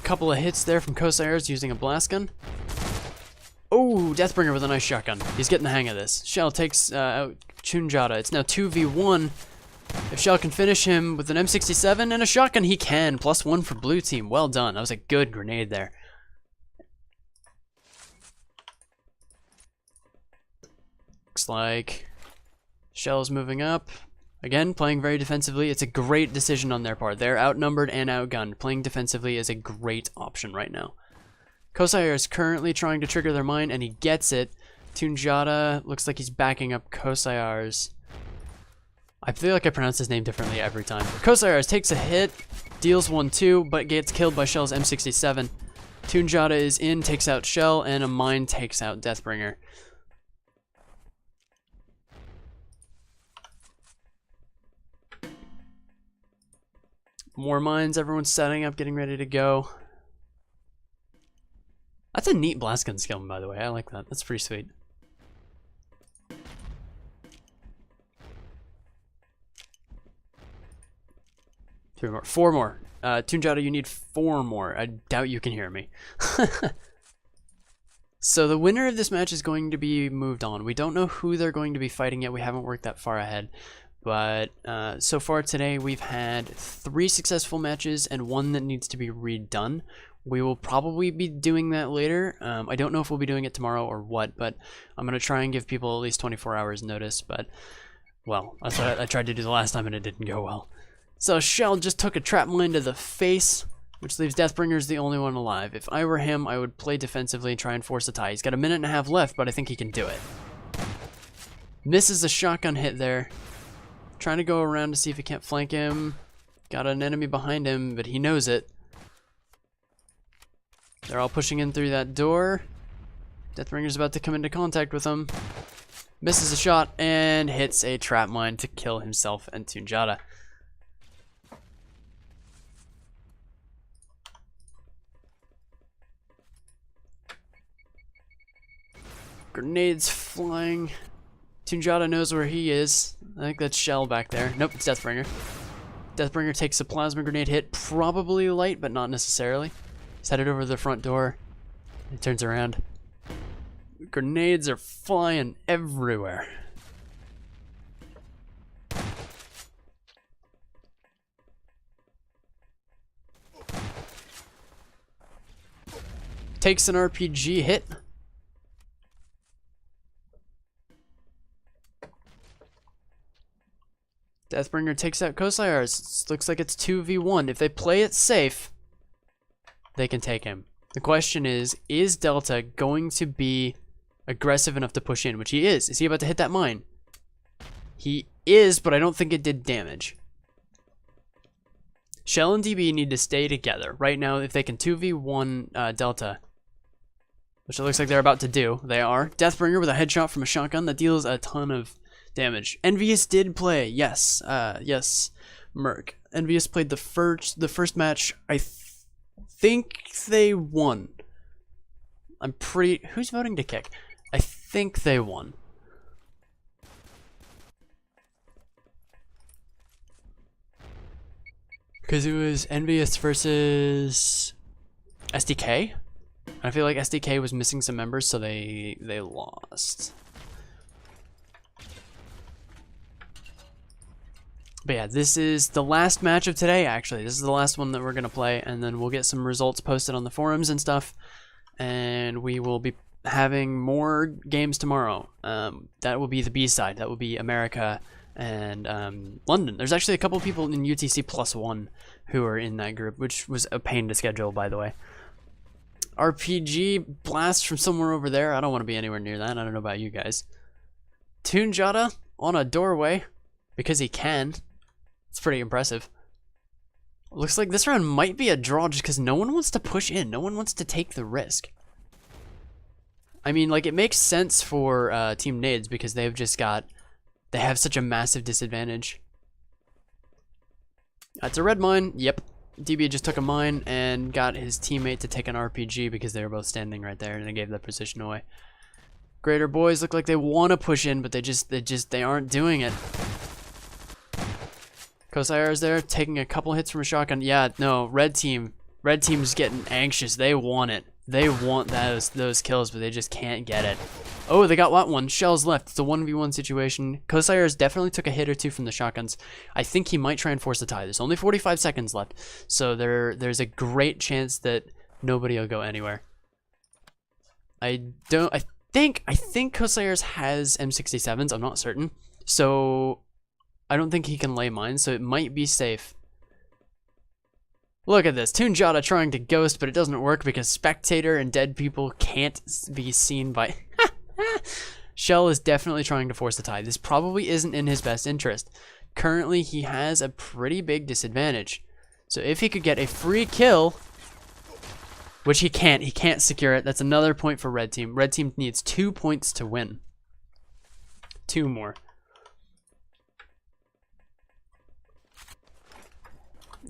Couple of hits there from Kosaire's using a blast gun. Oh, Deathbringer with a nice shotgun. He's getting the hang of this. Shell takes out Tunjata. It's now 2v1. If Shell can finish him with an M67 and a shotgun, he can. +1 for blue team. Well done. That was a good grenade there. Looks like Shell's moving up. Again, playing very defensively. It's a great decision on their part. They're outnumbered and outgunned. Playing defensively is a great option right now. Kosaire is currently trying to trigger their mine, and he gets it. Tunjata looks like he's backing up Kosaire's. I feel like I pronounce his name differently every time. Kosaire's takes a hit, deals 1-2, but gets killed by Shell's M67. Tunjata is in, takes out Shell, and a mine takes out Deathbringer. More mines, everyone's setting up, getting ready to go. That's a neat blast gun skill, by the way. I like that. That's pretty sweet. Three more. 4 more. Tunjata, you need 4 more. I doubt you can hear me. So the winner of this match is going to be moved on. We don't know who they're going to be fighting yet. We haven't worked that far ahead. But so far today we've had 3 successful matches and 1 that needs to be redone. We will probably be doing that later. I don't know if we'll be doing it tomorrow or what, but I'm going to try and give people at least 24 hours notice. But, well, that's what I tried to do the last time and it didn't go well. So Shell just took a trap mine to the face, which leaves Deathbringer's the only one alive. If I were him, I would play defensively and try and force a tie. He's got a minute and a half left, but I think he can do it. Misses a shotgun hit there. Trying to go around to see if he can't flank him. Got an enemy behind him, but he knows it. They're all pushing in through that door. Deathbringer's about to come into contact with him. Misses a shot and hits a trap mine to kill himself and Tunjata. Grenades flying. Tunjata knows where he is. I think that's Shell back there. Nope, it's Deathbringer. Deathbringer takes a plasma grenade hit. Probably light, but not necessarily. He's headed over to the front door. He turns around. Grenades are flying everywhere. takes an RPG hit. Deathbringer takes out Kosayars. Looks like it's 2v1. If they play it safe, they can take him. The question is Delta going to be aggressive enough to push in? Which he is. Is he about to hit that mine? He is, but I don't think it did damage. Shell and DB need to stay together. Right now, if they can 2v1 Delta, which it looks like they're about to do, they are. Deathbringer with a headshot from a shotgun that deals a ton of damage. Envious did play, yes, yes, Merc. Envious played the first match. I think they won. I'm pretty. Who's voting to kick? I think they won. Because it was Envious versus SDK. I feel like SDK was missing some members, so they lost. But yeah, this is the last match of today, actually. This is the last one that we're going to play, and then we'll get some results posted on the forums and stuff. And we will be having more games tomorrow. That will be the B-side. That will be America and London. There's actually a couple people in UTC +1 who are in that group, which was a pain to schedule, by the way. RPG blast from somewhere over there. I don't want to be anywhere near that. I don't know about you guys. Tunjata on a doorway because he can. It's pretty impressive. Looks like this round might be a draw just because no one wants to push in. No one wants to take the risk. I mean, like, it makes sense for Team Nades because they've just got... They have such a massive disadvantage. That's a red mine. Yep. DB just took a mine and got his teammate to take an RPG because they were both standing right there and they gave their position away. Greater boys look like they want to push in, but they aren't doing it. Kosayar is there, taking a couple hits from a shotgun. Yeah, no, red team's getting anxious. They want it. They want those kills, but they just can't get it. Oh, they got one. Shells left. It's a 1v1 situation. Kosayar's definitely took a hit or two from the shotguns. I think he might try and force the tie. There's only 45 seconds left, so there's a great chance that nobody will go anywhere. I think Kosayar's has M67s. I'm not certain, so I don't think he can lay mines, so it might be safe. Look at this. Tunjata trying to ghost, but it doesn't work because Spectator and dead people can't be seen by... Shell is definitely trying to force the tie. This probably isn't in his best interest. Currently, he has a pretty big disadvantage. So if he could get a free kill, which he can't secure it. That's another point for Red Team. Red Team needs 2 points to win. 2 more.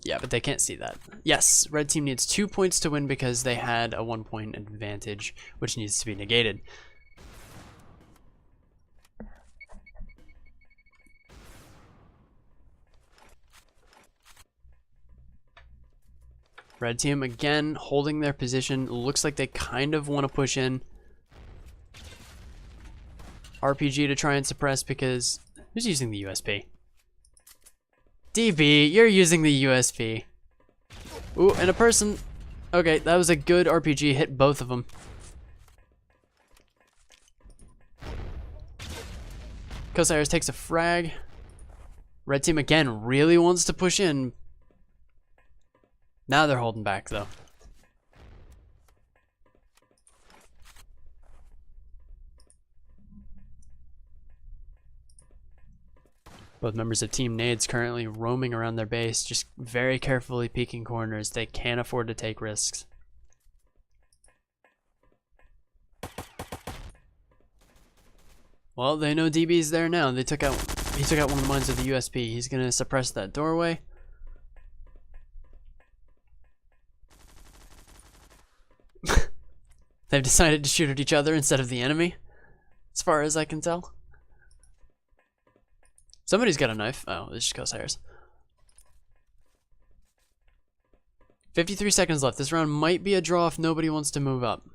Yeah, but they can't see that. Yes, Red Team needs 2 points to win because they had a 1 point advantage, which needs to be negated. Red Team, again, holding their position. Looks like they kind of want to push in. RPG to try and suppress because... Who's using the USP? DB, you're using the USP. Ooh, and a person... Okay, that was a good RPG. Hit both of them. Kosayars takes a frag. Red Team, again, really wants to push in. Now they're holding back, though. Both members of Team Nades currently roaming around their base, just very carefully peeking corners. They can't afford to take risks. Well, they know DB's there now. He took out one of the mines with the USP. He's gonna suppress that doorway. They've decided to shoot at each other instead of the enemy, as far as I can tell. Somebody's got a knife. Oh, it's just Kosayars. 53 seconds left. This round might be a draw if nobody wants to move up.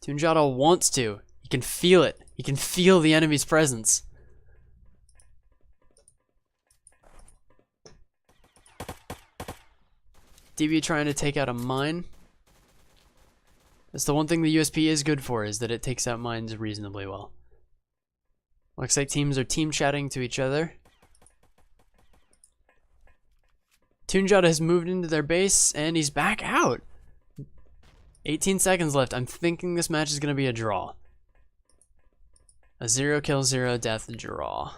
Tunjata wants to. He can feel it. He can feel the enemy's presence. DB trying to take out a mine. That's the one thing the USP is good for, is that it takes out mines reasonably well. Looks like teams are team chatting to each other. Tunjata has moved into their base, and he's back out. 18 seconds left. I'm thinking this match is going to be a draw. A 0 kill, 0 death draw.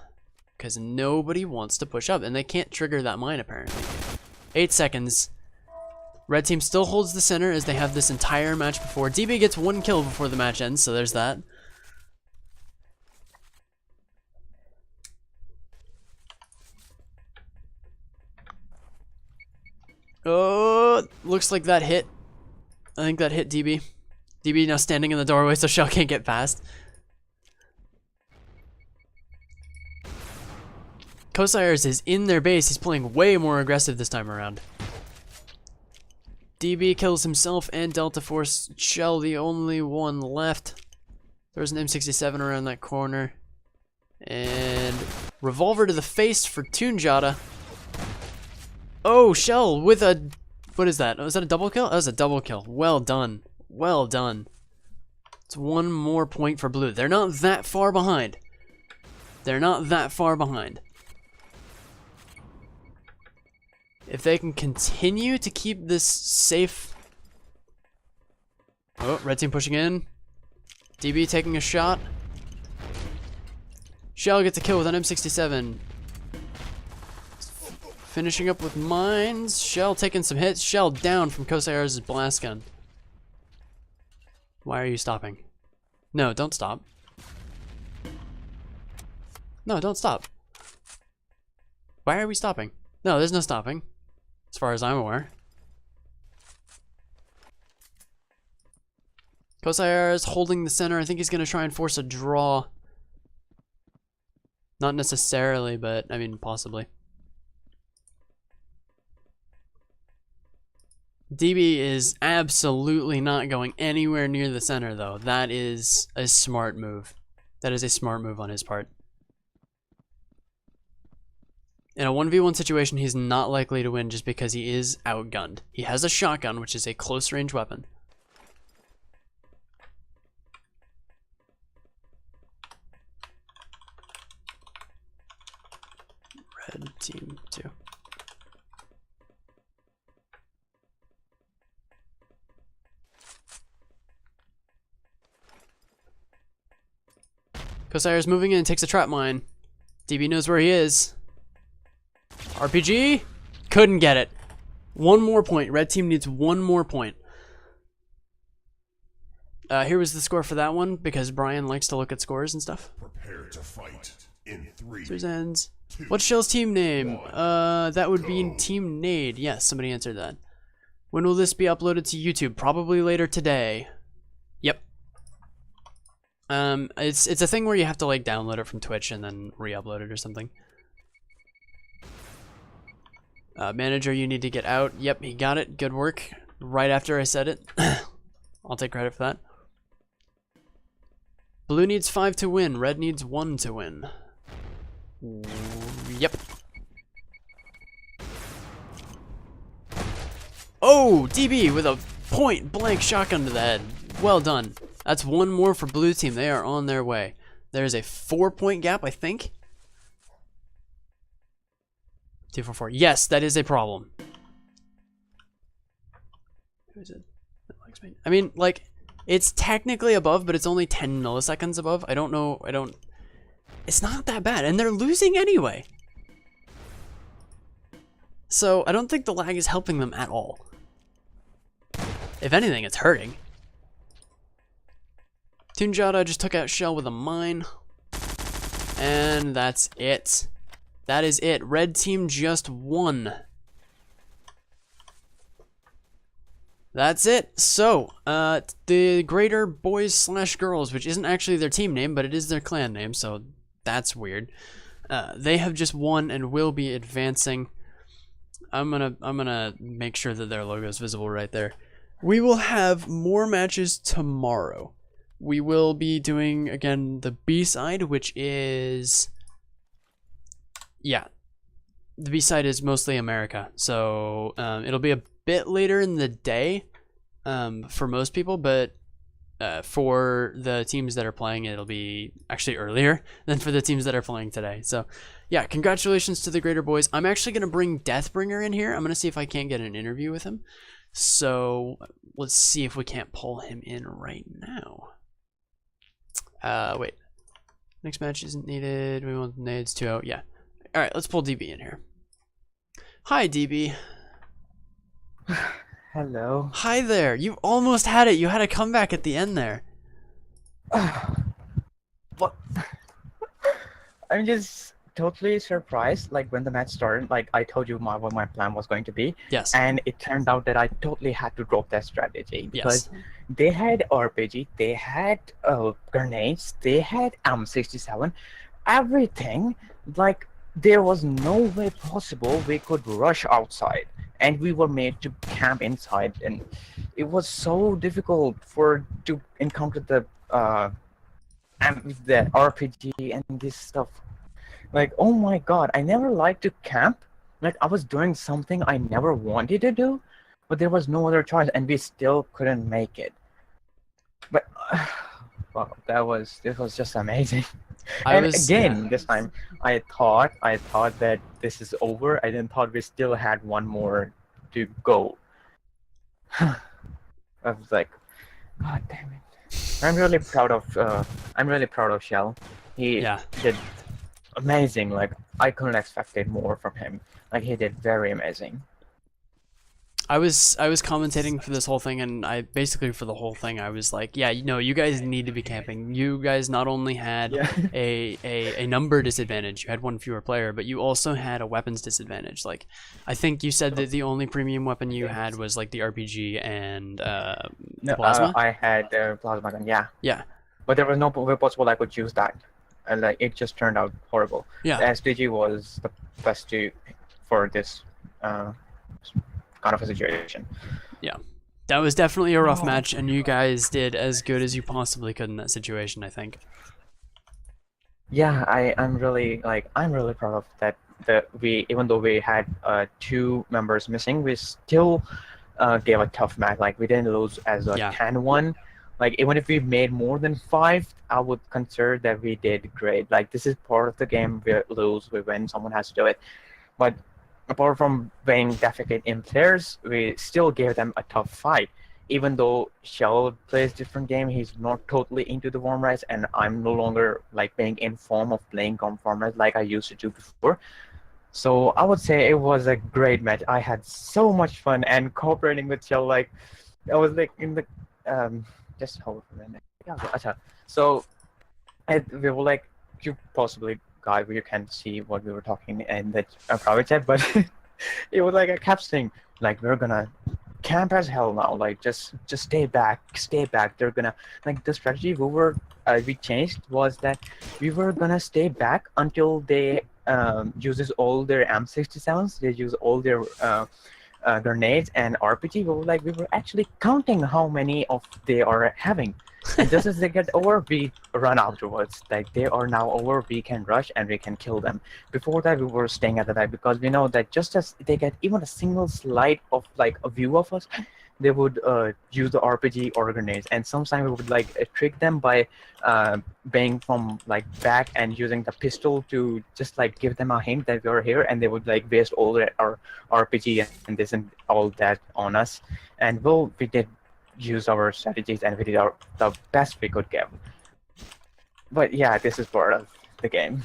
Because nobody wants to push up, and they can't trigger that mine, apparently. 8 seconds. Red team still holds the center as they have this entire match before. DB gets 1 kill before the match ends, so there's that. Oh, looks like that hit. I think that hit DB. DB now standing in the doorway so Shell can't get past. Cosires is in their base. He's playing way more aggressive this time around. DB kills himself and Delta Force. Shell the only one left. There's an M67 around that corner. And revolver to the face for Tunjata. Oh, Shell with a... What is that? Oh, is that a double kill? That was a double kill. Well done. Well done. It's 1 more point for blue. They're not that far behind. They're not that far behind. If they can continue to keep this safe... Oh, red team pushing in. DB taking a shot. Shell gets a kill with an M67. Finishing up with mines. Shell taking some hits. Shell down from Kosairs' blast gun. Why are you stopping? No, don't stop. No, don't stop. Why are we stopping? No, there's no stopping. As far as I'm aware. Kosairs holding the center. I think he's going to try and force a draw. Not necessarily, but I mean, possibly. DB is absolutely not going anywhere near the center, though. That is a smart move. That is a smart move on his part. In a 1v1 situation, he's not likely to win just because he is outgunned. He has a shotgun, which is a close-range weapon. Red team 2. Kosairs moving in, takes a trap mine. DB knows where he is. RPG? Couldn't get it. 1 more point. Red team needs 1 more point. Here was the score for that one, because Brian likes to look at scores and stuff. Prepare to fight in 3. Series ends. What's Shell's team name? That would be Team Nade. Yes, somebody answered that. When will this be uploaded to YouTube? Probably later today. Yep. It's a thing where you have to like download it from Twitch and then re-upload it or something. Manager, you need to get out. Yep, he got it. Good work. Right after I said it. I'll take credit for that. Blue needs 5 to win. Red needs 1 to win. Yep. Oh, DB with a point blank shotgun to the head. Well done. That's 1 more for blue team. They are on their way. There's a 4-point gap, I think. 2 for 4. Yes, that is a problem. Who is it? I mean, like, it's technically above, but it's only 10 milliseconds above. I don't know. It's not that bad, and they're losing anyway. So I don't think the lag is helping them at all. If anything, it's hurting. Tunjata just took out Shell with a mine. And that's it. That is it. Red team just won. That's it. So, the Greater Boys / Girls, which isn't actually their team name, but it is their clan name, so that's weird. They have just won and will be advancing. I'm gonna make sure that their logo is visible right there. We will have more matches tomorrow. We will be doing, again, the B-side, which is... Yeah. The B-side is mostly America. So, it'll be a bit later in the day for most people, but for the teams that are playing, it'll be actually earlier than for the teams that are playing today. So yeah, congratulations to the Greater Boys. I'm actually going to bring Deathbringer in here. I'm going to see if I can't get an interview with him. So let's see if we can't pull him in right now. Wait. Next match isn't needed. We want nades 2-0. Yeah. All right, let's pull DB in here. Hi, DB. Hello. Hi there. You almost had it. You had a comeback at the end there. What? I'm just totally surprised. Like when the match started, like I told you what my plan was going to be. Yes. And it turned out that I totally had to drop that strategy because Yes. they had RPG, they had grenades, they had M67, everything. Like there was no way possible we could rush outside, and we were made to camp inside, and it was so difficult to encounter the RPG and this stuff. Like, oh my god, I never liked to camp. Like I was doing something I never wanted to do, but there was no other choice, and we still couldn't make it. But wow, this was just amazing. This time I thought that this is over. I didn't thought we still had one more to go. I was like, god damn it. I'm really proud of Shell. He did amazing. Like I couldn't expect it more from him. Like he did very amazing. I was commentating for this whole thing, and I basically for the whole thing I was like, yeah, you guys need to be camping. You guys not only had a number disadvantage, you had one fewer player, but you also had a weapons disadvantage. Like I think you said that the only premium weapon you had was like the RPG and plasma. I had the plasma gun, yeah, but there was no way possible I could use that, and like it just turned out horrible. Yeah, the SDG was the best for this kind of a situation. Yeah, that was definitely a rough match, and you guys did as good as you possibly could in that situation, I think. Yeah, I'm really proud of that. Even though we had 2 members missing, we still gave a tough match. Like we didn't lose as a 10-1. Like even if we made more than 5, I would consider that we did great. Like this is part of the game. We lose, we win. Someone has to do it. But apart from being deficient in players, we still gave them a tough fight. Even though Shell plays different game, he's not totally into the Warmerise, and I'm no longer like being in form of playing Warmerise like I used to do before. So I would say it was a great match. I had so much fun and cooperating with Shell. Like I was like in the just hold for a minute. Yeah, so we were like, you possibly guy where you can see what we were talking in the private chat, but it was like I kept saying like we're gonna camp as hell now, like just stay back. They're gonna like the strategy we changed was that we were gonna stay back until they uses all their M67s, they use all their grenades and RPG. We were actually counting how many of they are having. And just as they get over, we run afterwards. Like they are now over, we can rush and we can kill them. Before that, we were staying at the back because we know that just as they get even a single slide of like a view of us, they would use the RPG or grenades. And sometimes we would like trick them by being from like back and using the pistol to just like give them a hint that we are here, and they would like waste all their RPG and this and all that on us. And well, we did use our strategies and we did the best we could give. But yeah, this is part of the game.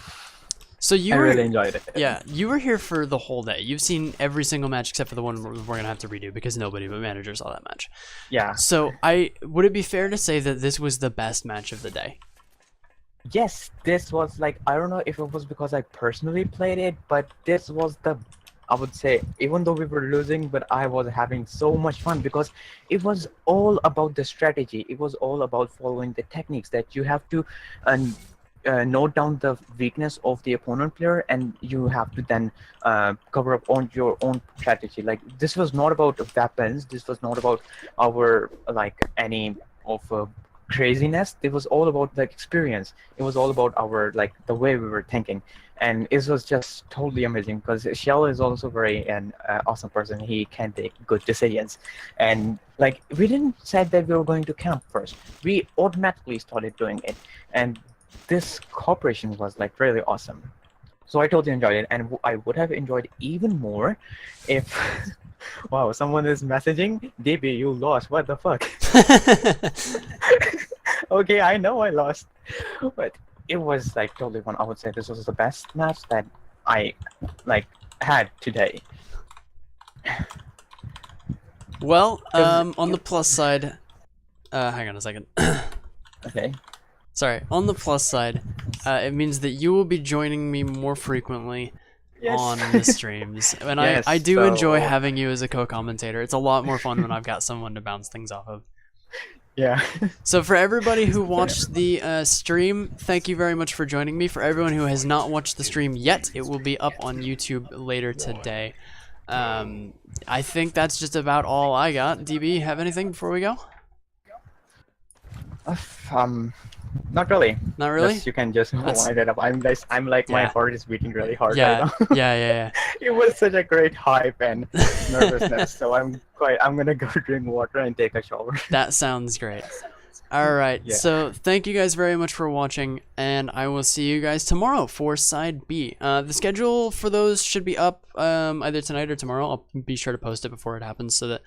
So I really enjoyed it. Yeah, you were here for the whole day. You've seen every single match except for the one we're gonna have to redo because nobody but manager saw that match. Yeah. So would it be fair to say that this was the best match of the day? Yes, this was like, I don't know if it was because I personally played it, but this was I would say, even though we were losing, but I was having so much fun because it was all about the strategy. It was all about following the techniques that you have to note down the weakness of the opponent player, and you have to then cover up on your own strategy. Like this was not about weapons. This was not about our like any of craziness. It was all about the experience. It was all about our like the way we were thinking, and it was just totally amazing because Shell is also very an awesome person. He can take good decisions, and like we didn't say that we were going to camp first. We automatically started doing it, and this cooperation was like really awesome. So I totally enjoyed it, and I would have enjoyed even more if. Wow, someone is messaging. DB, you lost. What the fuck? Okay, I know I lost, but it was like totally fun. I would say this was the best match that I like had today. Well, on the plus side, hang on a second. Okay. Sorry, on the plus side, it means that you will be joining me more frequently Yes. on the streams. And Yes, I do so- enjoy having you as a co-commentator. It's a lot more fun when I've got someone to bounce things off of. Yeah. So for everybody who watched the stream, thank you very much for joining me. For everyone who has not watched the stream yet, it will be up on YouTube later today. I think that's just about all I got. DB, have anything before we go? Not really. Not really? Just, you can just That's- wind it up. I'm like my Yeah. heart is beating really hard Yeah, right now. yeah. It was such a great hype and nervousness. So I'm gonna go drink water and take a shower. That sounds great. Alright, Yeah. so thank you guys very much for watching, and I will see you guys tomorrow for Side B. The schedule for those should be up either tonight or tomorrow. I'll be sure to post it before it happens so that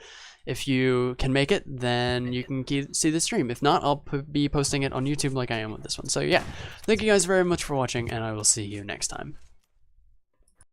if you can make it, then you can see the stream. If not, I'll be posting it on YouTube like I am with this one. So yeah, thank you guys very much for watching, and I will see you next time.